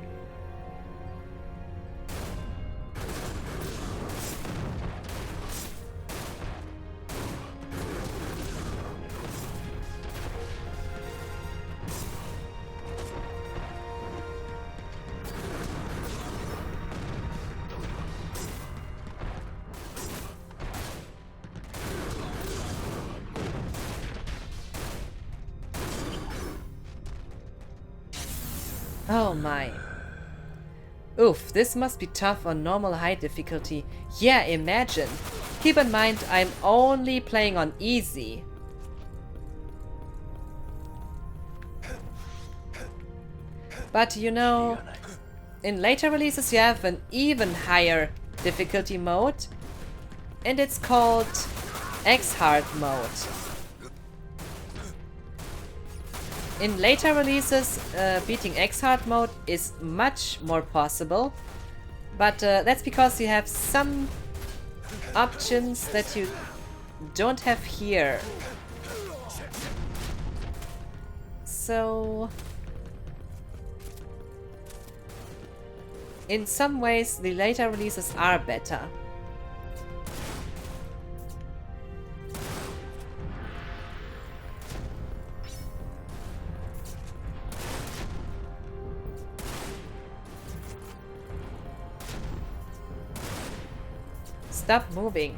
Oh my. Oof, this must be tough on normal high difficulty. Yeah, imagine. Keep in mind, I'm only playing on easy. But you know, in later releases you have an even higher difficulty mode, and it's called X-Hard mode. In later releases, beating X-Hard mode is much more possible, but that's because you have some options that you don't have here. So, in some ways, the later releases are better. Stop moving.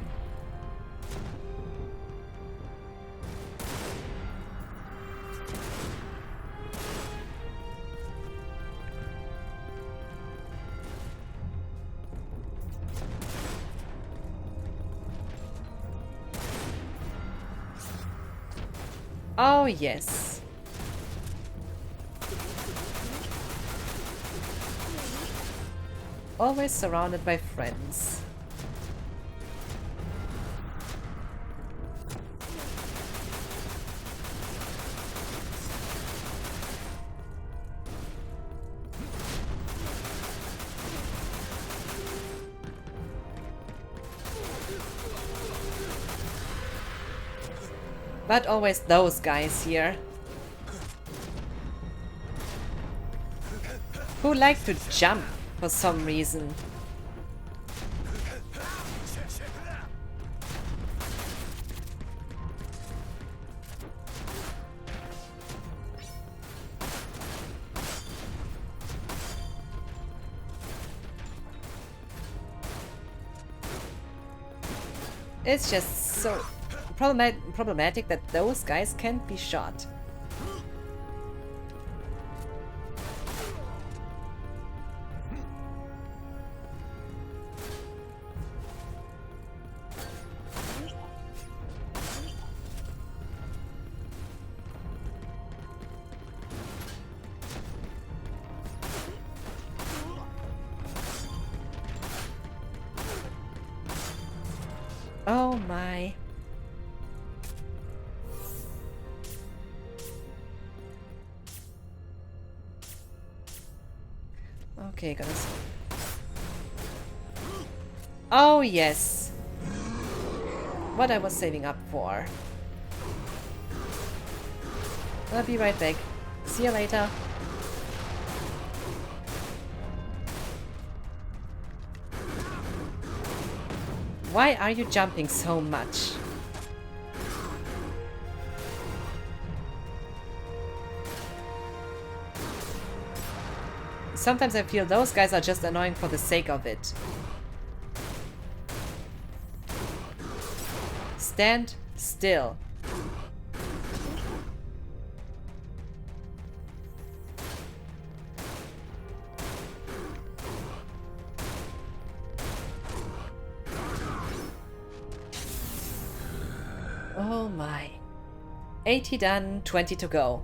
Oh, yes. Always surrounded by friends. But always those guys here. Who like to jump for some reason. It's just so problematic that those guys can't be shot. Oh my. Okay, gonna see. Oh yes. What I was saving up for. I'll be right back. See you later. Why are you jumping so much? Sometimes I feel those guys are just annoying for the sake of it. Stand still. Oh my. 80 done, 20 to go.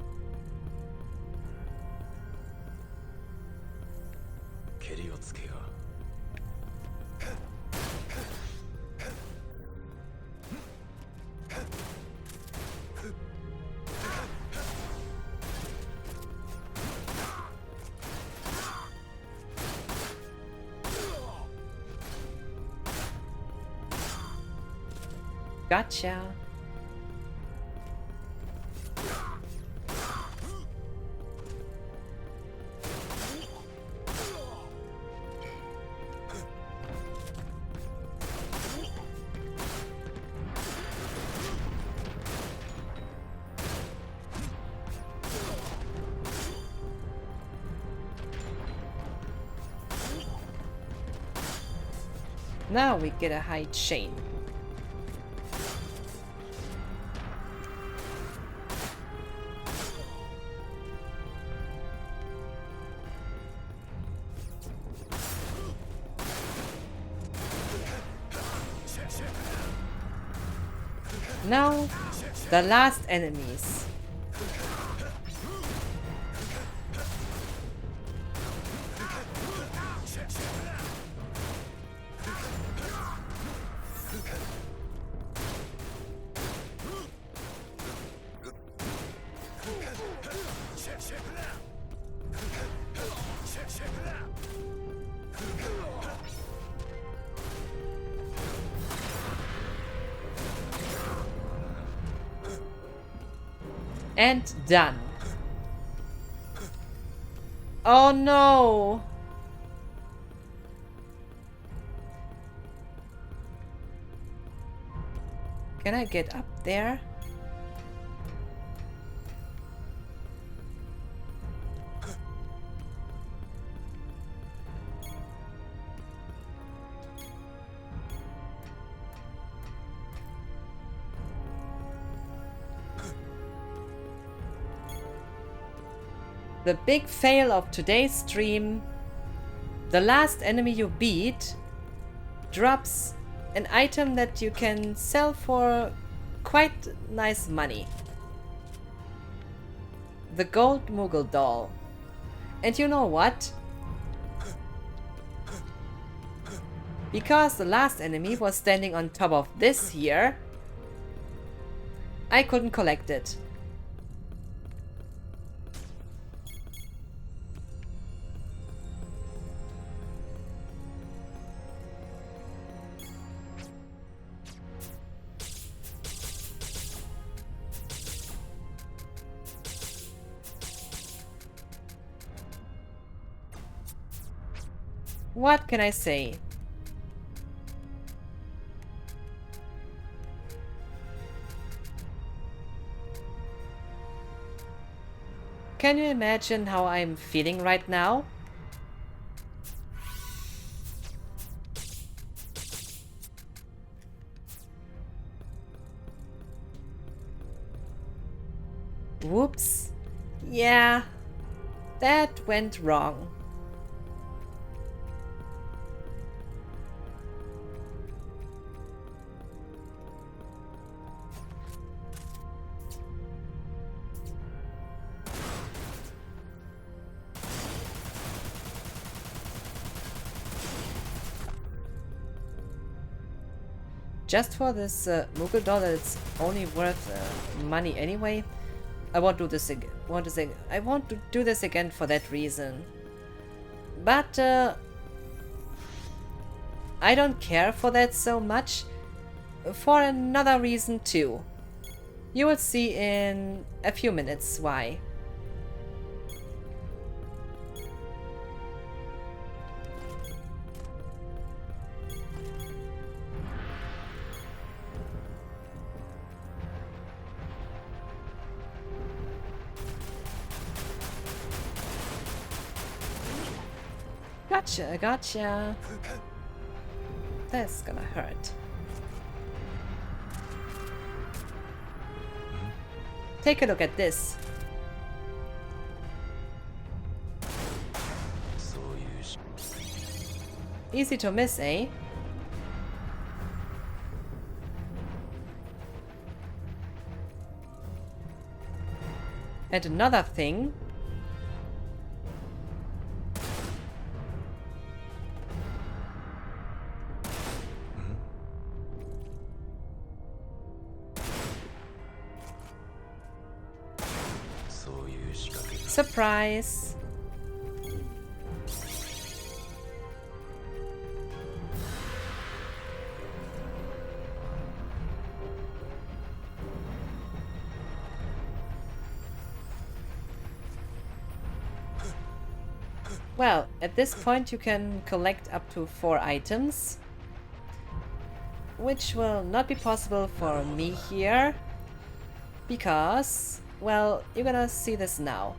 Gotcha. Now we get a high chain. Now, the last enemies. And done. Oh no! Can I get up there? The big fail of today's stream. The last enemy you beat drops an item that you can sell for quite nice money. The gold Moogle doll. And you know what? Because the last enemy was standing on top of this here, I couldn't collect it. What can I say? Can you imagine how I'm feeling right now? Whoops. Yeah, that went wrong. Just for this Moogle doll that's only worth money anyway, I won't do this again. I won't do this again for that reason. But I don't care for that so much for another reason too. You will see in a few minutes why. Gotcha, gotcha. That's gonna hurt. Take a look at this. Easy to miss, eh? And another thing. Surprise! Well, at this point you can collect up to 4 items, which will not be possible for me here, because, well, you're gonna see this now.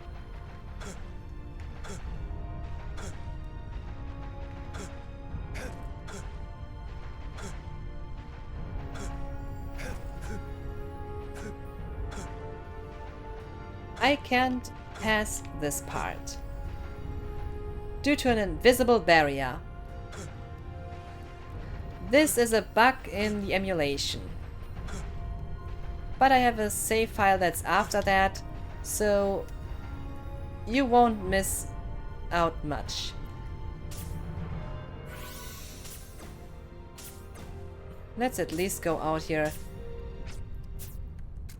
I can't pass this part due to an invisible barrier. This is a bug in the emulation. But I have a save file that's after that, so you won't miss out much. Let's at least go out here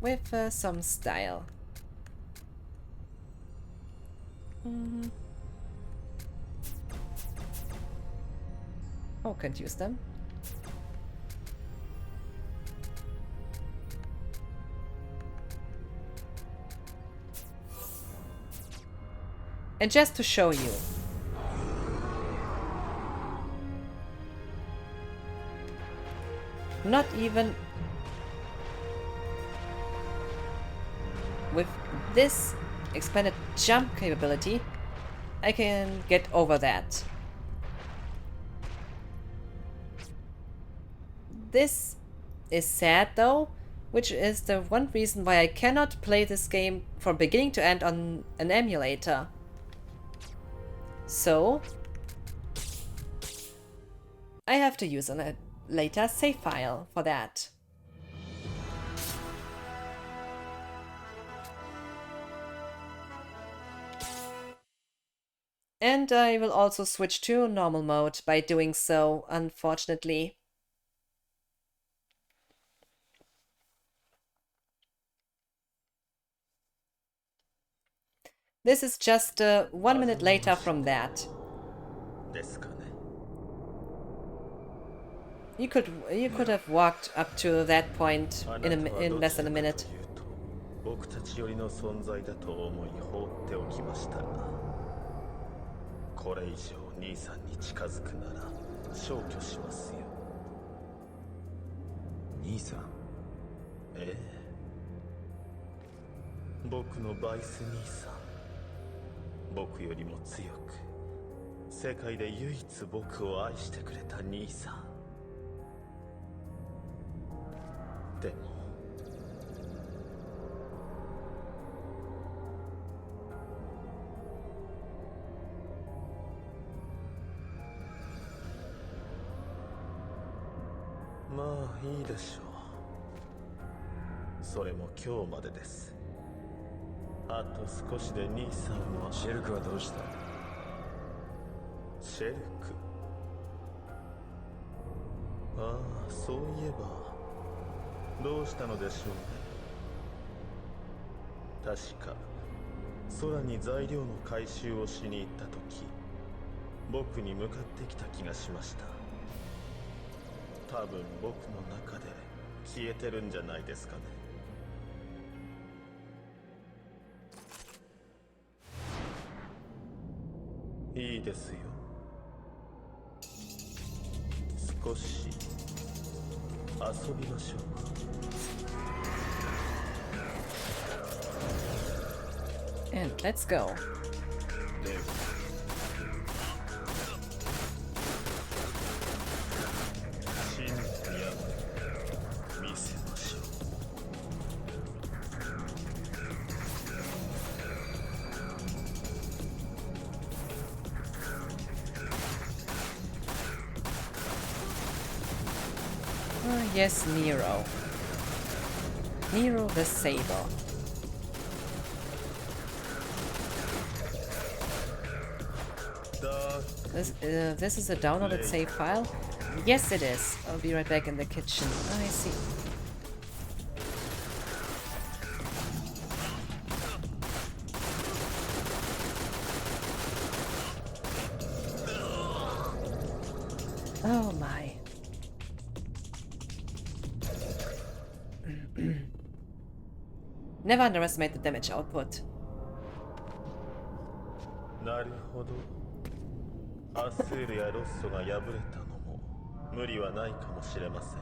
with some style. Oh, can't use them. And just to show you, not even with this expanded jump capability, I can get over that. This is sad though, which is the one reason why I cannot play this game from beginning to end on an emulator. So I have to use a later save file for that. And I will also switch to normal mode by doing so, unfortunately. This is just 1 minute later from that. You could have walked up to that point in less than a minute. 僕たち寄りの存在だと思い放っておきましたが、これ以上兄さんに近づくなら消去しますよ。兄さん？ええ、僕のバイス兄さん。僕よりも強く、世界で唯一僕を愛してくれた兄さん。でもまあいいでしょう。それも今日までです。あと少しで兄さんは。シェルクはどうした？シェルク。ああ、そういえばどうしたのでしょうね。確か空に材料の回収をしに行った時、僕に向かってきた気がしました。多分僕の中で消えてるんじゃないですかね。いいですよ。少し遊びましょう。And let's go. では真の刃見せましょう。Yes, Nero. Nero the Saber. This is a downloaded save file? Yes, it is. I'll be right back in the kitchen. I see. Oh my. Never underestimate the damage output. なるほど。アスールやロッソが敗れたのも無理はないかもしれません。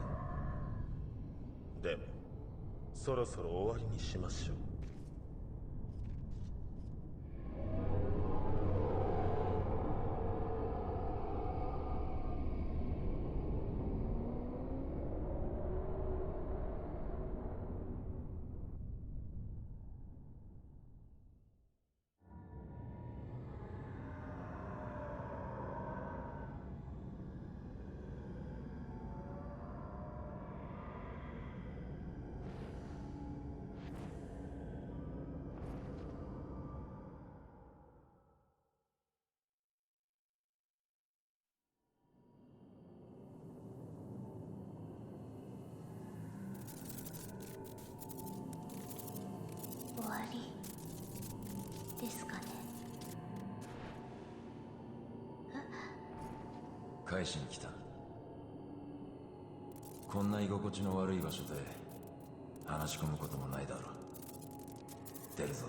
でもそろそろ終わりにしましょう。返しに来た。こんな居心地の悪い場所で話し込むこともないだろう。出るぞ。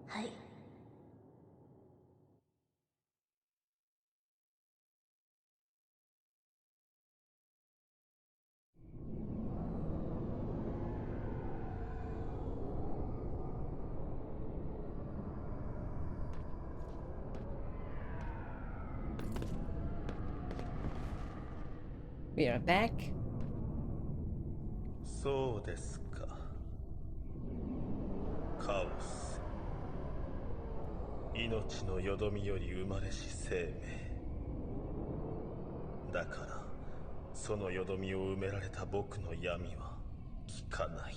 はい。We are back. そうですか。カオス。命のよどみより生まれし生命。だからそのよどみを埋められた僕の闇は効かない。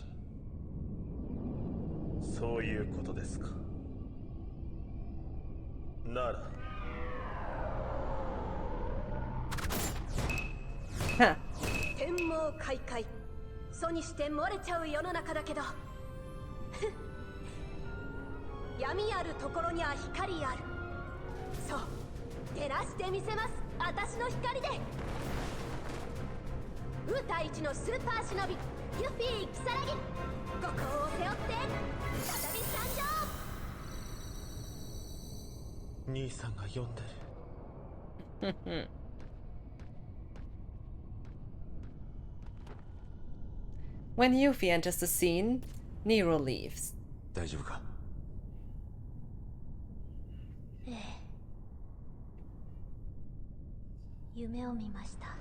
そういうことですか。なら天網恢恢、楚にして漏れちゃう世の中だけど闇あるところには光ある。そう、照らしてみせます、私の光で。ウータ一のスーパー忍びユフィ・キサラギ、五行を背負って再び参上。兄さんが呼んでる。When Yuffie enters the scene, Nero leaves. 大丈夫か？ええ、夢を見ました。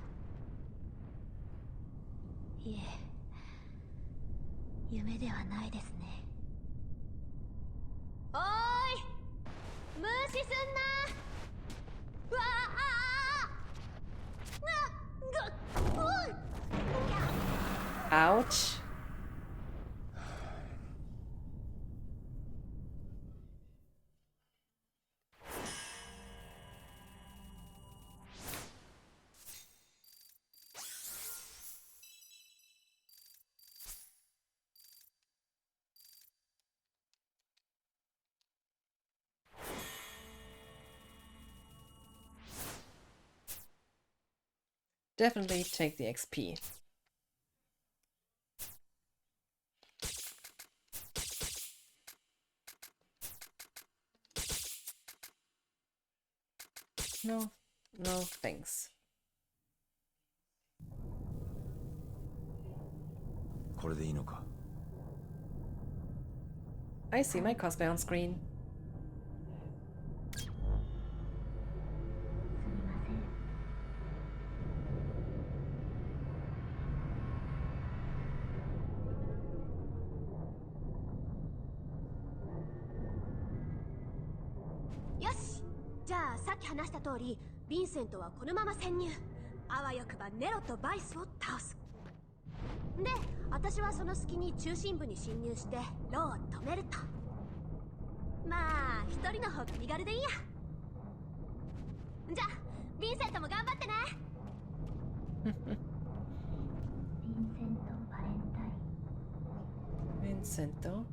いえ、夢ではないですね。おーい、無視すんな。わあああ、Ouch. Definitely take the XP. No, no thanks. これでいいのか？ I see my cosplay on screen. よし、じゃあさっき話した通り、ヴィンセントはこのまま潜入。あわよくばネロとバイスを倒す。で、私はその隙に中心部に侵入してローを止めると。まあ一人の方が身軽でいいや。じゃあヴィンセントも頑張ってね。ヴィンセントバレンタイン。 Vincento.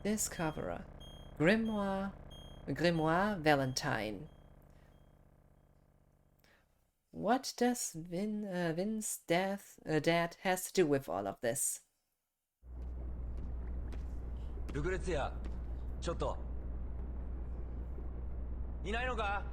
Discoverer. Grimoire Valentine. What does Vin's dad has to do with all of this? ルクレツィア、ちょっといないのか？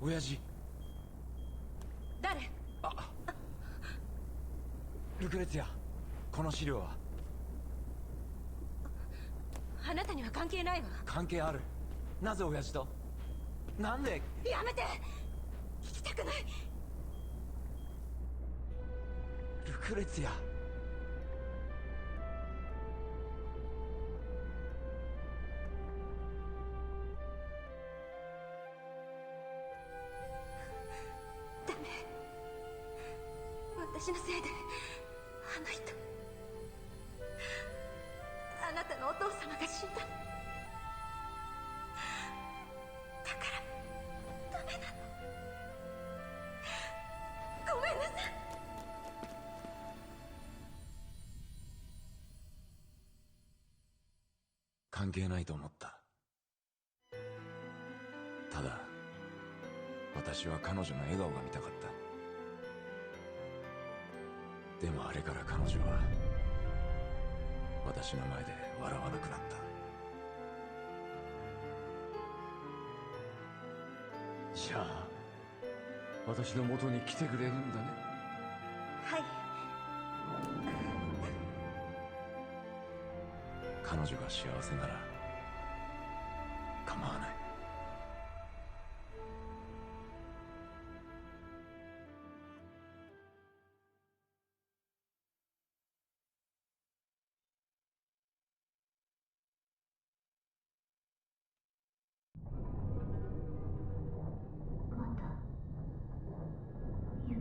親父。誰？ルクレツィア、この資料は？あなたには関係ないわ。関係ある。なぜ親父と？なんで？やめて、聞きたくない。ルクレツィア。私のせいであの人、あなたのお父様が死んだ。だからダメなの。ごめんなさい。関係ないと思った。ただ私は彼女の笑顔が見たかった。でもあれから彼女は私の前で笑わなくなった。じゃあ私の元に来てくれるんだね。はい。彼女が幸せなら構わない。また夢。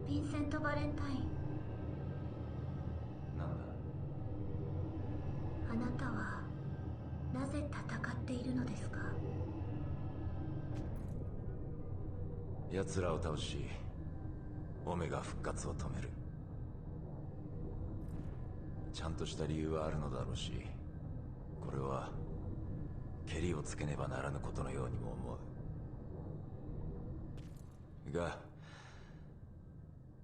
ヴィンセント・バレンタイン、なんだ。あなたはなぜ戦っているのですか？奴らを倒しオメガ復活を止める。ちゃんとした理由はあるのだろうし、これはケリをつけねばならぬことのようにも思うが、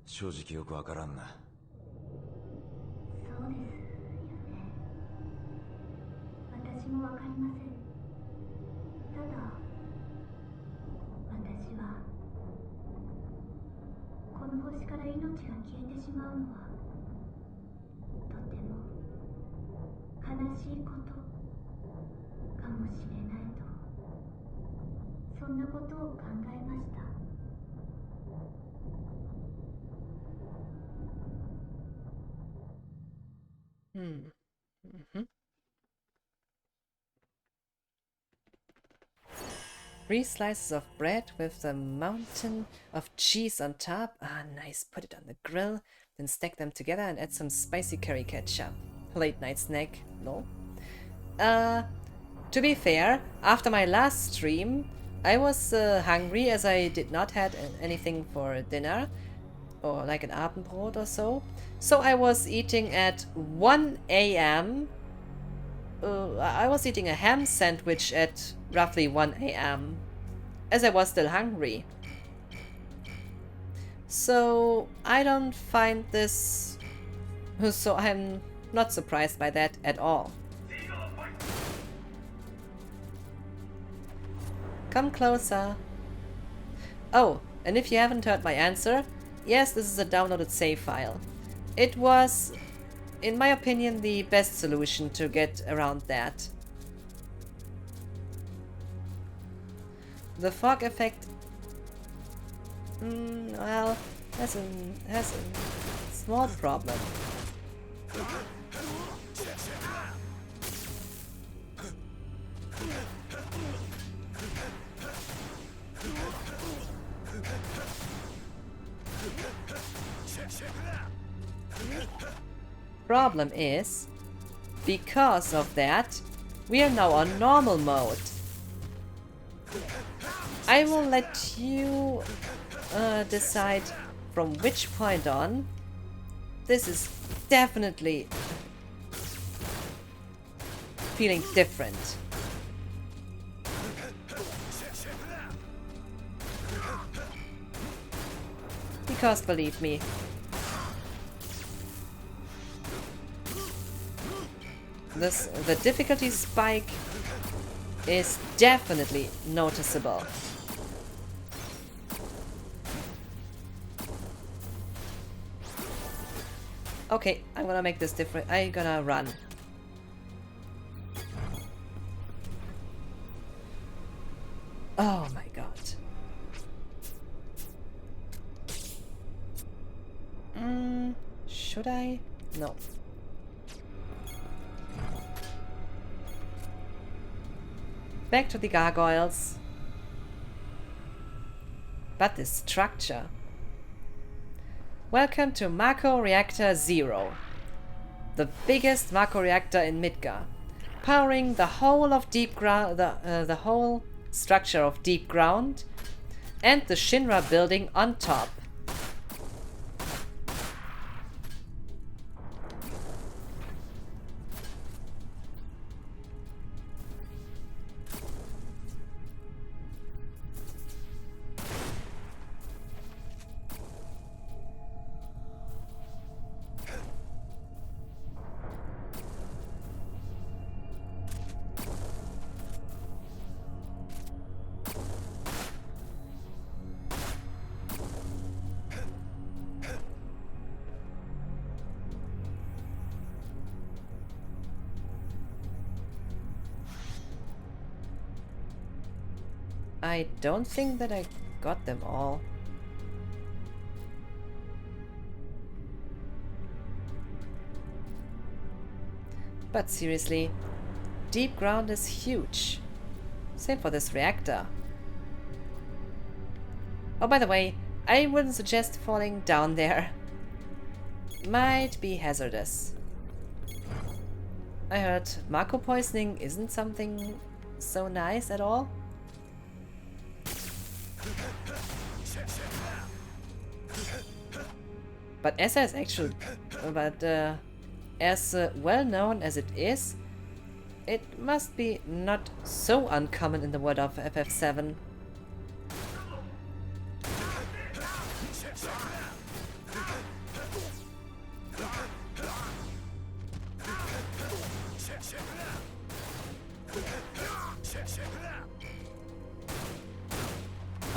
正直よくわからんな。そうですよね。私もわかりません。ただ私はこの星から命が消えてしまうのはとても悲しいことかもしれないと、そんなことを考えました。Three slices of bread with a mountain of cheese on top. Ah, nice. Put it on the grill, then stack them together and add some spicy curry ketchup. Late night snack. No. To be fair, after my last stream, I was hungry as I did not had anything for dinner, or like an Abendbrot or so. So I was eating at 1 a.m. I was eating a ham sandwich at roughly 1 a.m. as I was still hungry. So I don't find this... So I'm not surprised by that at all. Come closer. Oh, and if you haven't heard my answer, yes, this is a downloaded save file. It was, in my opinion, the best solution to get around that. The fog effect, well, has a small problem. Problem is, because of that, we are now on normal mode. I will let you decide from which point on. This is definitely feeling different. Because believe me, the difficulty spike is definitely noticeable. Okay, I'm gonna make this different. I'm gonna run. Oh my god. Should I? No. Back to the gargoyles. But this structure. Welcome to Mako Reactor 0. The biggest Mako reactor in Midgar. Powering the whole of deep ground, the whole structure of deep ground, and the Shinra building on top. I don't think that I got them all. But seriously, deep ground is huge. Same for this reactor. Oh, by the way, I wouldn't suggest falling down there. Might be hazardous. I heard Mako poisoning isn't something so nice at all. But as well known as it is, it must be not so uncommon in the world of FF7.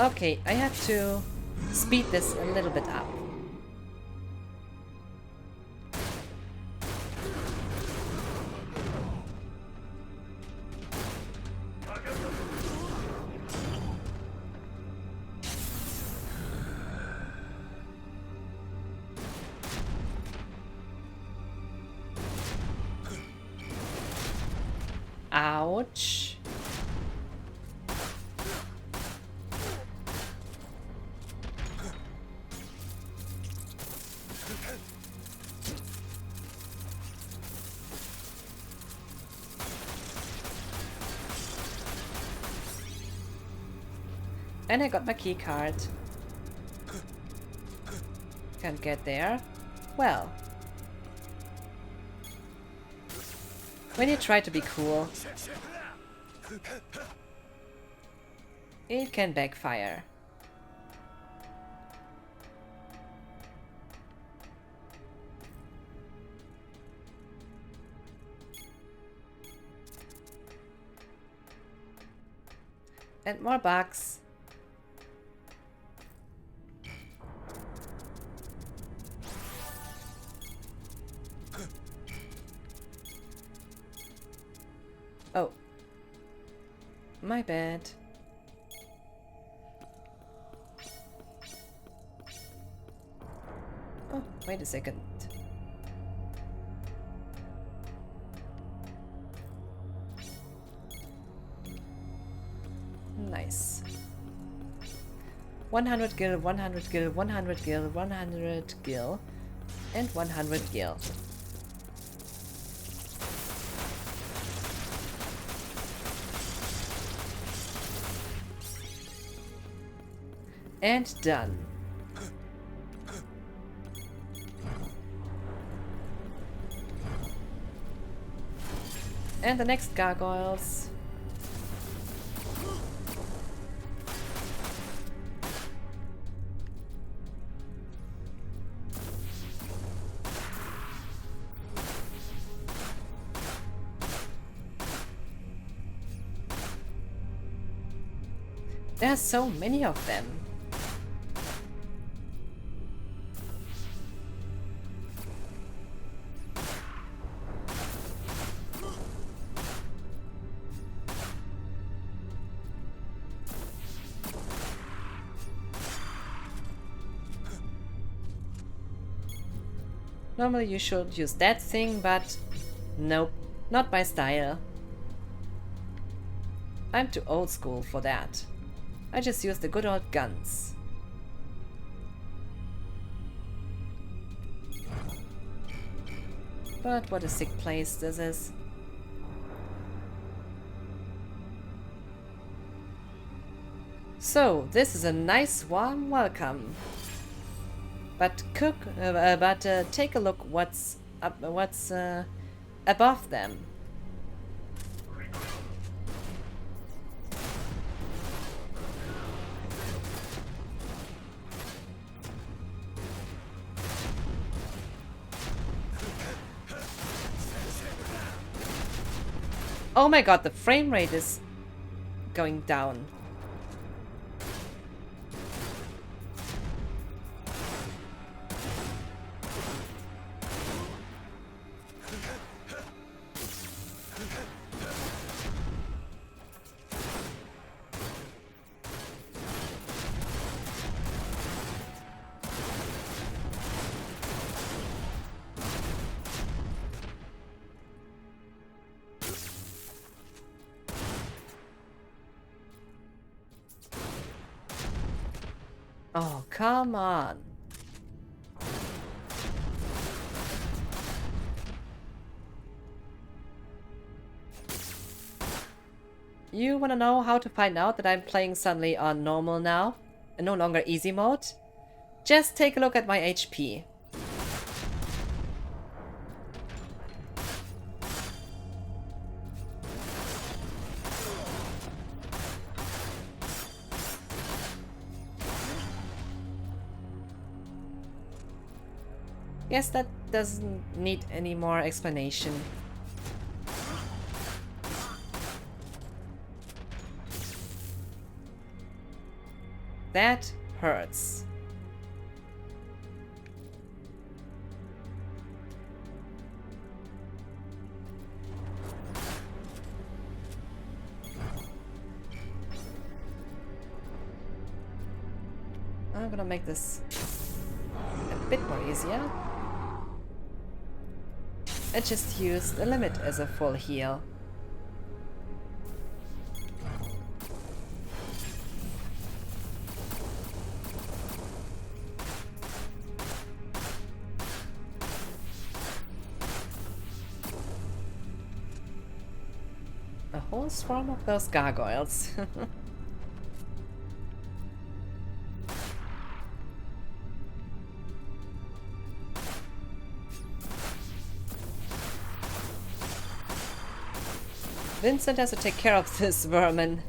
Okay, I have to speed this a little bit up. Ouch. And I got my key card. Can't get there. Well. When you try to be cool, it can backfire. And more bugs. Oh. My bad. Oh, wait a second. Nice. 100 gil, 100 gil, 100 gil, 100 gil, and 100 gil. And done. And the next gargoyles. There are so many of them. Normally you should use that thing, but nope, not my style. I'm too old school for that. I just use the good old guns. But what a sick place this is. So, this is a nice warm welcome. But take a look what's above them. Oh my god, the frame rate is going down. Oh, come on. You wanna know how to find out that I'm playing suddenly on normal now and no longer easy mode? Just take a look at my HP. Guess that doesn't need any more explanation. That hurts. I'm gonna make this a bit more easier. I just used the limit as a full heal. A whole swarm of those gargoyles. Vincent has to take care of this vermin.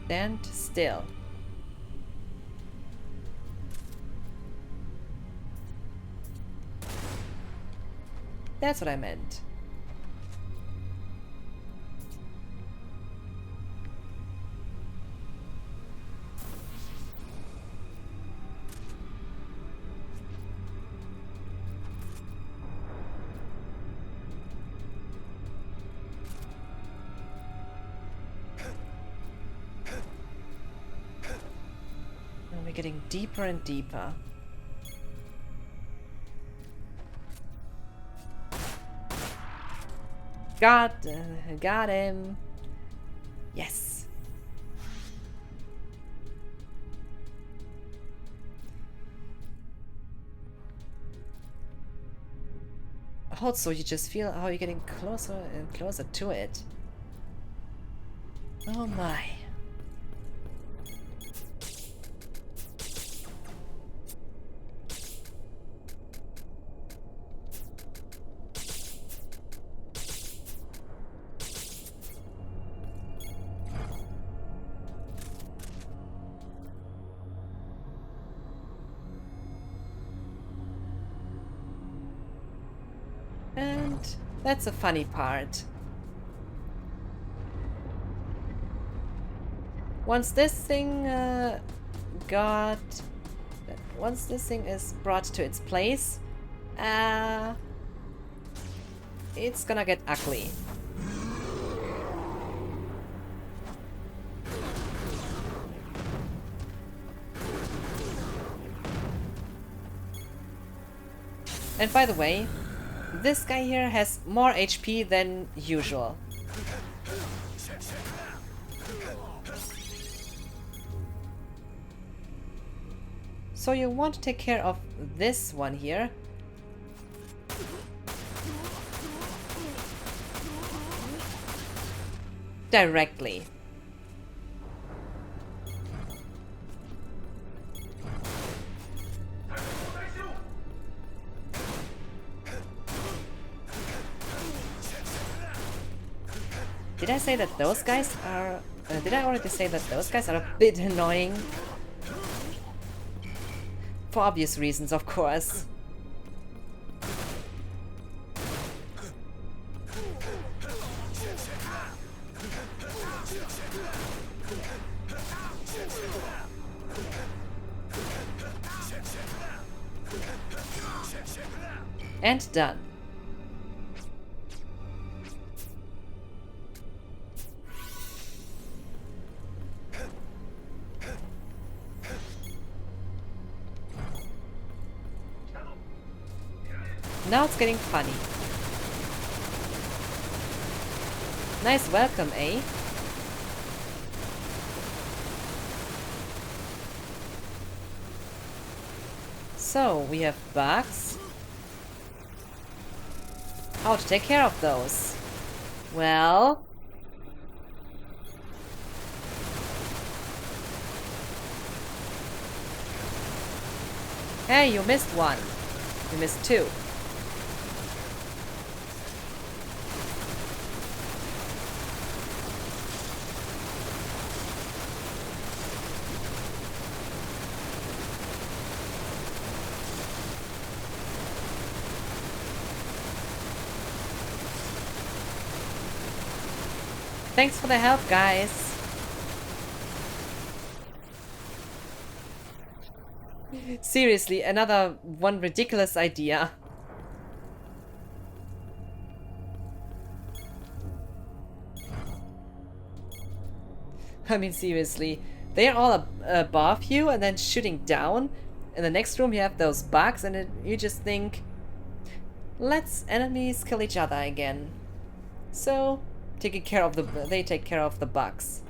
Stand still. That's what I meant. And we're getting deeper and deeper. Got him. Yes. Also, you just feel how you're getting closer and closer to it. Oh my. And that's a funny part. Once this thing once this thing is brought to its place, it's gonna get ugly. And by the way, this guy here has more HP than usual. So you want to take care of this one here. Directly. Did I say that those guys are... did I already say that those guys are a bit annoying? For obvious reasons, of course. And done. Now it's getting funny. Nice welcome, eh? So, we have bugs. How to take care of those? Well... Hey, you missed one. You missed two. Thanks for the help, guys. Seriously, another one ridiculous idea. I mean, seriously. They're all above you and then shooting down. In the next room you have those bugs and you just think, let's enemies kill each other again. So... they take care of the bugs.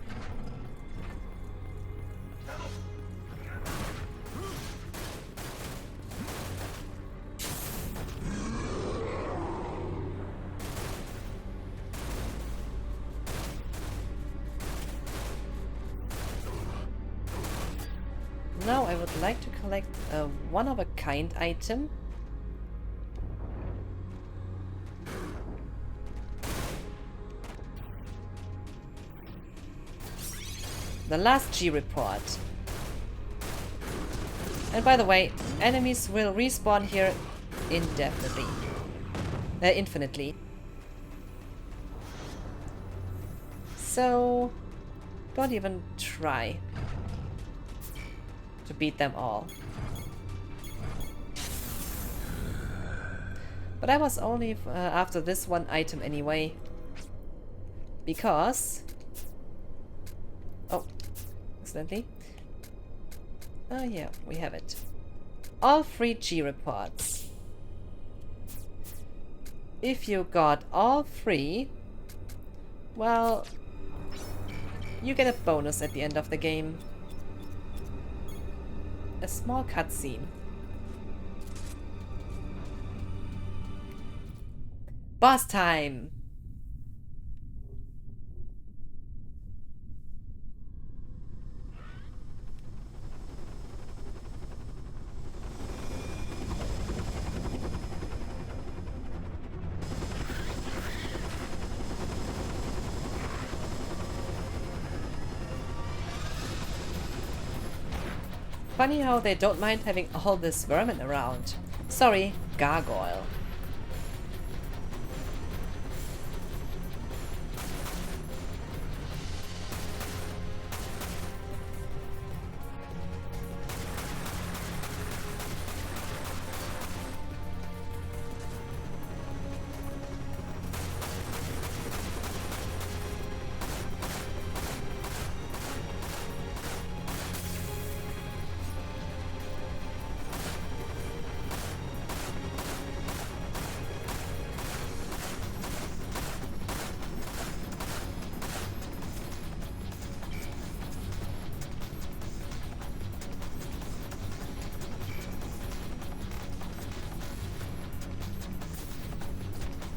Now I would like to collect a one-of-a-kind item. The last G report. And by the way, enemies will respawn here indefinitely. Infinitely. So, don't even try to beat them all. But I was only after this one item anyway. Because... oh, accidentally. Oh yeah, we have it. All 3 G reports. If you got all 3, well, you get a bonus at the end of the game. A small cutscene. Boss time! Funny how they don't mind having all this vermin around. Sorry, gargoyle.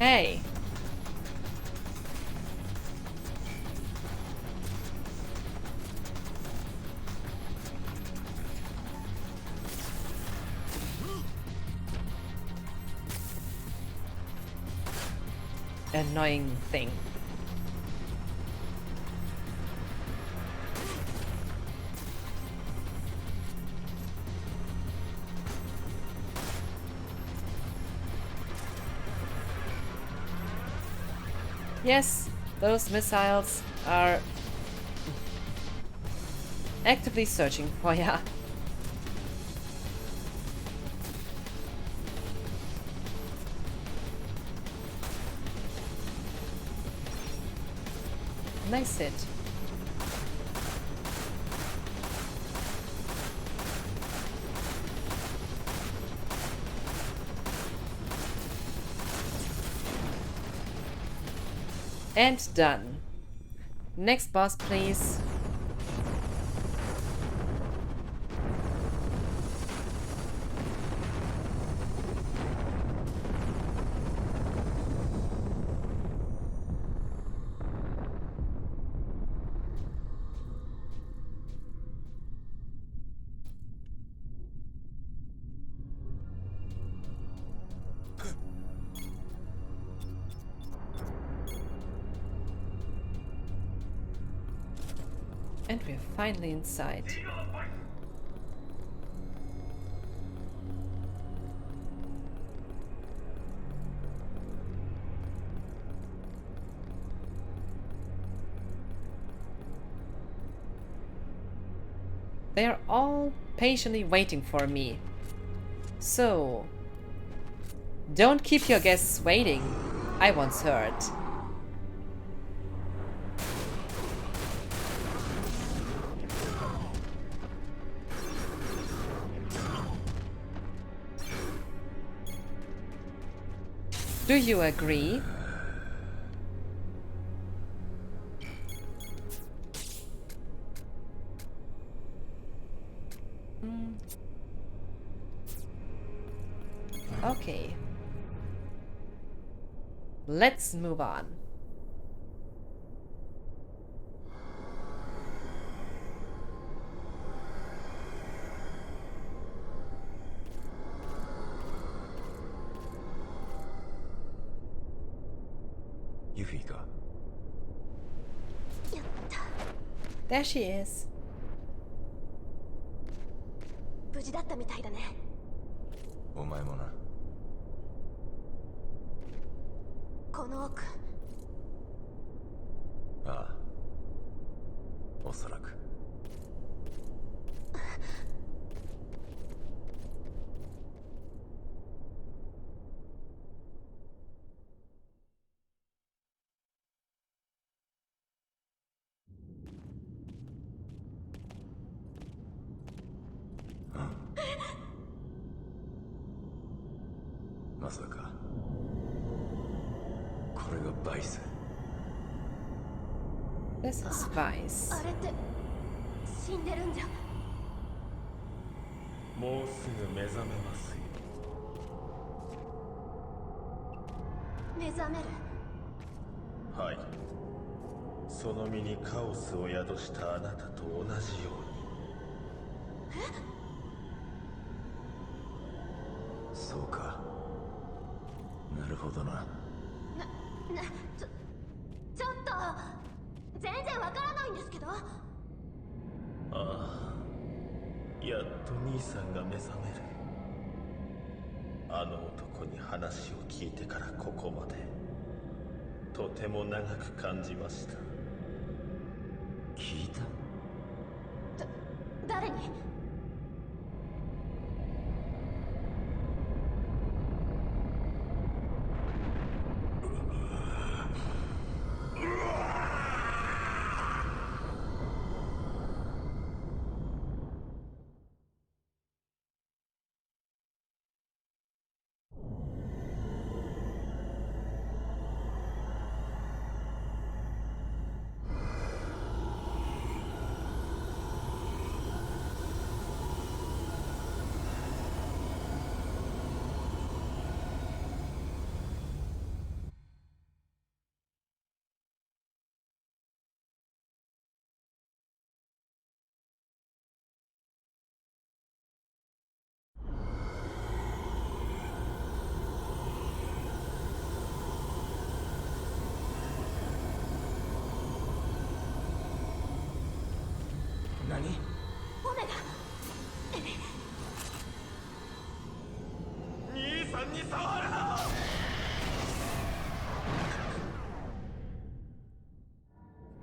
Hey. Annoying thing. Yes, those missiles are actively searching for ya. Nice hit. And done. Next boss, please. And we're finally inside. They are all patiently waiting for me. So, don't keep your guests waiting, I once heard. Do you agree? Okay. Let's move on. Yuffie か There she is. 無事だったみたいだね。お前もな。この奥。ああ。おそらく。まさかこれがバイス。 This is Vice. あれって死んでるんじゃ。もうすぐ目覚めますよ。目覚める。はい。その身にカオスを宿したあなたと同じように。そうか。なるほどな。ちょっと全然わからないんですけど。ああ、やっと兄さんが目覚める。あの男に話を聞いてからここまでとても長く感じました。聞いた？誰に？何？オメガ。兄さんに触るな。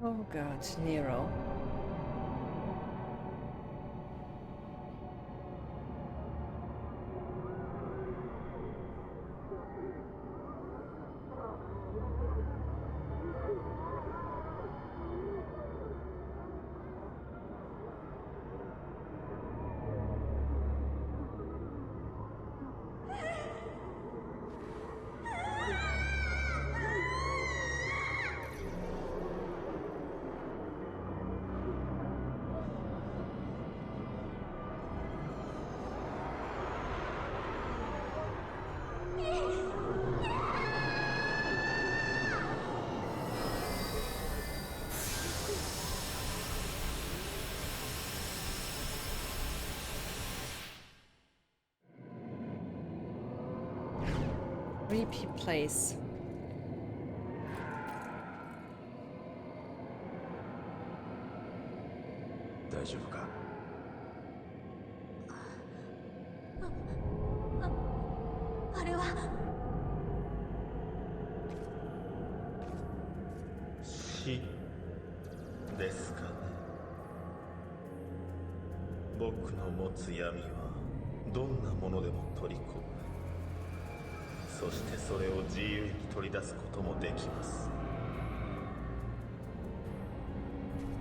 Oh god, Nero. Repeat place. She ですかね。僕の持つ闇はどんなものでも取り込む。そしてそれを自由に取り出すこともできます。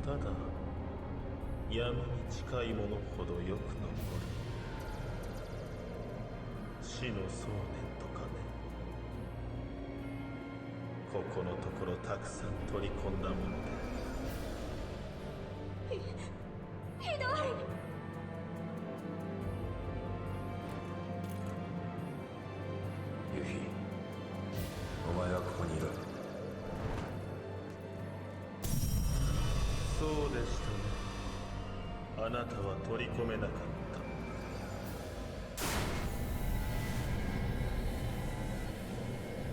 ただ闇に近いものほどよく残る。死の想念とかね。ここのところたくさん取り込んだもので。ひどい。ユフィ、お前はここにいろ。そうでしたね。あなたは取り込めなかっ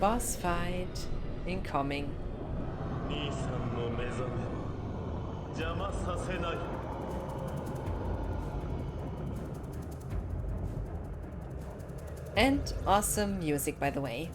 た。Boss fight incoming. 兄さんの目覚めは邪魔させない。And awesome music, by the way.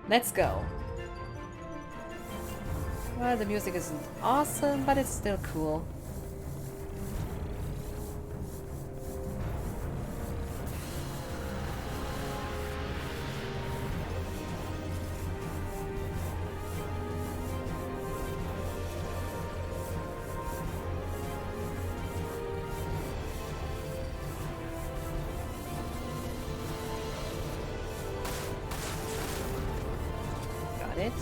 Let's go. Well, the music isn't awesome, but it's still cool. Got it.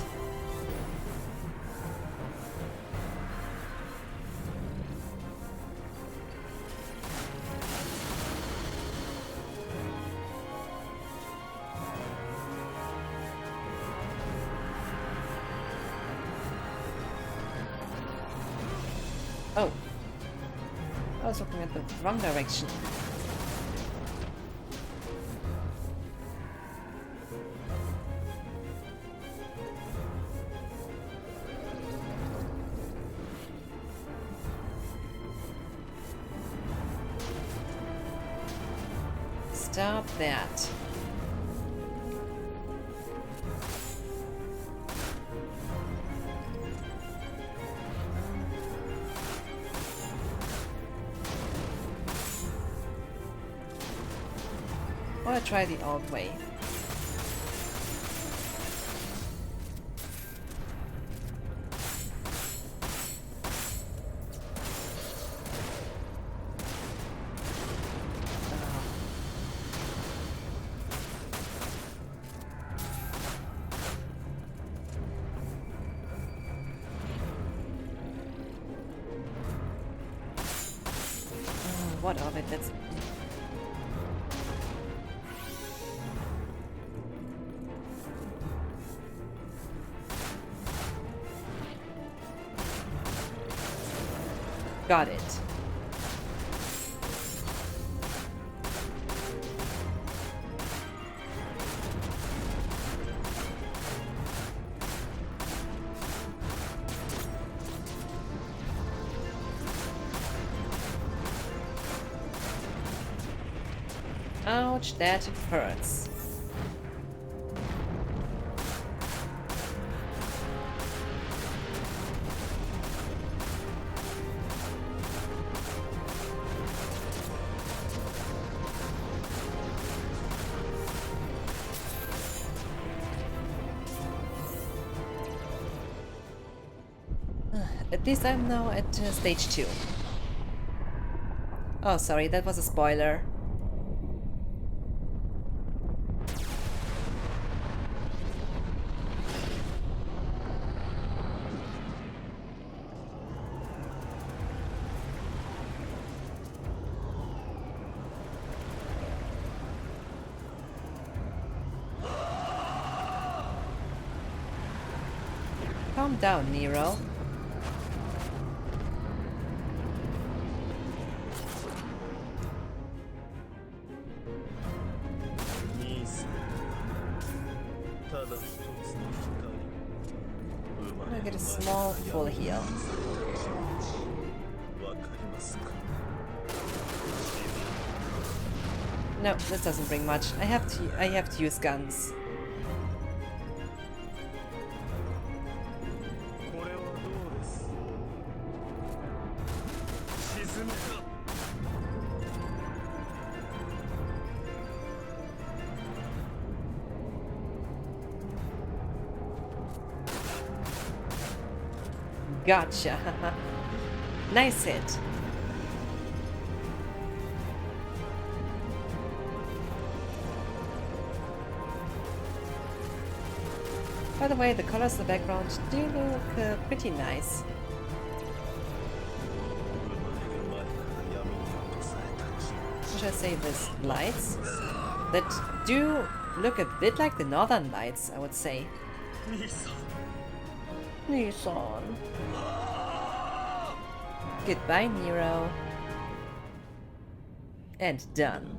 Oh. I was looking at the wrong direction. Stop that. Or try the old way. what of it. That's... Got it. Ouch, that hurts. At least I'm now at stage 2. Oh, sorry, that was a spoiler. Calm down, Nero. I'm gonna get a small full heal. No, this doesn't bring much. I have to use guns. Gotcha. Nice hit. By the way, the colors in the background do look pretty nice. What should I say? These lights that do look a bit like the Northern Lights, I would say. Nissan. Goodbye, Nero. And done.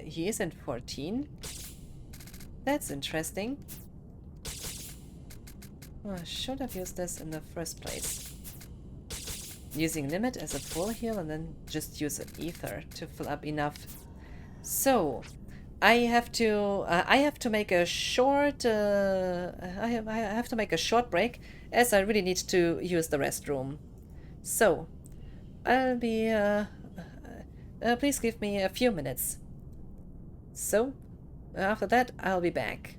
He isn't 14? That's interesting. Oh, I should have used this in the first place. Using limit as a full heal and then just use an ether to fill up enough. So, I have to make a short I have to make a short break as I really need to use the restroom. So, I'll be please give me a few minutes. So, after that, I'll be back.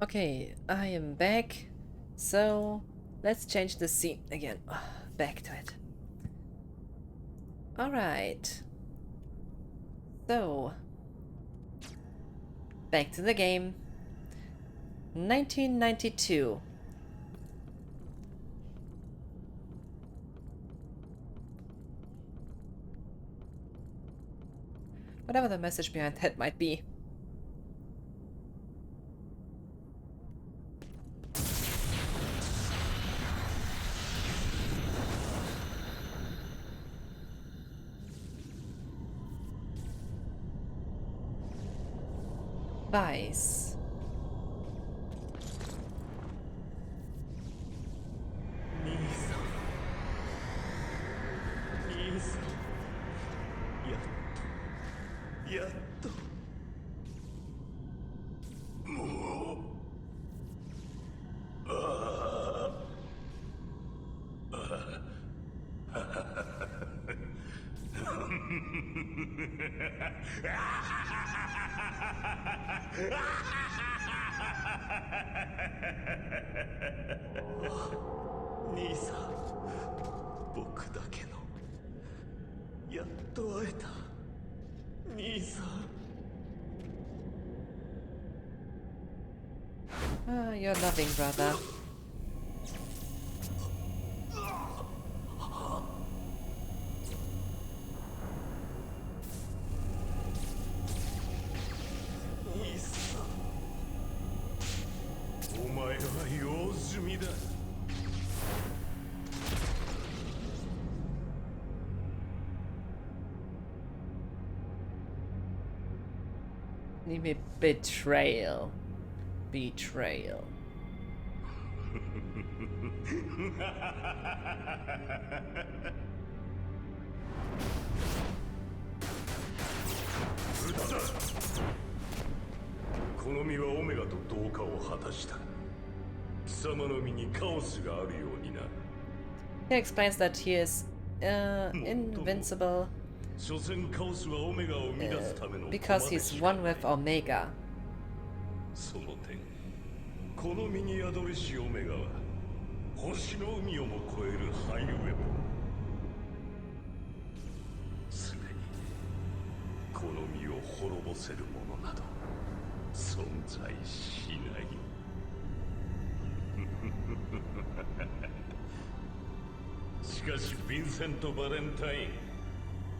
Okay, I am back. So let's change the scene again. Back to it. Alright. So back to the game. 1992. Whatever the message behind that might be. Vice.兄さん、僕だけのやっと会えた兄さん。You're loving, brother. Betrayal. Betrayal. He explains that he is invincible because he's one with Omega. その点このミニアドレシオメガは星の海をも超えるハイウェポン。すでにこの身を滅ぼせるものなど存在しない。しかしヴィンセント・バレンタイ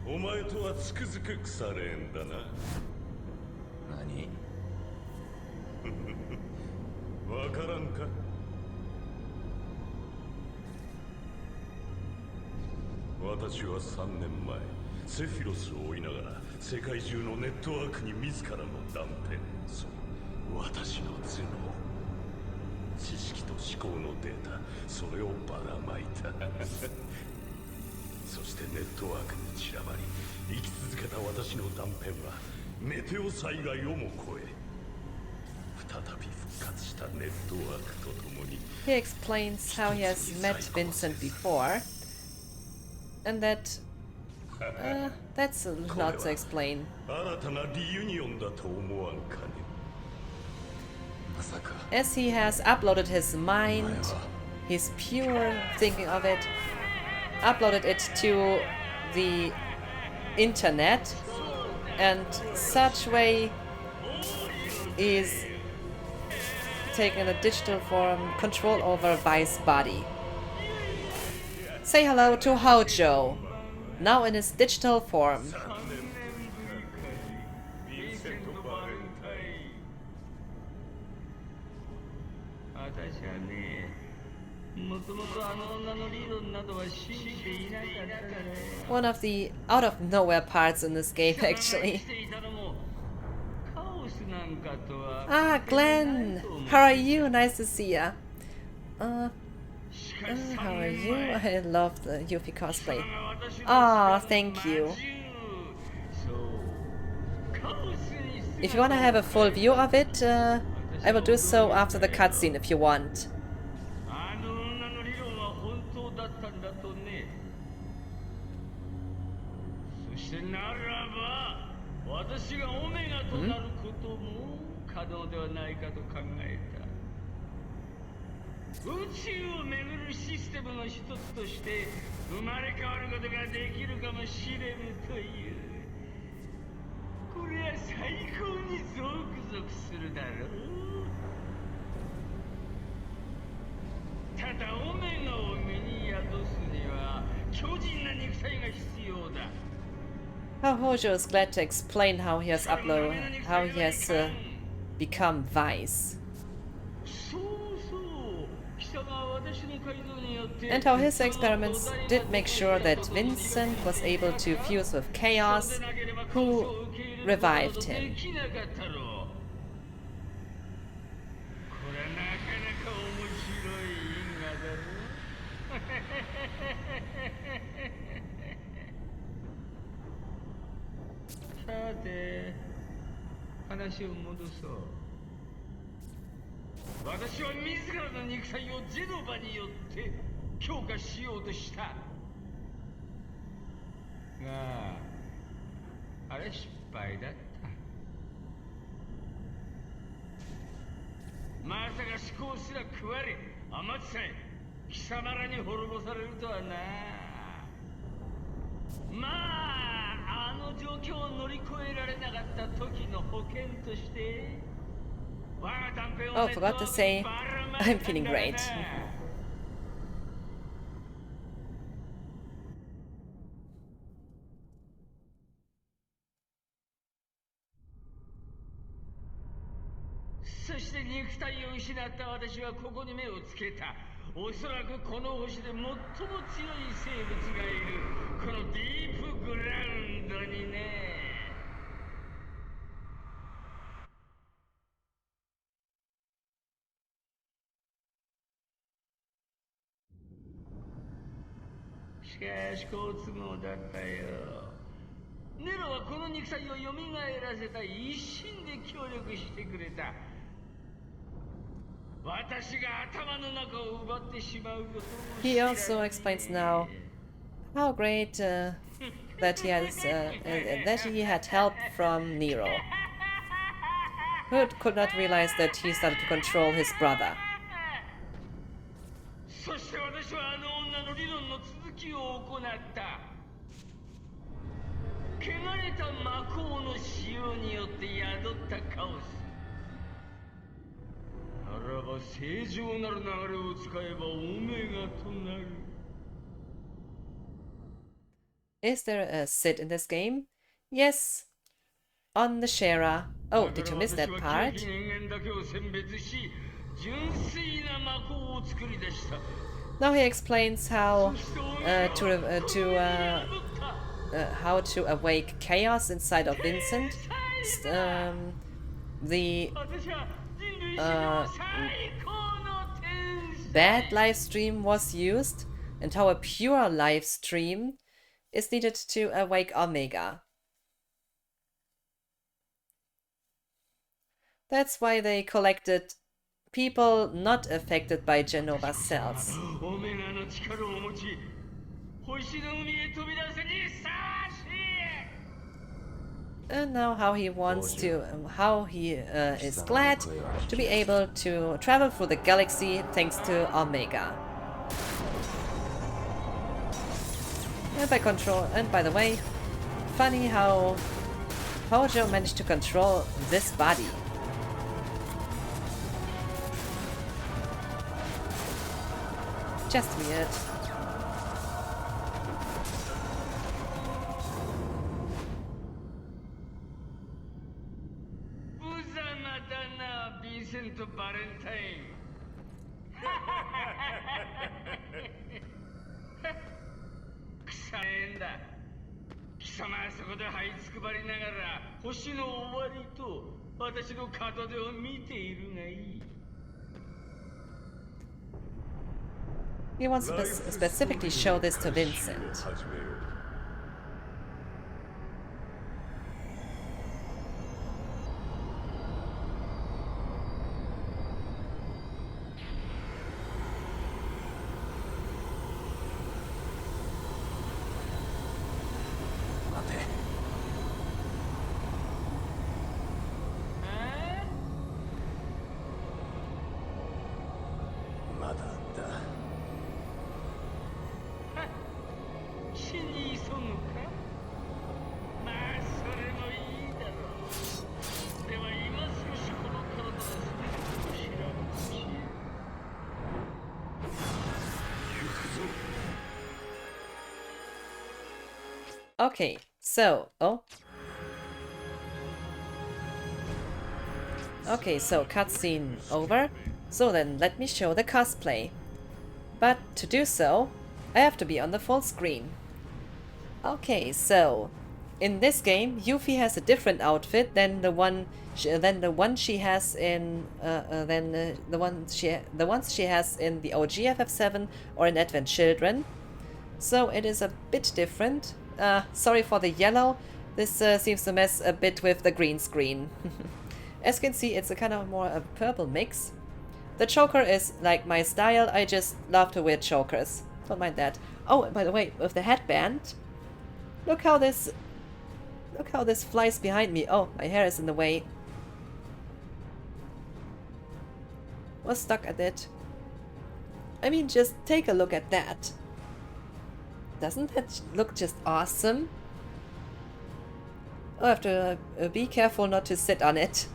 ン、お前とはつくづく腐れ縁だな。何？わからんか？私は3年前セフィロスを追いながら世界中のネットワークに自らの断片、そう私の頭脳、知識と思考のデータ、それをばらまいた。そしてネットワークに散らばり生き続けた私の断片はメテオ災害をも超え再び復活したネットワークとともに。 He explains how he has met Vincent before, and that that's a lot to explain. 新たなリユニオンだと思わんかね。まさか As he has uploaded his mind, his pure thinking of it, uploaded it to the internet, and such way is taking a digital form, control over Vice's body. Say hello to Hojo, now in his digital form. 私はね、もともとあの女の理論などは信じていなかったから。 One of the out of nowhere parts in this game, actually. Ah, Glenn! How are you? Nice to see ya. How are you? I love the Yuffie cosplay. Ah, thank you. If you want to have a full view of it, I will do so after the cutscene if you want. 宇宙を巡るシステムの一つとして生まれ変わることができるかもしれぬという。これは最高にゾクゾクするだろう。ただオメガを身に宿すには強靭な肉体が必要だ。How Hojo is glad to explain how he has become wise. And how his experiments did make sure that Vincent was able to fuse with Chaos, who revived him. Oh, forgot to say, I'm feeling great. He also explains now how great that he had help from Nero, who could not realize that he started to control his brother. Is there a Sid in this game? Yes, on the Shera. Oh, did you miss that part? Now he explains how to awake chaos inside of Vincent. The bad live stream was used, and how a pure live stream is needed to awake Omega. That's why they collected people not affected by Genova cells. And now how he wants to, how he is glad to be able to travel through the galaxy thanks to Omega. And by the way, funny how Hojo managed to control this body. Just weird. He wants to specifically show this to Vincent. Okay, so, okay, so cutscene over. So then let me show the cosplay. But to do so, I have to be on the full screen. Okay, so in this game, Yuffie has a different outfit than the one she has in the ones she has in the OG FF7 or in Advent Children. So it is a bit different. Sorry for the yellow. This seems to mess a bit with the green screen. As you can see, it's a kind of more a purple mix. The choker is like my style. I just love to wear chokers. Don't mind that. Oh, by the way, with the headband, look how this flies behind me. Oh, my hair is in the way. Was stuck at it. I mean, just take a look at that. Doesn't that look just awesome? I have to be careful not to sit on it.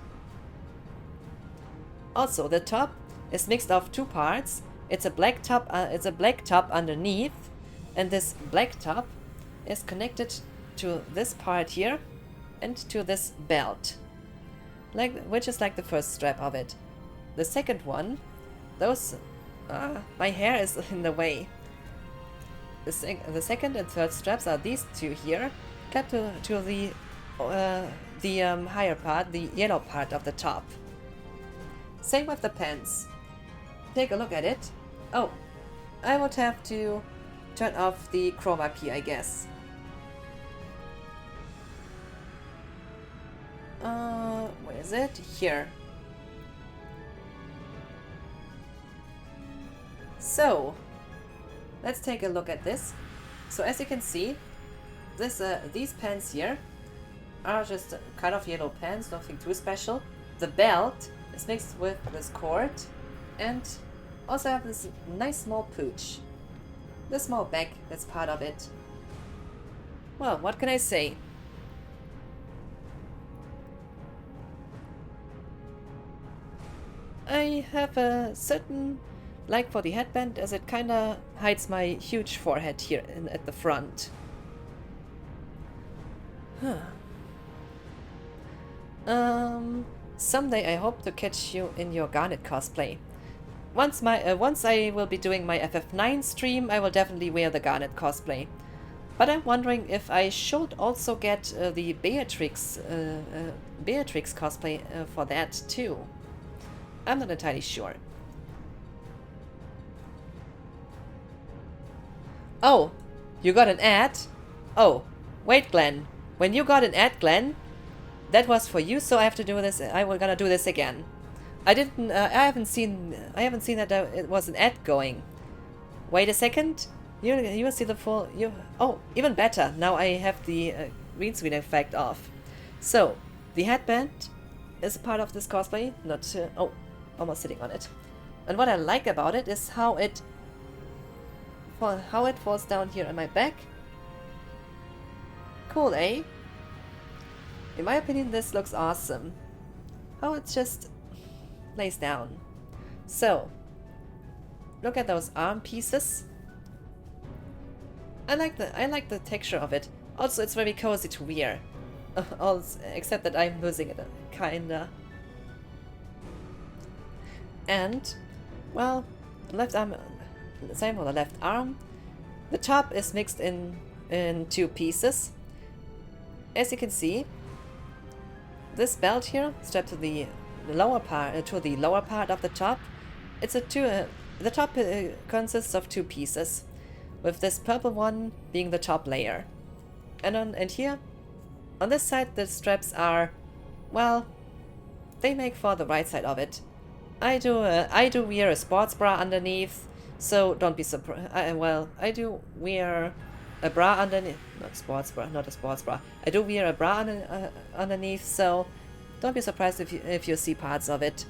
Also, the top is mixed of two parts. It's a black top. It's a black top underneath, and this black top is connected to this part here and to this belt, which is like the first strap of it. The second one, my hair is in the way. The second and third straps are these two here, kept to the higher part, the yellow part of the top. Same with the pants. Take a look at it. Oh, I would have to turn off the chroma key, I guess. Where is it? Here. So, let's take a look at this. So as you can see, these pants here are just kind of yellow pants, nothing too special. The belt is mixed with this cord, and also have this nice small pooch. The small bag that's part of it. Well, what can I say? I have a certain like for the headband, as it kinda hides my huge forehead here at the front. Someday I hope to catch you in your Garnet cosplay. Once I will be doing my FF9 stream, I will definitely wear the Garnet cosplay. But I'm wondering if I should also get the Beatrix cosplay for that too. I'm not entirely sure. Oh, you got an ad? Oh, wait, Glenn. When you got an ad, Glenn, that was for you, so I have to do this. I was gonna do this again. I haven't seen that it was an ad going. Wait a second. You will see the full. Oh, even better. Now I have the green screen effect off. So the headband is a part of this cosplay. Not oh, almost sitting on it. And what I like about it is how it falls down here on my back. Cool, eh? In my opinion, this looks awesome. How it just lays down. So, look at those arm pieces. I like the texture of it. Also, it's very cozy to wear. Except that I'm losing it, kinda. And, well, left arm, same for the left arm. The top is mixed in two pieces. As you can see, this belt here strapped to the lower part of the top. The top consists of two pieces, with this purple one being the top layer. And here, on this side, the straps are, well, they make for the right side of it. I do wear a sports bra underneath, so don't be surprised. I do wear a bra underneath, not a sports bra. I do wear a bra underneath, so don't be surprised if you see parts of it.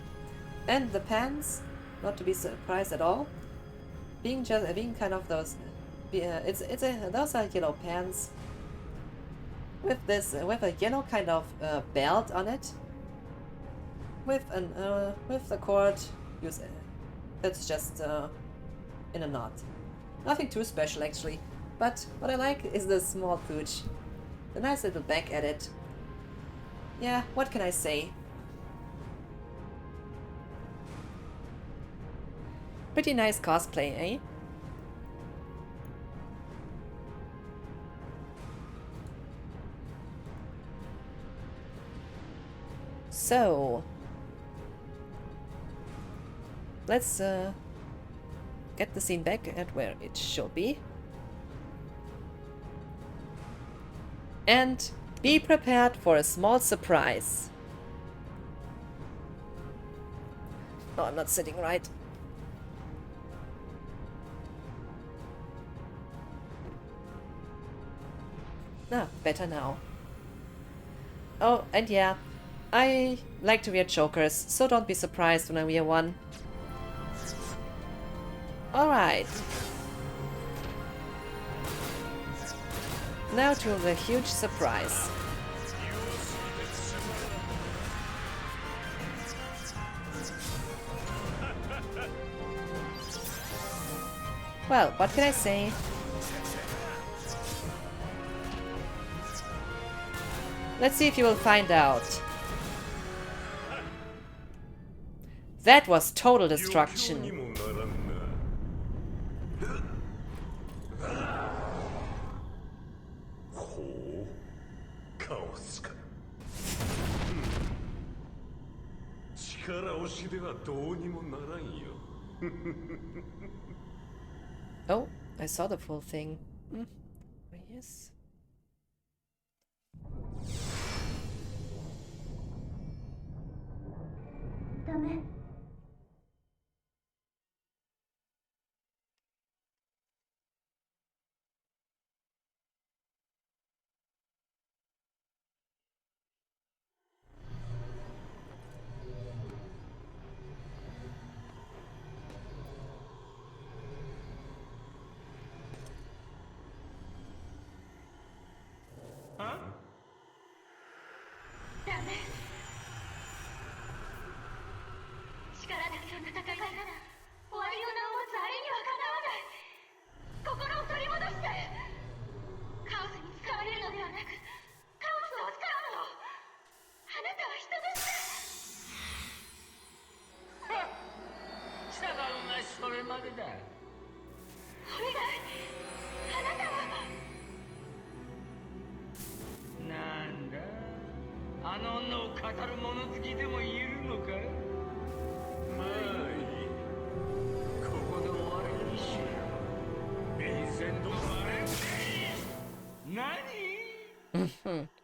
And the pants, not to be surprised at all, being kind of those. Those are yellow pants with a yellow kind of belt on it, with the cord. That's just in a knot. Nothing too special actually. But what I like is the small pooch. A nice little back at it. Yeah, what can I say? Pretty nice cosplay, eh? So, let's get the scene back at where it should be. And be prepared for a small surprise. No, I'm not sitting right. Ah, better now. Oh, and yeah, I like to wear chokers, so don't be surprised when I wear one. Alright. Now to the huge surprise. Well, what can I say? Let's see if you will find out. That was total destruction. Oh, I saw the full thing. Yes. ダメ。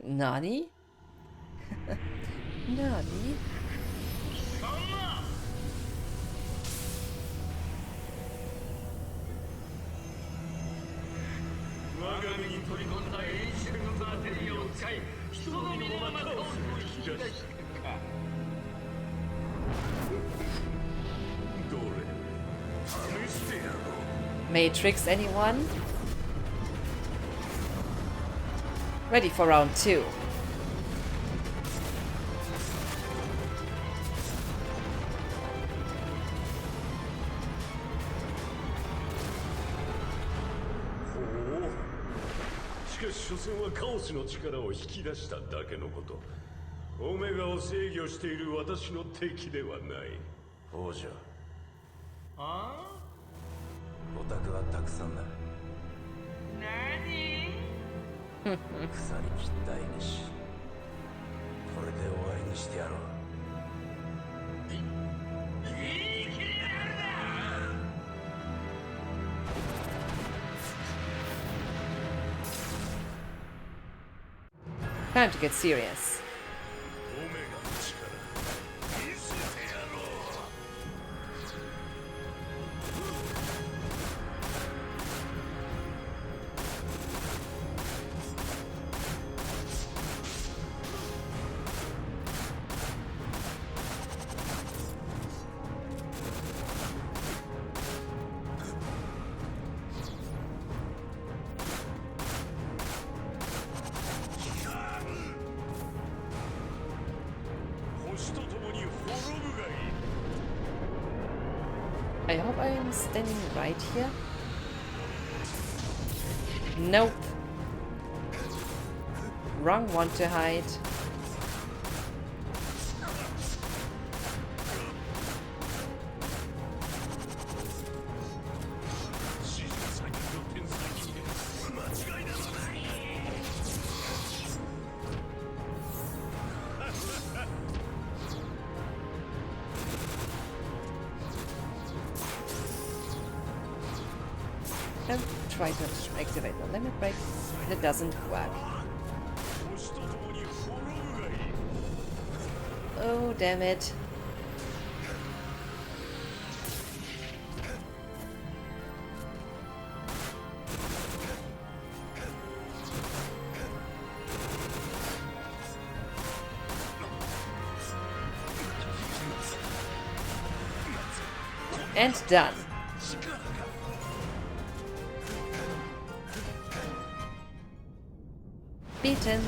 Nani? Nani? Matrix, anyone? Ready for round 2. Time to get serious. I hope I'm standing right here. Nope. wrong one to hide. And try to activate the limit break, and it doesn't work. Oh, damn it. And done. Beaten.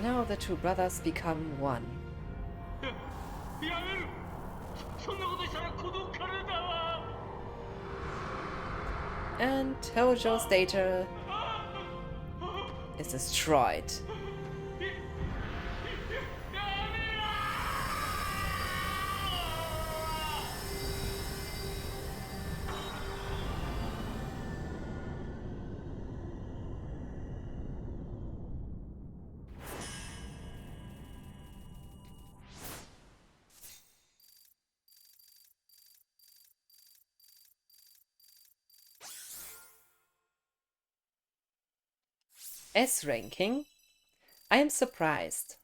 Now the two brothers become one. And Tojo's data is destroyed. S ranking. I am surprised.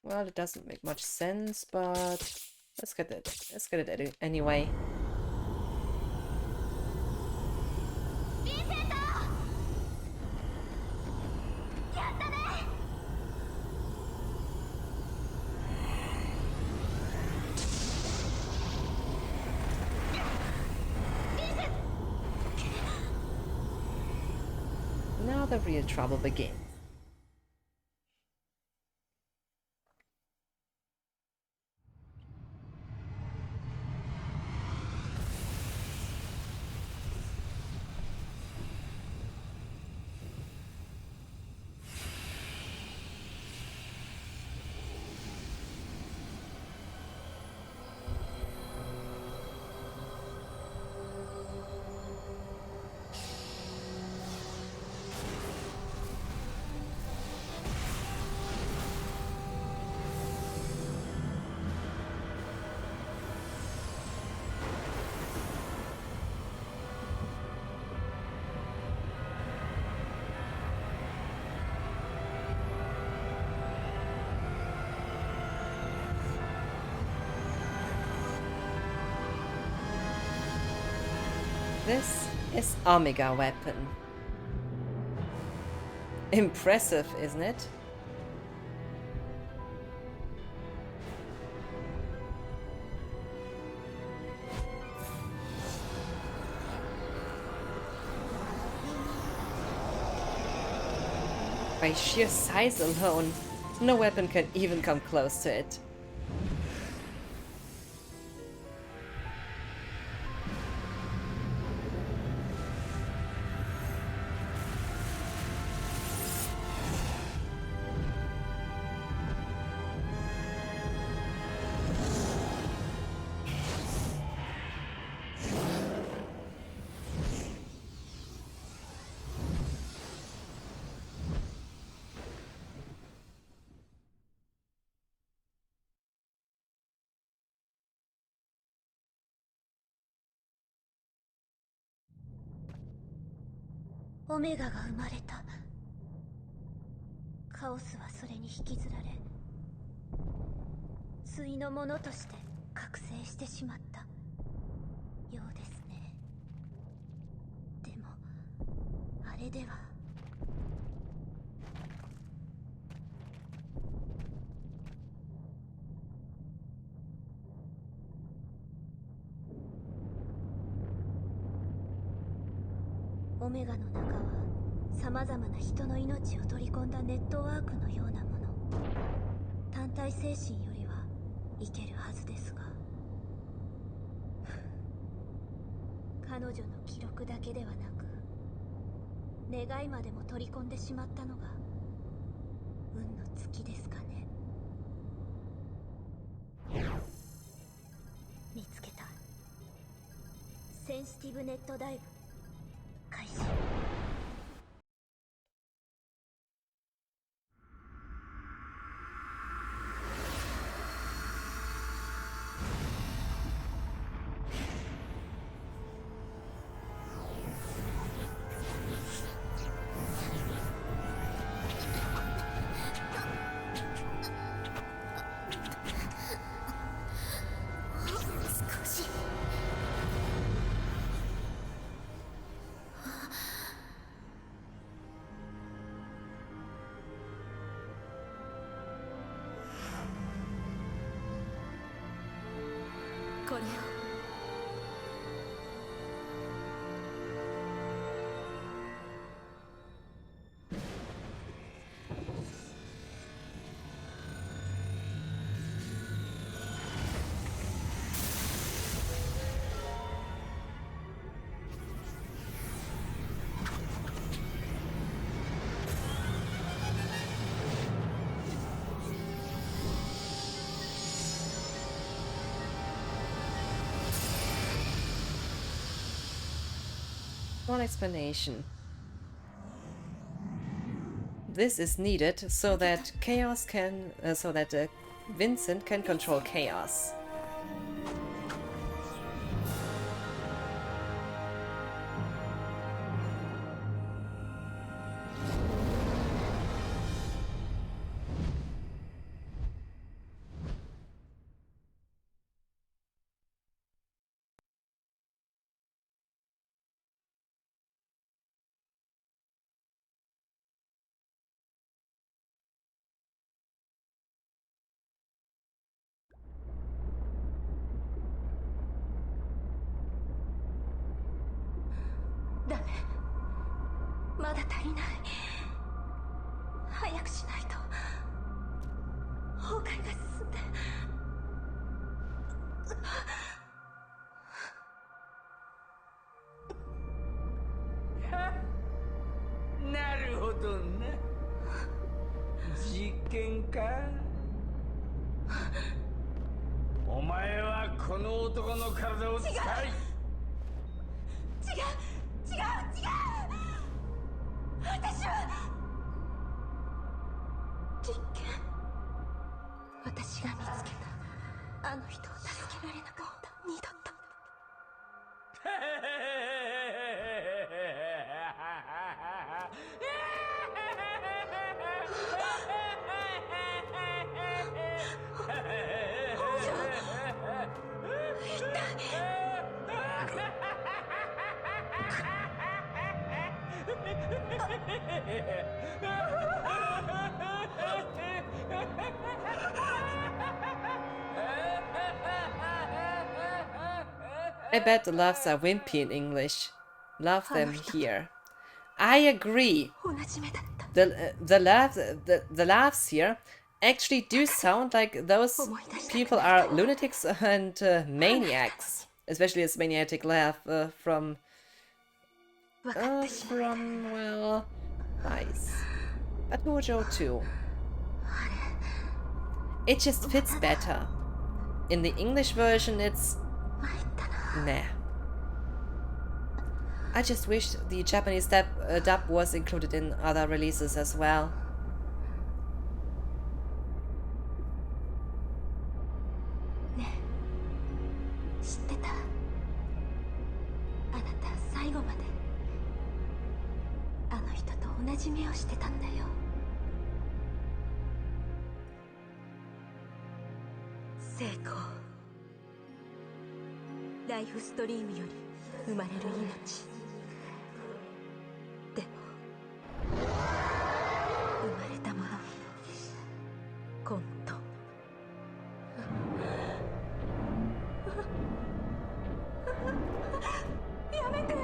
Well, it doesn't make much sense, but let's get it. Let's get it anyway. Now the real trouble begins. This is Omega weapon. Impressive, isn't it? By sheer size alone, no weapon can even come close to it.オメガが生まれた。カオスはそれに引きずられ、対のものとして覚醒してしまったようですね。でもあれでは。オメガの中は様々な人の命を取り込んだネットワークのようなもの。単体精神よりはいけるはずですが、彼女の記録だけではなく願いまでも取り込んでしまったのが運の尽きですかね。見つけた。センシティブネットダイブ開始。これを。One explanation. This is needed so that Vincent can control chaos.ダメ。まだ足りない。早くしないと崩壊が進んで。なるほどな。実験か。お前はこの男の体を使い。違う私は実験。私が見つけたあの人を助けられなかった。二度と。I bet the laughs are wimpy in English. Love them here. I agree. The laughs here actually do sound like those people are lunatics and maniacs. Especially his maniac laugh from well, Vice. But Hojo too. It just fits better. In the English version, it's nah. I just wish the Japanese dub was included in other releases as well.ライフストリームより生まれる命。でも生まれたもの混沌。やめて。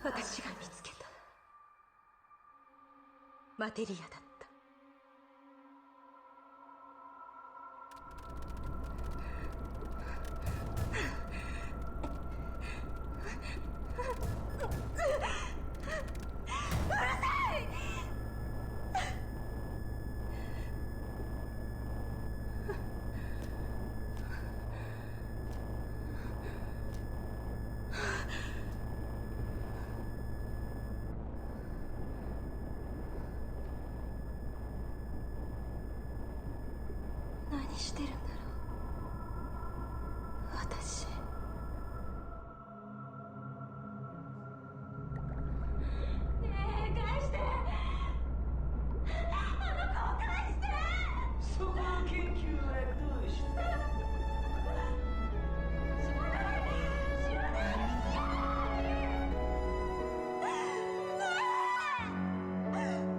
私が見つけたマテリアだった。何してるんだろう私。ねえ返して。あの子を返して。そこの研究はどうした？知らない知らない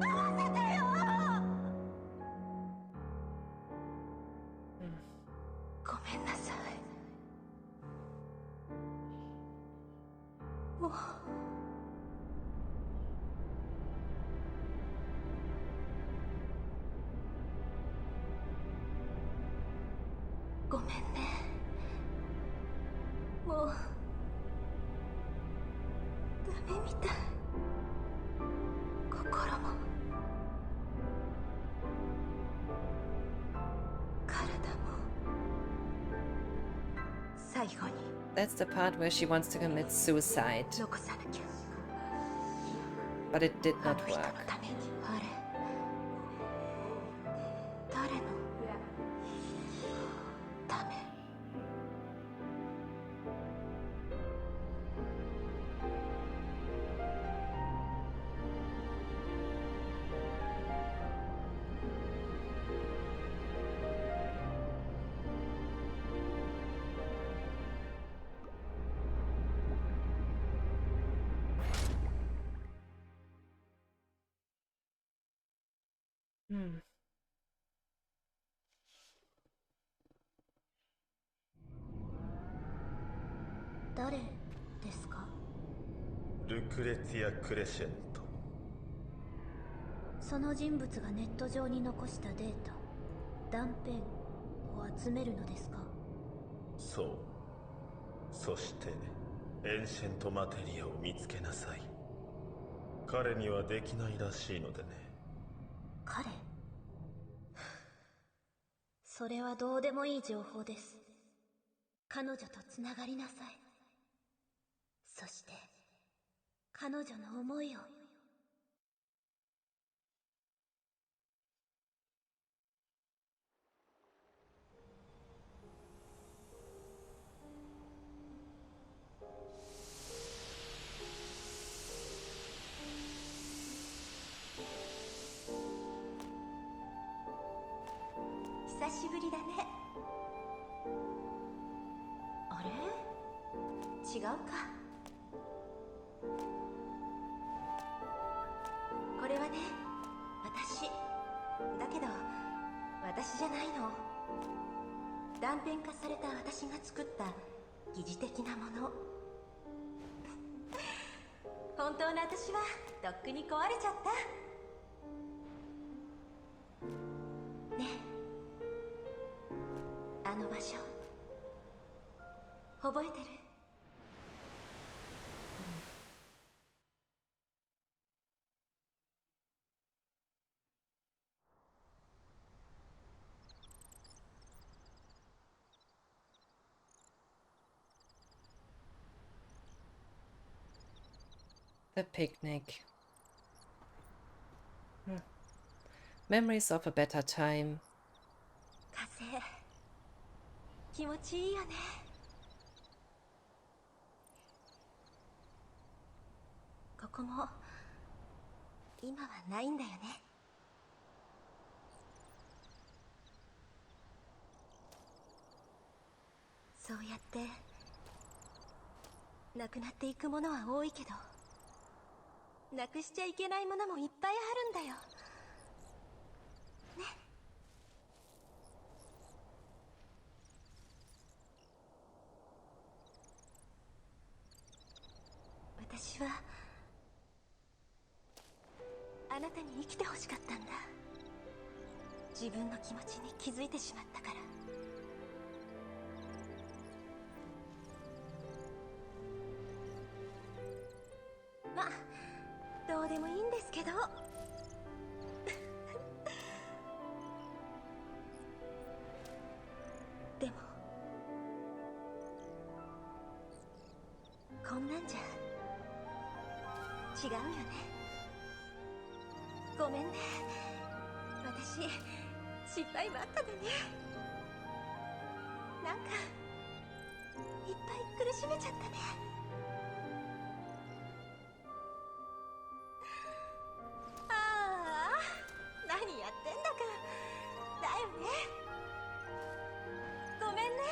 合わせてよ。ごめんなさい。もうごめんね。もうダメみたい。心も体も。最後に That's the part where she wants to commit suicide, 残さなきゃ。 but it did あ not の人の work. ために。あれ誰のため。誰ですか？ルクレツィア・クレシェント。その人物がネット上に残したデータ、断片を集めるのですか？そう。そしてエンシェントマテリアを見つけなさい。彼にはできないらしいのでね。彼？それはどうでもいい情報です。彼女とつながりなさい。そして彼女の思いを。しぶりだね。あれ？違うか。これはね、私だけど私じゃないの。断片化された私が作った疑似的なもの。本当の私はとっくに壊れちゃった。ねえ、あの場所覚えてる？The picnic. Memories of a better time. 風気持ちいいよね。ここも今はないんだよね。そうやってなくなっていくものは多いけど、なくしちゃいけないものもいっぱいあるんだよね。私はあなたに生きてほしかったんだ。自分の気持ちに気づいてしまったから。まあどうでもいいんですけど。でもこんなんじゃ違うよね。ごめんね、私失敗ばっかだね。なんかいっぱい苦しめちゃったね。ああ、何やってんだかだよね。ごめんね。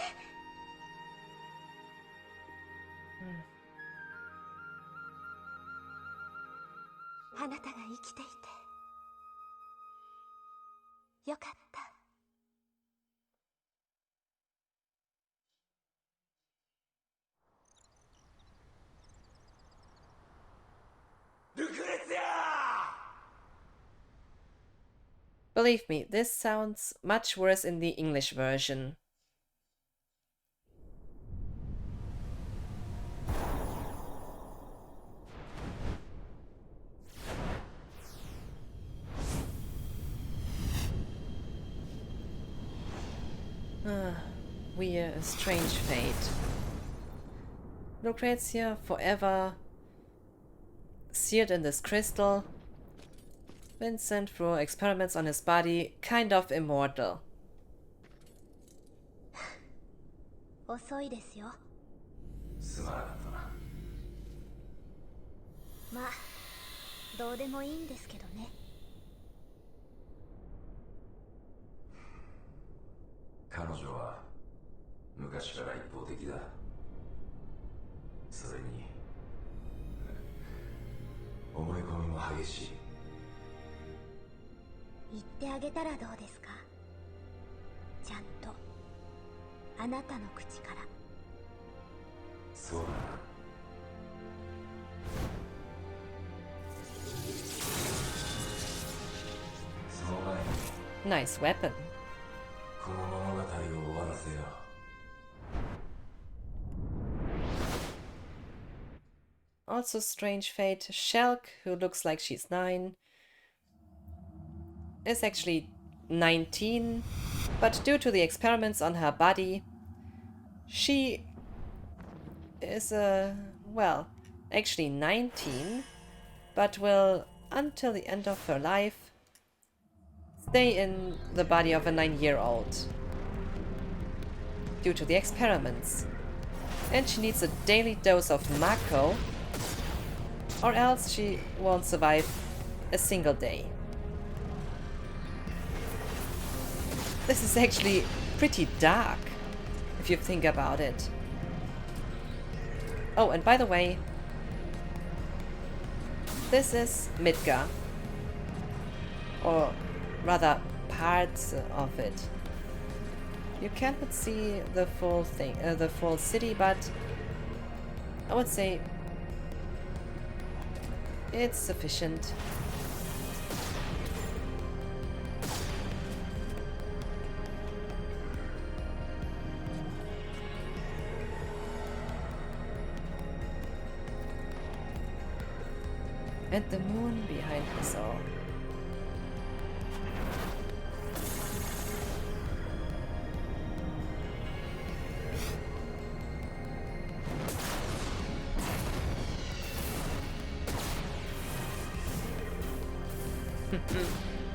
あなたが生きていてよかった。ルクレツヤ Believe me, this sounds much worse in the English version. We are a strange fate. Lucrezia, forever seared in this crystal. Vincent, through experiments on his body, kind of immortal. 遅いですよ。すまなかったな。まあどうでもいいんですけどね。彼女は昔から一方的だ。それに思い込みも激しい。言ってあげたらどうですか。ちゃんとあなたの口から。そうだな。その前に Nice weapon. この物語を終わらせよう。Also strange fate, Shelk, who looks like she's 9, is actually 19, but due to the experiments on her body, she is, well, actually 19, but will, until the end of her life, stay in the body of a 9-year-old due to the experiments. And she needs a daily dose of Mako, or else she won't survive a single day. This is actually pretty dark, if you think about it. Oh, and by the way, this is Midgar. Or rather, parts of it. You cannot see the full thing, the full city, but I would say it's sufficient. And the moon behind us all.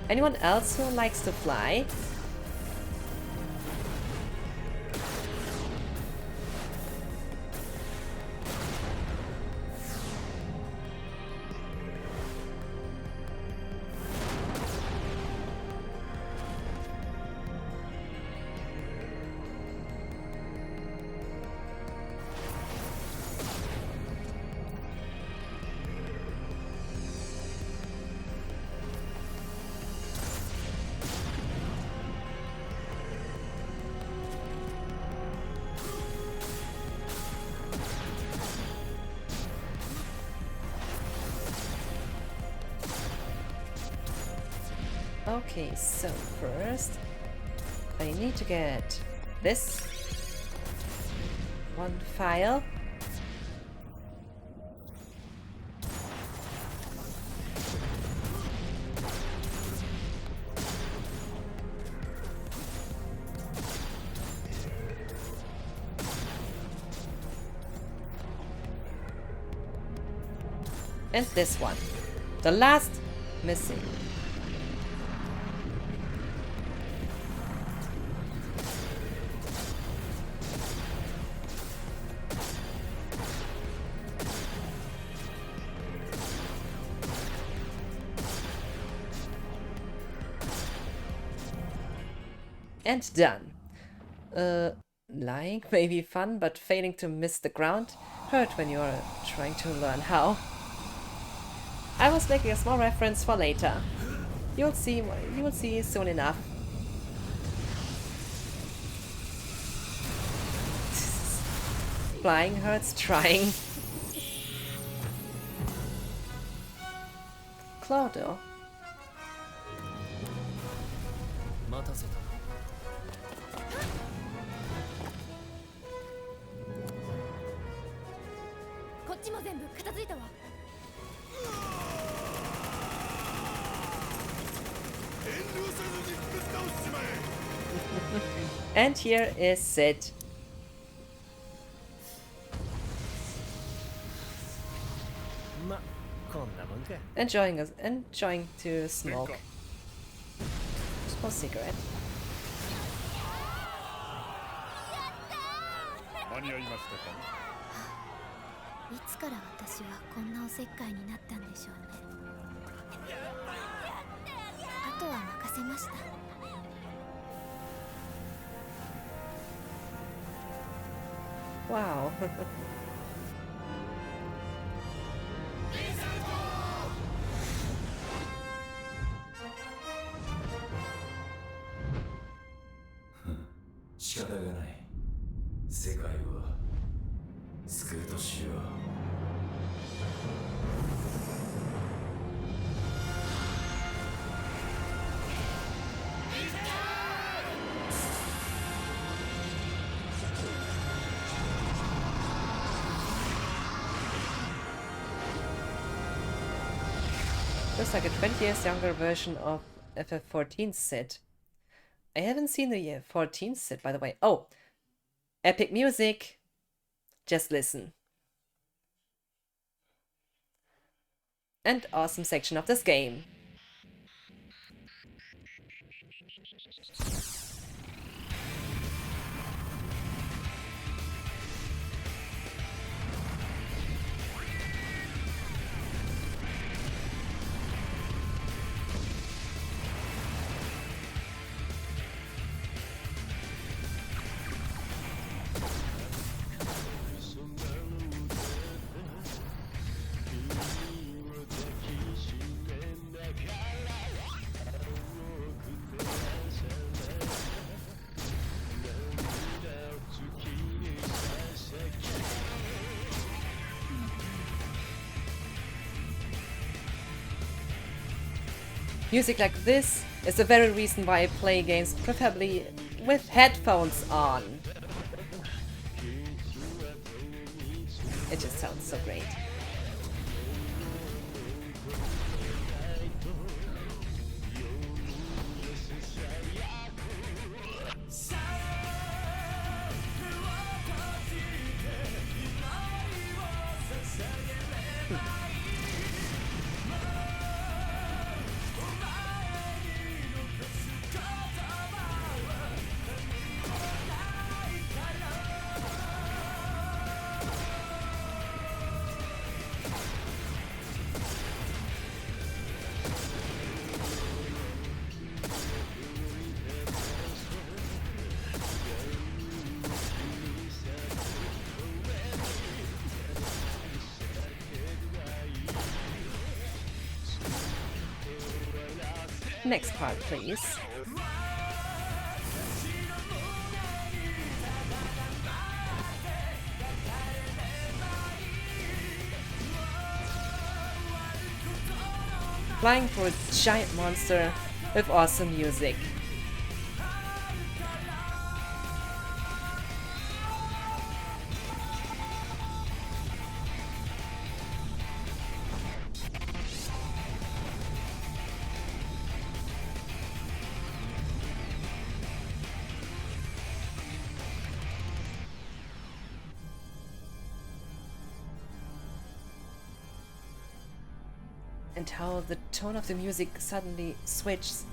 Anyone else who likes to fly? Okay, so first I need to get this one file. And this one. The last missing. And done. Lying may be fun, but failing to miss the ground hurt when you are trying to learn how. I was making a small reference for later. You will see soon enough. Flying hurts trying. Claudio. こっちも全部片付いたわ。 And here is Sid. Enjoying to smoke. Small cigarette. 間に合いましたか。いつから私はこんなおせっかいになったんでしょうね。あとは任せました。 Wow. Looks like a 20 years younger version of FF14 Sid. I haven't seen the 14 Sid, by the way. Oh, epic music. Just listen. And awesome section of this game. Music like this is the very reason why I play games preferably with headphones on. It just sounds so great. Next part, please. Flying for a giant monster with awesome music. And how the tone of the music suddenly switches.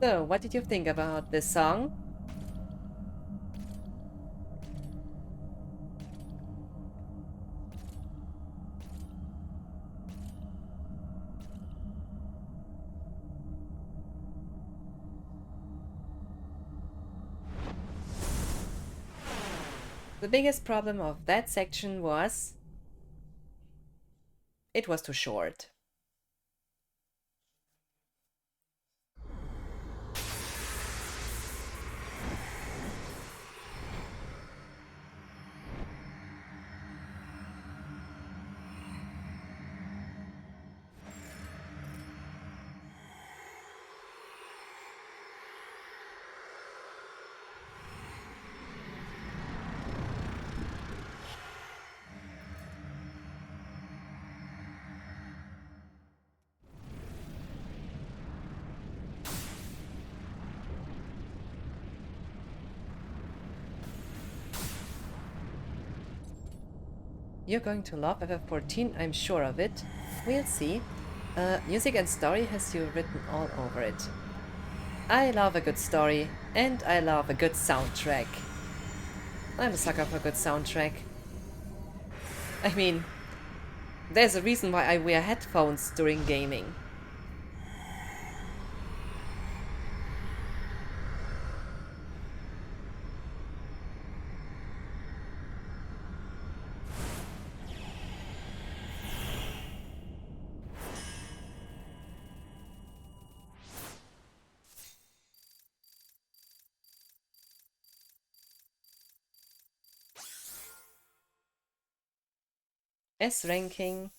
So, what did you think about this song? The biggest problem of that section was it was too short. You're going to love FF14, I'm sure of it. We'll see. Music and story has you written all over it. I love a good story, and I love a good soundtrack. I'm a sucker for a good soundtrack. I mean, there's a reason why I wear headphones during gaming. S ranking.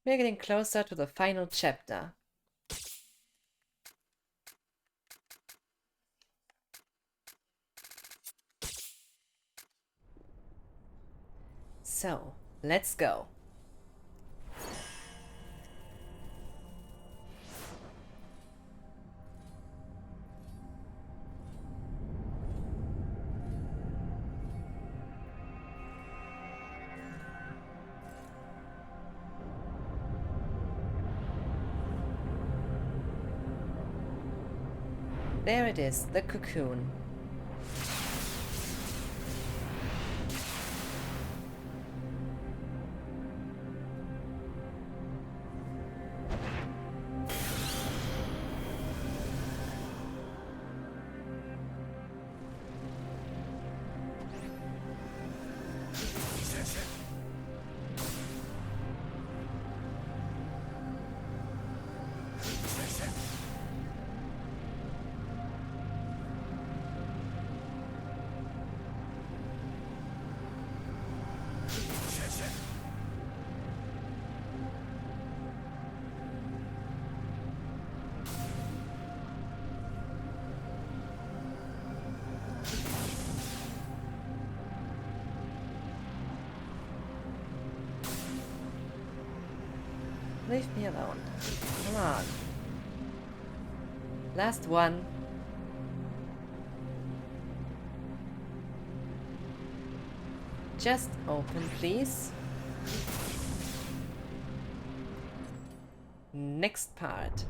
We're getting closer to the final chapter. So, let's go. There it is, the cocoon. Leave me alone. Come on. Last one. Just open, please. Next part.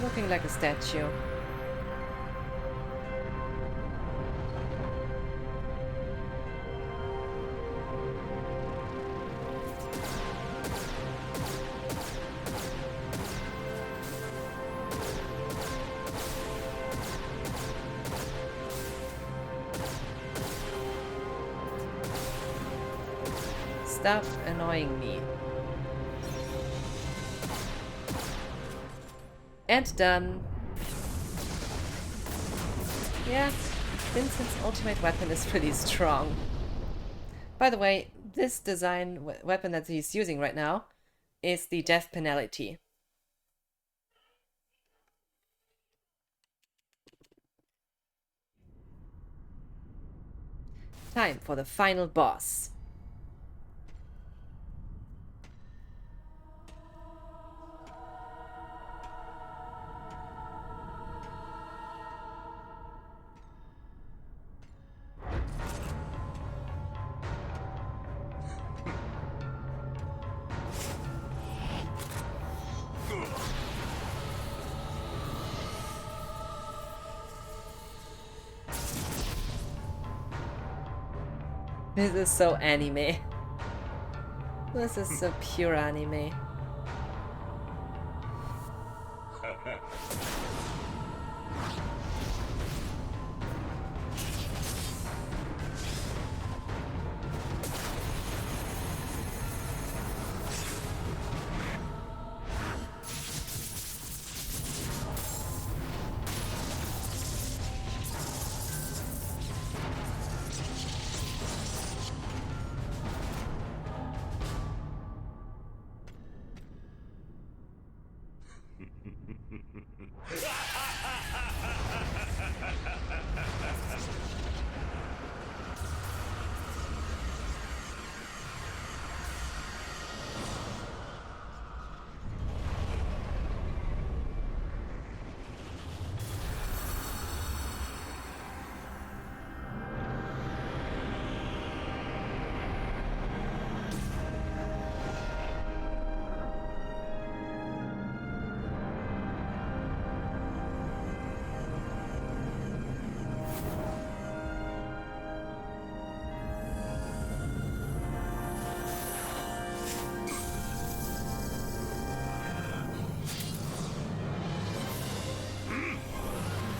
Looking like a statue. Stop annoying me. And done. Yeah, Vincent's ultimate weapon is pretty strong. By the way, this design weapon that he's using right now is the death penalty. Time for the final boss. This is so anime. This is so pure anime.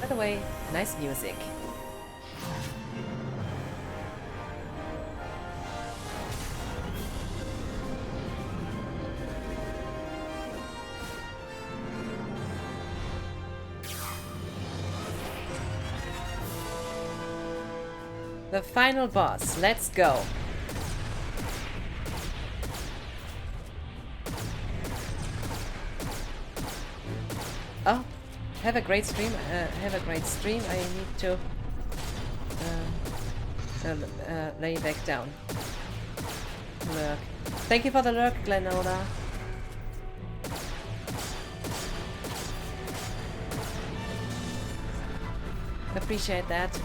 By the way, nice music. The final boss, let's go. Have a great stream. Have a great stream. I need to lay back down. Lurk. Thank you for the lurk, Glenola. Appreciate that.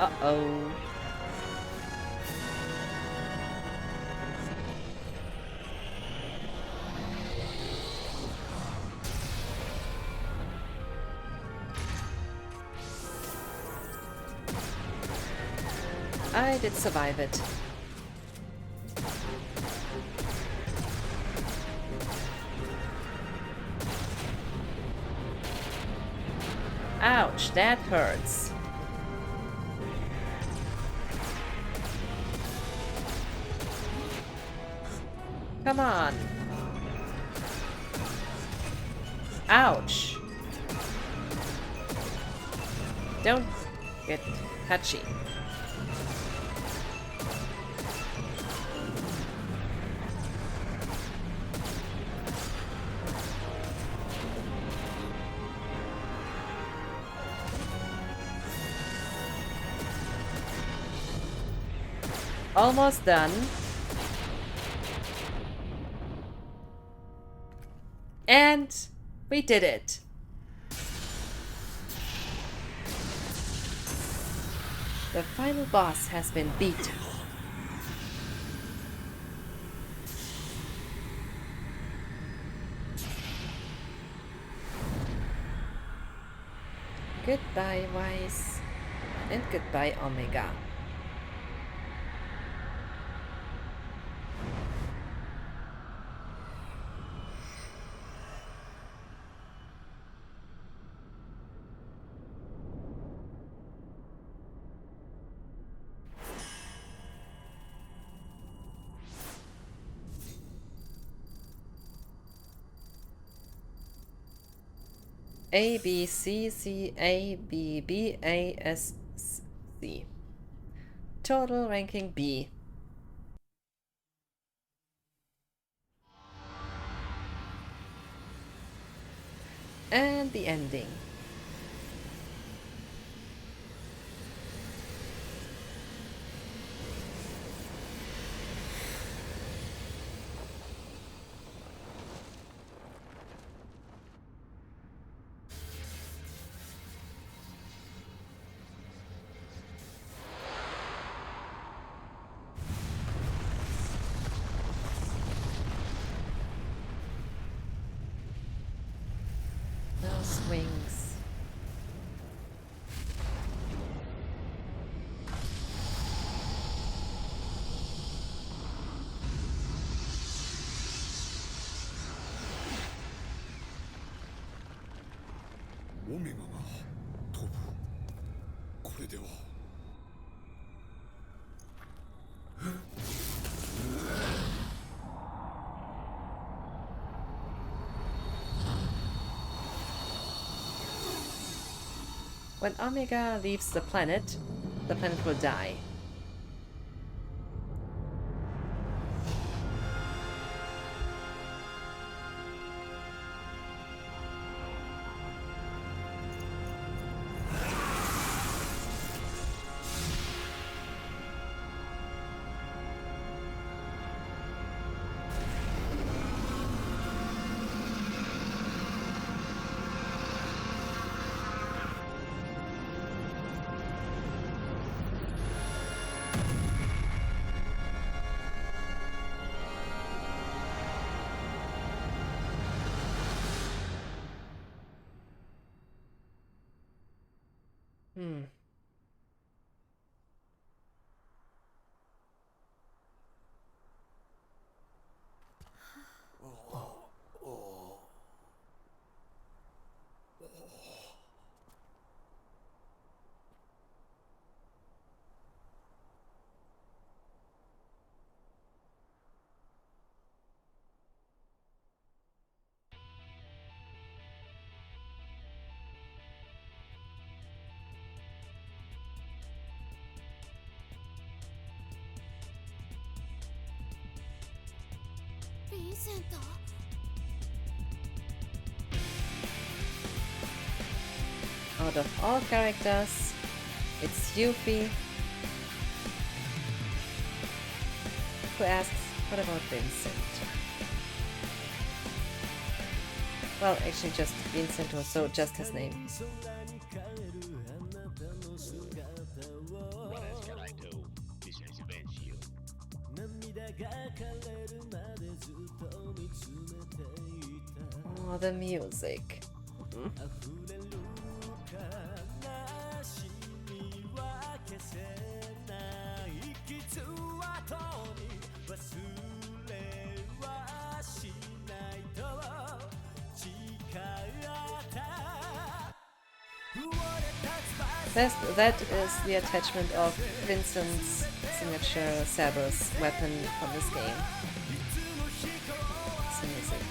Uh-oh. I did survive it. Ouch, that hurts. Come on. Ouch. Don't get touchy. Almost done. And we did it. The final boss has been beaten. Goodbye, Wise. And goodbye, Omega. A, B, C, C, A, B, B, A, S, C. Total ranking B. And the ending. Those wings. When Omega leaves the planet will die. Hmm. Out of all characters, it's Yuffie who asks, what about Vincent? Well, actually just Vincent, or so just his name. What else can I do besides avenge you? Oh, the music. That is the attachment of Vincent's signature Cerberus weapon from this game. It's amazing.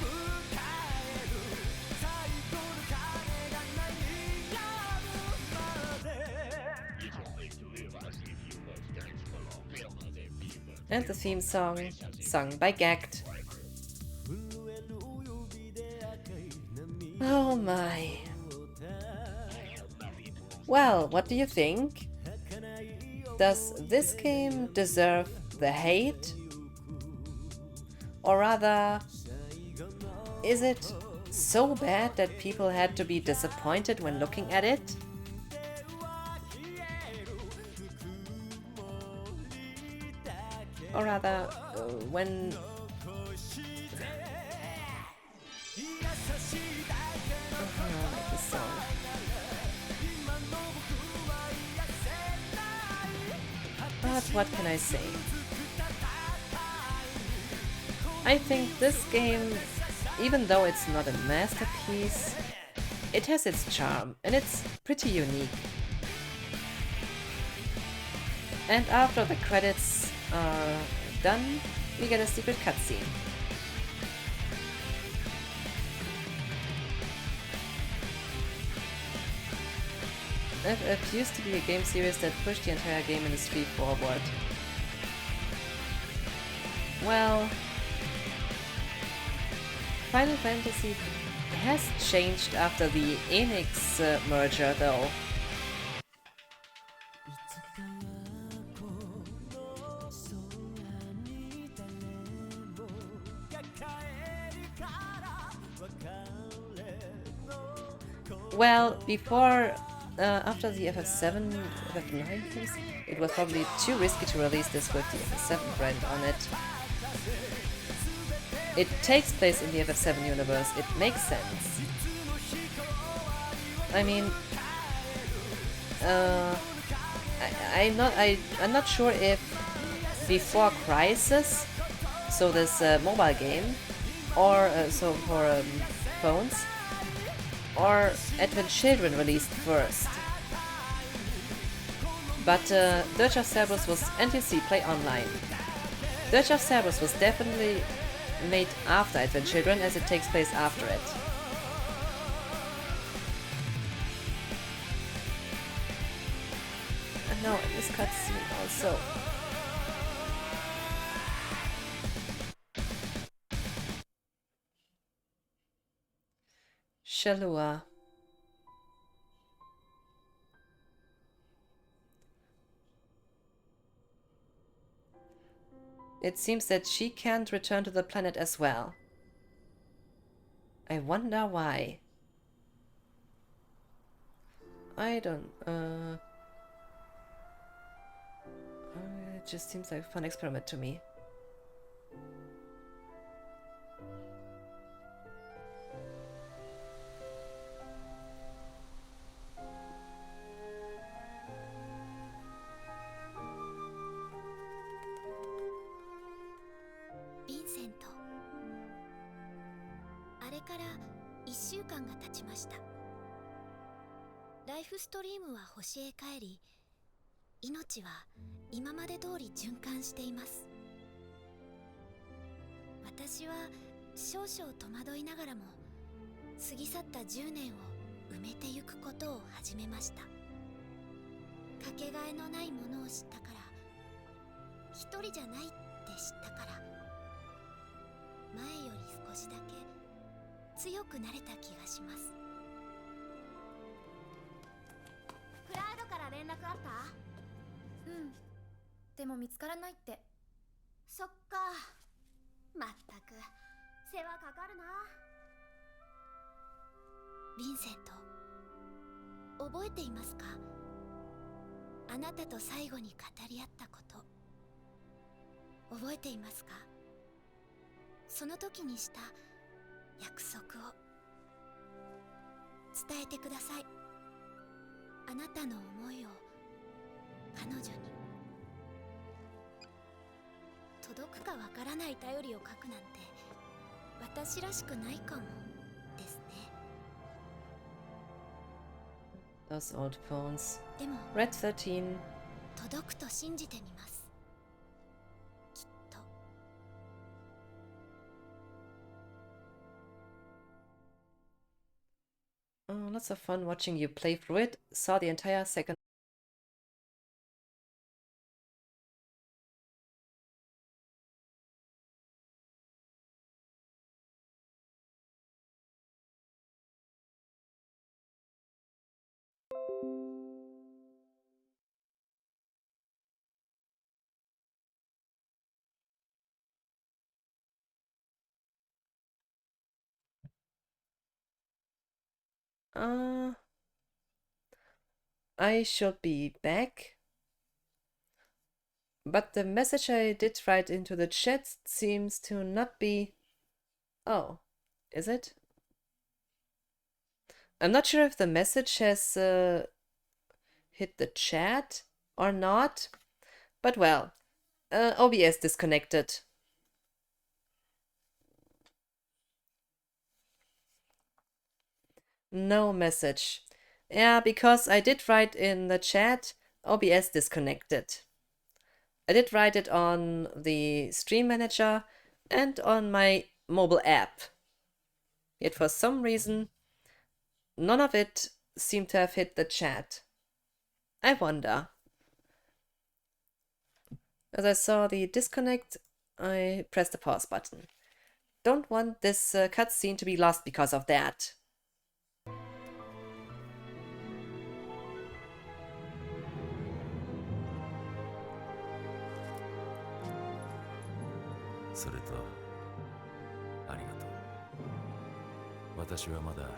And the theme song, sung by Gagged. Oh my. Well, what do you think? Does this game deserve the hate? Or rather, is it so bad that people had to be disappointed when looking at it? Or rather, when... I like this song. But what can I say? I think this game, even though it's not a masterpiece, it has its charm and it's pretty unique. And after the credits are done, we get a secret cutscene. FF used to be a game series that pushed the entire game industry forward. Well, Final Fantasy has changed after the Enix merger though. Well, before, after the FF7, FF9 games, it was probably too risky to release this with the FF7 brand on it. It takes place in the FF7 universe, it makes sense. I mean, I'm not sure if before Crisis, so this mobile game, or so for phones, or Advent Children released first. But Dirge of Cerberus was NTC Play Online. Dirge of Cerberus was definitely made after Advent Children, as it takes place after it. And now in this cutscene also. Shalua. It seems that she can't return to the planet as well. I wonder why. I don't... it just seems like a fun experiment to me. した。ライフストリームは星へ帰り、命は今まで通り循環しています。私は少々戸惑いながらも、過ぎ去った10年を埋めてゆくことを始めました。かけがえのないものを知ったから、一人じゃないって知ったから、前より少しだけ強くなれた気がします。クラウドから連絡あった？うん、でも見つからないって。そっか、まったく世話かかるな。ヴィンセント、覚えていますか？あなたと最後に語り合ったこと、覚えていますか？その時にした約束を伝えてください。あなたの思いを彼女に。届くかわからない頼りを書くなんて私らしくないかもですね。 Those old phones. でも Red 13. 届くと信じてみます。きっと。Lots of fun watching you play through it. Saw the entire second. I should be back. But the message I did write into the chat seems to not be... Oh, is it? I'm not sure if the message has hit the chat or not. But well, OBS disconnected. No message. Yeah, because I did write in the chat, OBS disconnected. I did write it on the stream manager and on my mobile app. Yet for some reason, none of it seemed to have hit the chat. I wonder. As I saw the disconnect, I pressed the pause button. Don't want this cutscene to be lost because of that. それとありがとう。私はまだ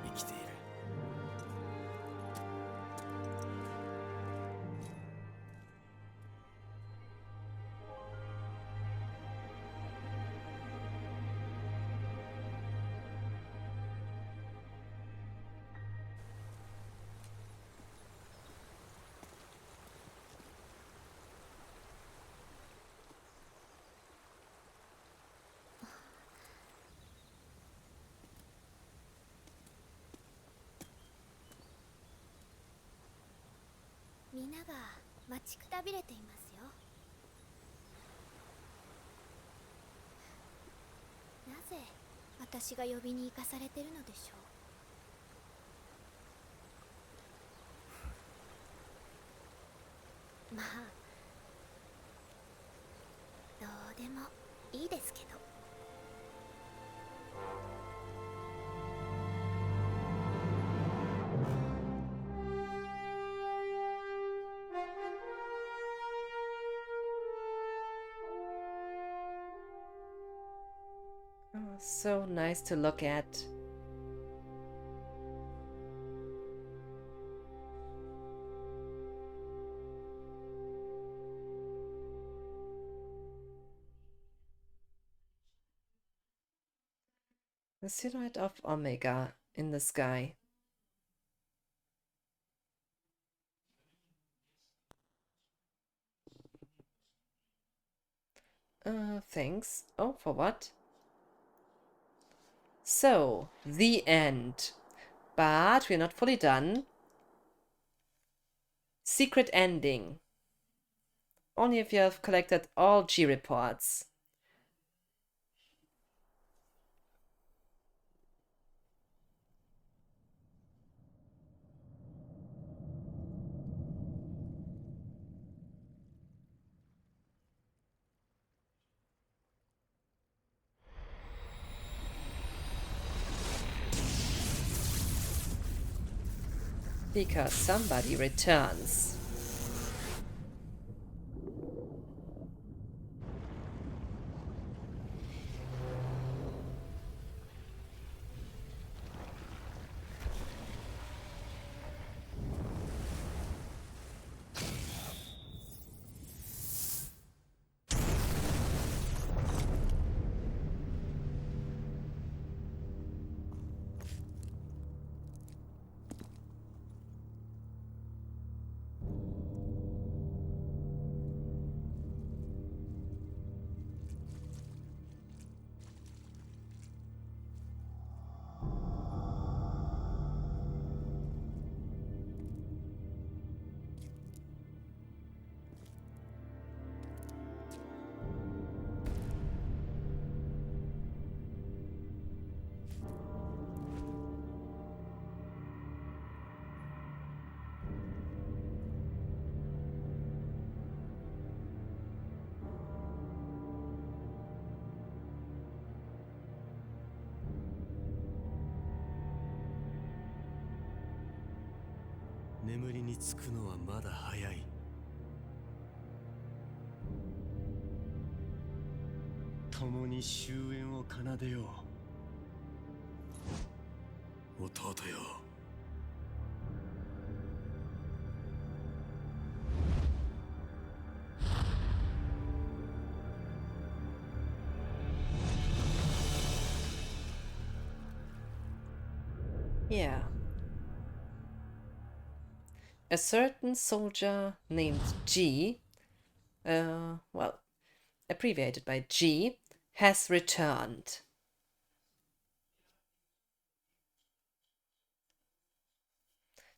生きている。皆が待ちくたびれていますよ。なぜ私が呼びに行かされてるのでしょう。まあどうでもいいですけど。Oh, so nice to look at. The silhouette of Omega in the sky. Thanks. Oh, for what? So, the end. But we're not fully done. Secret ending. Only if you have collected all G reports. Because somebody returns.眠りにつくのはまだ早い。共に終焉を奏でよう。弟よ。Yeah. A certain soldier named G, well, abbreviated by G, has returned.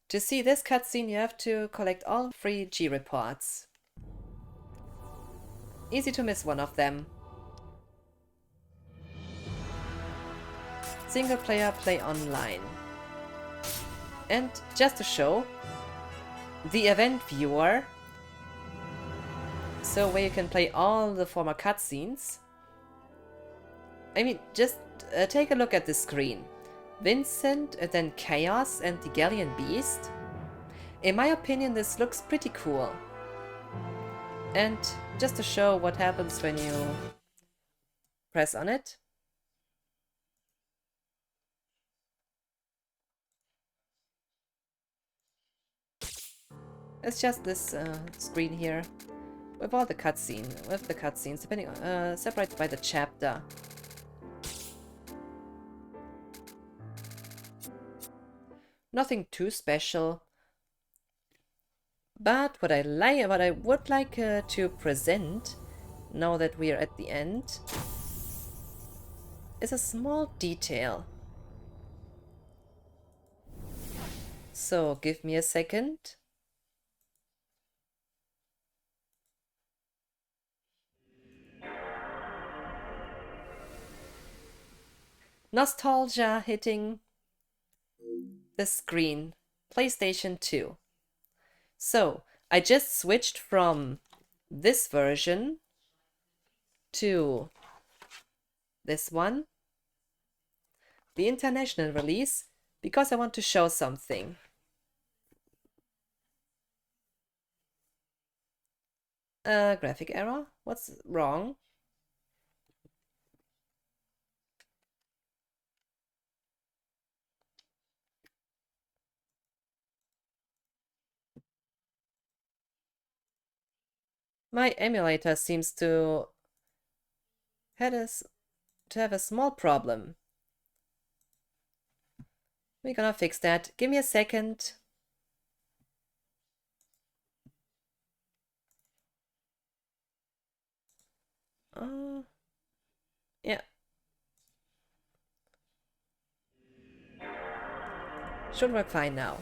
To see this cutscene, you have to collect all 3 G reports. Easy to miss one of them. Single player play online. And just to show, the event viewer, so where you can play all the former cutscenes. I mean, just take a look at the screen. Vincent, and then Chaos and the Galleon Beast. In my opinion, this looks pretty cool. And just to show what happens when you press on it. It's just this screen here with all the cutscenes, depending on, separated by the chapter. Nothing too special. But what I would like to present, now that we are at the end, is a small detail. So give me a second. Nostalgia hitting the screen. PlayStation 2. So, I just switched from this version to this one, the international release, because I want to show something. Graphic error? What's wrong? My emulator seems to have a small problem. We're gonna fix that. Give me a second. Yeah. Should work fine now.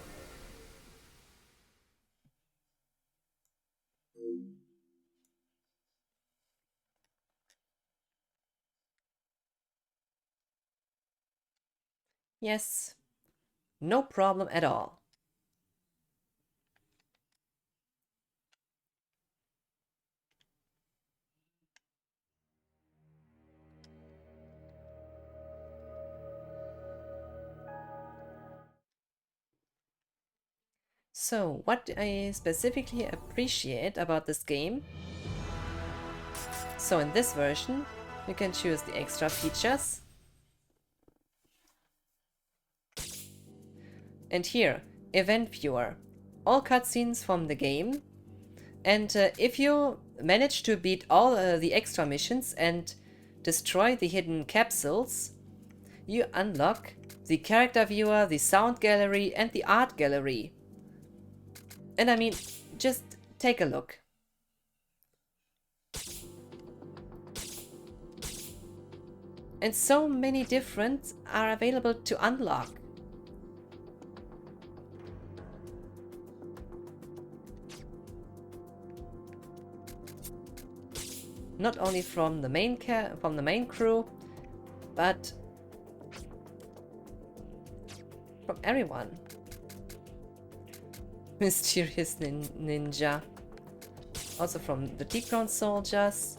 Yes, no problem at all. So, what I specifically appreciate about this game. So in this version, you can choose the extra features. And here, Event Viewer. All cutscenes from the game. And if you manage to beat all the extra missions and destroy the hidden capsules, you unlock the character viewer, the sound gallery, and the art gallery. And I mean, just take a look. And so many different are available to unlock. Not only from the main crew, but from everyone. Mysterious ninja. Also from the T-Crown soldiers.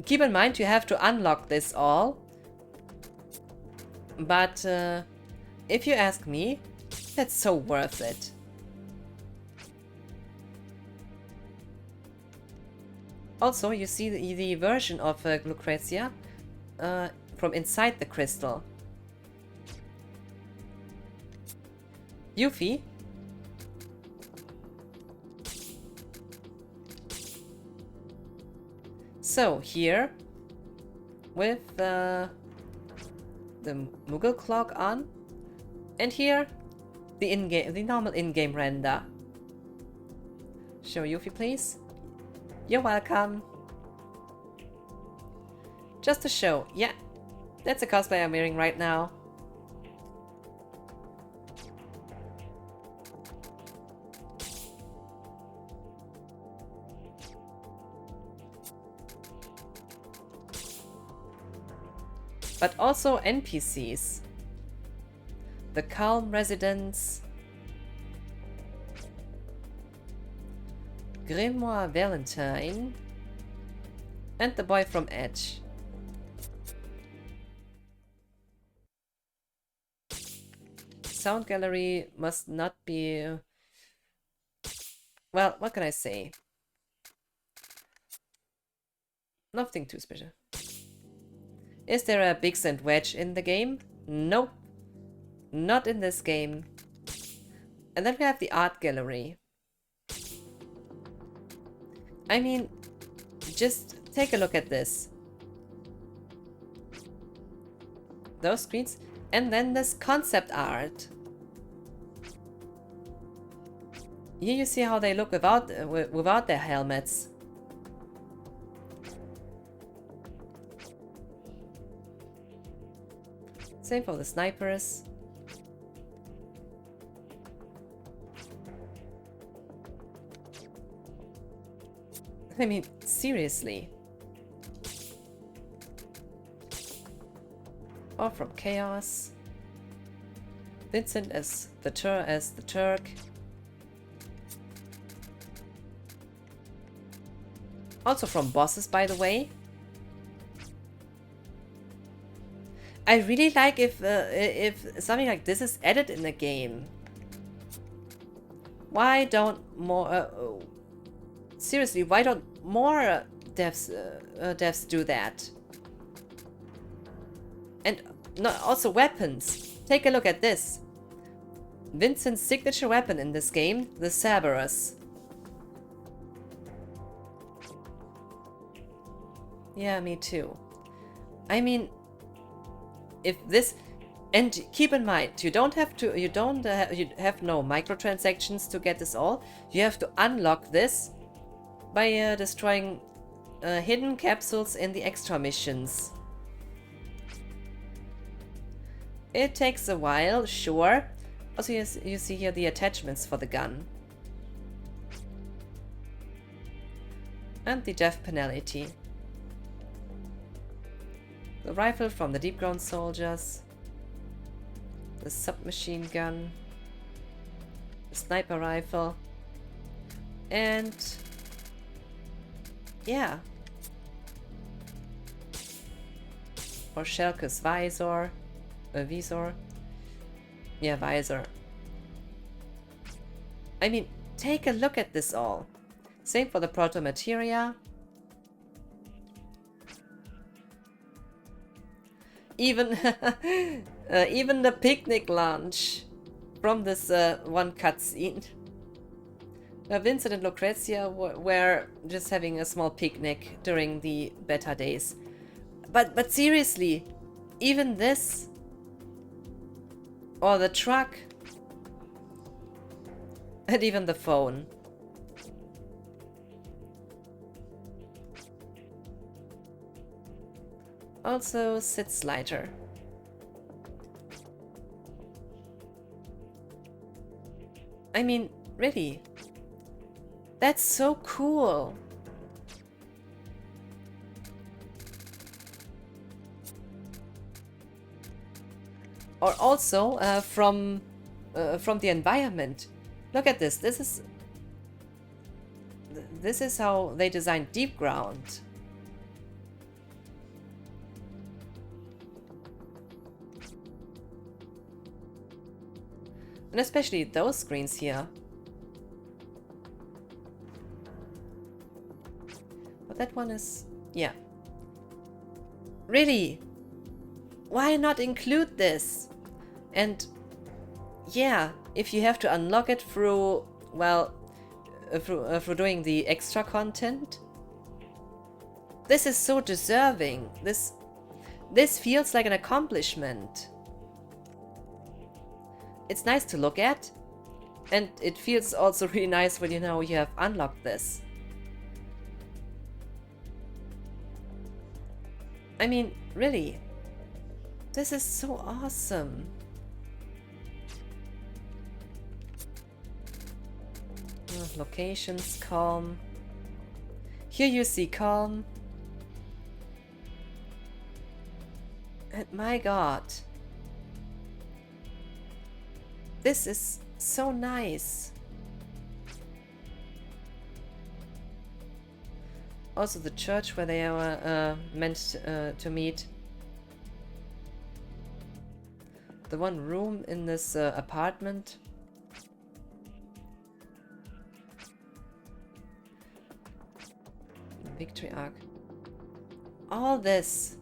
Keep in mind you have to unlock this all. But if you ask me, that's so worth it. Also, you see the version of Lucrezia from inside the crystal. Yuffie. So here, with the Moogle clock on, and here the normal in-game render. Show Yuffie, please. You're welcome. Just to show, yeah, that's a cosplay I'm wearing right now. But also NPCs. The Calm Residents, Grimoire Valentine, and the boy from Edge. Sound gallery must not be... well, what can I say? Nothing too special. Is there a Biggs and Wedge in the game? Nope. Not in this game. And then we have the art gallery. I mean, just take a look at this. Those screens, and then this concept art. Here you see how they look without their helmets. Same for the snipers. I mean, seriously. Or from Chaos. Vincent as the Turk. Also from bosses, by the way. I really like if something like this is added in the game. Why don't more... seriously, why don't more devs do that? And no, also weapons. Take a look at this. Vincent's signature weapon in this game, the Cerberus. Yeah, me too. I mean, if this, and keep in mind, you have no microtransactions to get this all. You have to unlock this by destroying hidden capsules in the extra missions. It takes a while, sure. Also, you see here the attachments for the gun. And the death penalty. The rifle from the deep ground soldiers. The submachine gun. The sniper rifle. And yeah. Or Schelke's visor. Visor. Yeah, visor. I mean, take a look at this all. Same for the proto materia. Even even the picnic lunch from this one cutscene. Vincent and Lucrezia were just having a small picnic during the beta days. But seriously, even this, or the truck, and even the phone. Also, sits lighter. I mean, really, that's so cool. Or also from the environment. Look at this. This is how they designed Deep Ground. And especially those screens here. But that one is... yeah. Really? Why not include this? And yeah, if you have to unlock it through, well, through doing the extra content, this is so deserving. This feels like an accomplishment. It's nice to look at, and it feels also really nice when you know you have unlocked this. I mean, really, this is so awesome. Locations, calm. Here you see calm. And my god. This is so nice. Also the church where they are meant to meet. The one room in this apartment. Victory Arc. All this.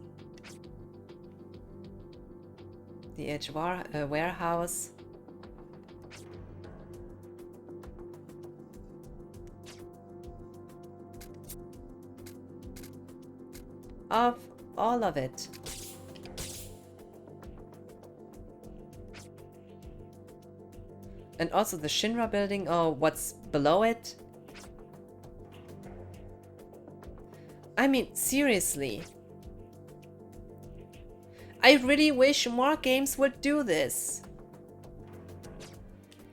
The Edge warehouse. Of all of it. And also the Shinra building, or what's below it. I mean, seriously. I really wish more games would do this.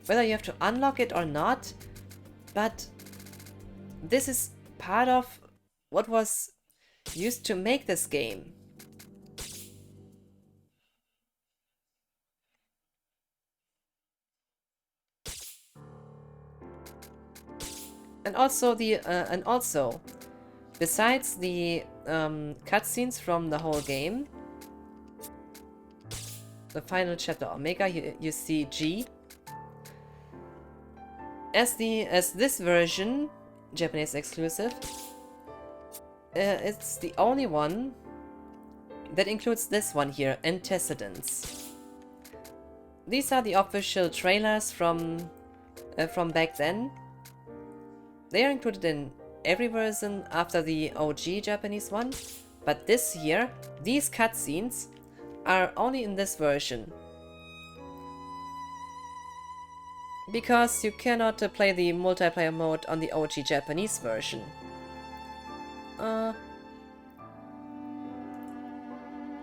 Whether you have to unlock it or not, but this is part of what was used to make this game. And also besides the cutscenes from the whole game, the final chapter Omega, you see G. As this version, Japanese exclusive, it's the only one that includes this one here, Antecedents. These are the official trailers from back then. They are included in every version after the OG Japanese one, but this year, these cutscenes are only in this version. Because you cannot play the multiplayer mode on the OG Japanese version.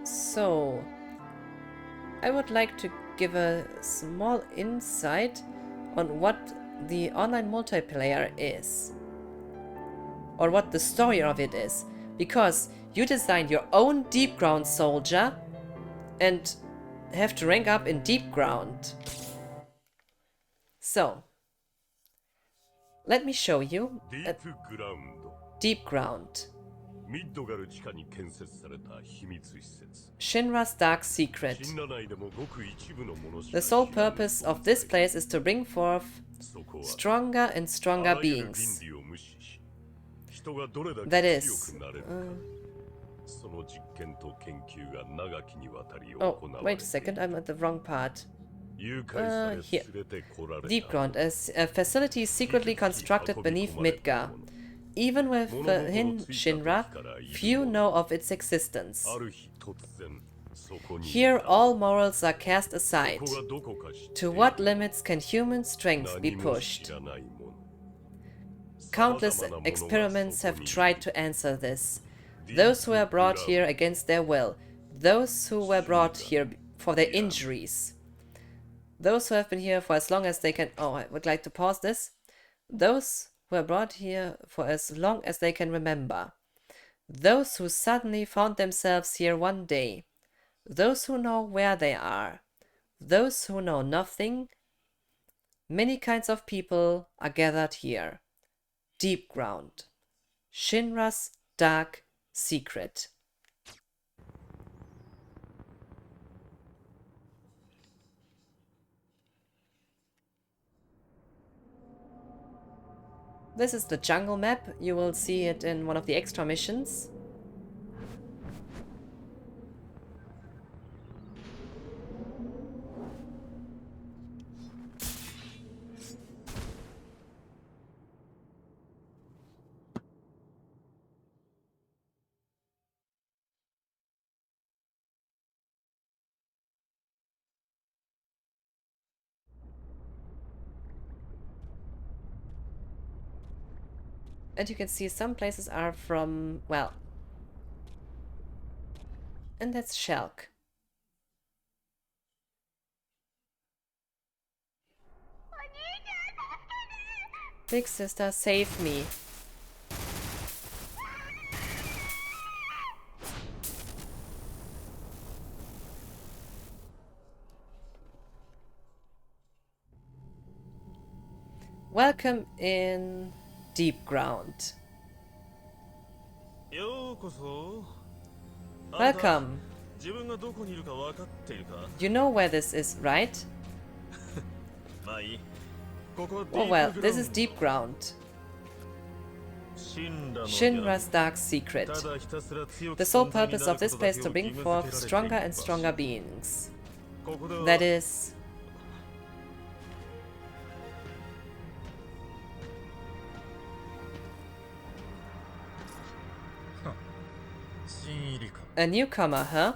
So... I would like to give a small insight on what the online multiplayer is. Or what the story of it is. Because you designed your own deep ground soldier and have to rank up in deep ground. So, let me show you a deep ground. Shinra's dark secret. The sole purpose of this place is to bring forth stronger and stronger beings. That is... oh, wait a second, I'm at the wrong part. Here. Deep ground, a facility secretly constructed beneath Midgar. Even within Shinra, few know of its existence. Here all morals are cast aside. To what limits can human strength be pushed? Countless experiments have tried to answer this. Those who were brought here against their will. Those who were brought here for their injuries. Those who have been here for as long as they can... oh, I would like to pause this. Those who were brought here for as long as they can remember. Those who suddenly found themselves here one day. Those who know where they are. Those who know nothing. Many kinds of people are gathered here. Deep ground. Shinra's dark secret. This is the jungle map. You will see it in one of the extra missions. And you can see some places are from, well, and that's Shelk. Big sister, save me. Welcome in Deep Ground. Welcome. You know where this is, right? Oh well, this is Deep Ground. Shinra's dark secret. The sole purpose of this place is to bring forth stronger and stronger beings. That is... a newcomer, huh?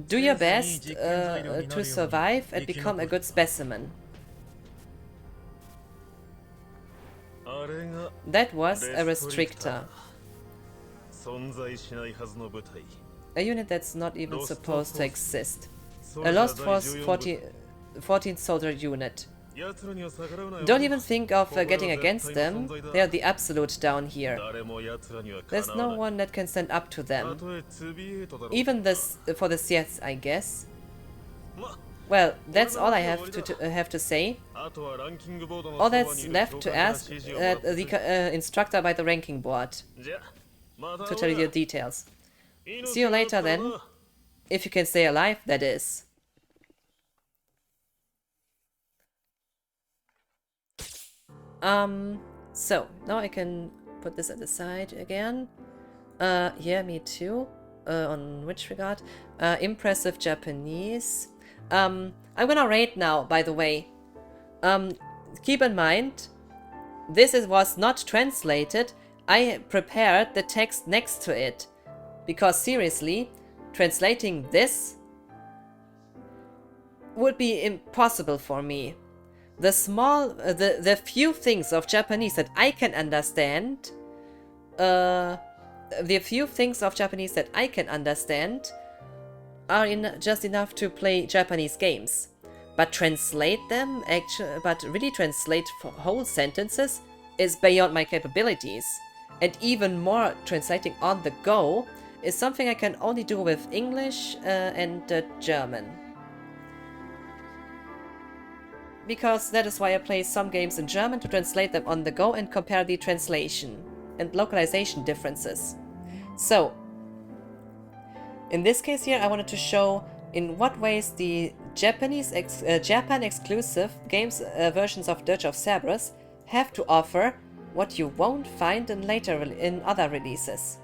Do your best to survive and become a good specimen. That was a restrictor. A unit that's not even supposed to exist. A Lost Force 14th soldier unit. Don't even think of getting against them. They are the absolute down here. There's no one that can stand up to them. Even this for the Sith, I guess. Well, that's all I have to say. All that's left to ask the instructor by the ranking board to tell you the details. See you later then. If you can stay alive, that is. So, now I can put this at the side again. Yeah, me too. On which regard? Impressive Japanese. I'm gonna rate now, by the way. Keep in mind, this was not translated. I prepared the text next to it. Because seriously, translating this would be impossible for me. The few things of Japanese that I can understand, the few things of Japanese that I can understand are just enough to play Japanese games. But really translate whole sentences is beyond my capabilities. And even more, translating on the go is something I can only do with English and German. Because that is why I play some games in German, to translate them on the go and compare the translation and localization differences. So, in this case here, I wanted to show in what ways the Japan exclusive games versions of Dirge of Cerberus have to offer what you won't find in other releases.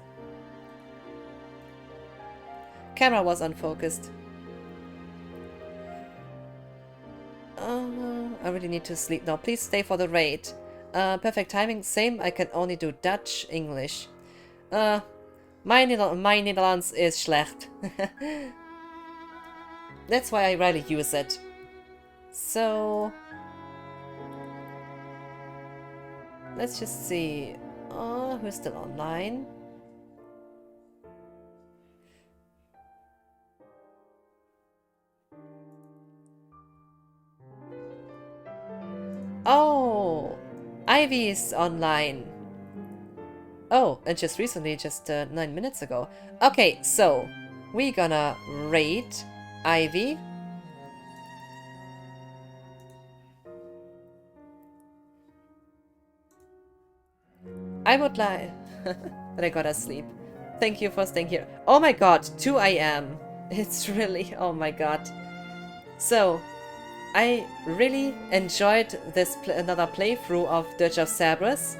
Camera was unfocused. I really need to sleep now. Please stay for the raid. Perfect timing. Same, I can only do Dutch, English. My Nederlands is schlecht. That's why I rarely use it. So... let's just see. Who's still online? Oh! Ivy is online. Oh, and just recently, just 9 minutes ago. Okay, so we're gonna raid Ivy. I would like... but I gotta sleep. Thank you for staying here. Oh my god, 2 AM. It's really... oh my god. So, I really enjoyed this another playthrough of Dirge of Cerberus.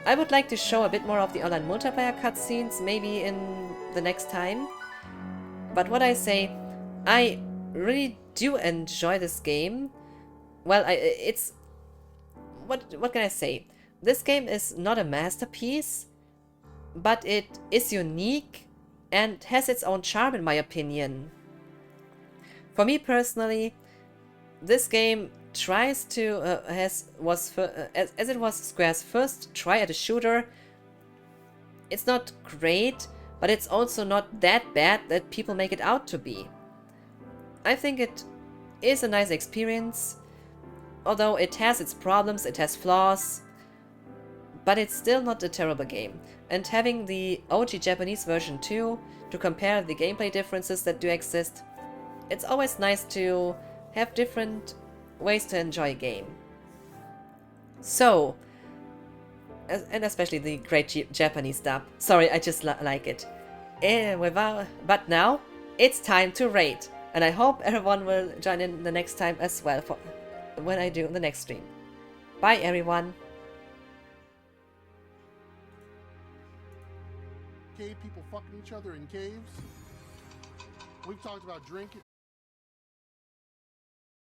I would like to show a bit more of the online multiplayer cutscenes, maybe in the next time. But what I say, I really do enjoy this game. Well, it's... What can I say? This game is not a masterpiece, but it is unique and has its own charm in my opinion. For me personally, this game tries to as it was Square's first try at a shooter. It's not great, but it's also not that bad that people make it out to be. I think it is a nice experience, although it has its problems, it has flaws, but it's still not a terrible game. And having the OG Japanese version too, to compare the gameplay differences that do exist, it's always nice to have different ways to enjoy a game. So, and especially the great Japanese dub. Sorry, I just like it. But now, it's time to raid. And I hope everyone will join in the next time as well for when I do the next stream. Bye everyone. Cave people fucking each other in caves. We've talked about drinking.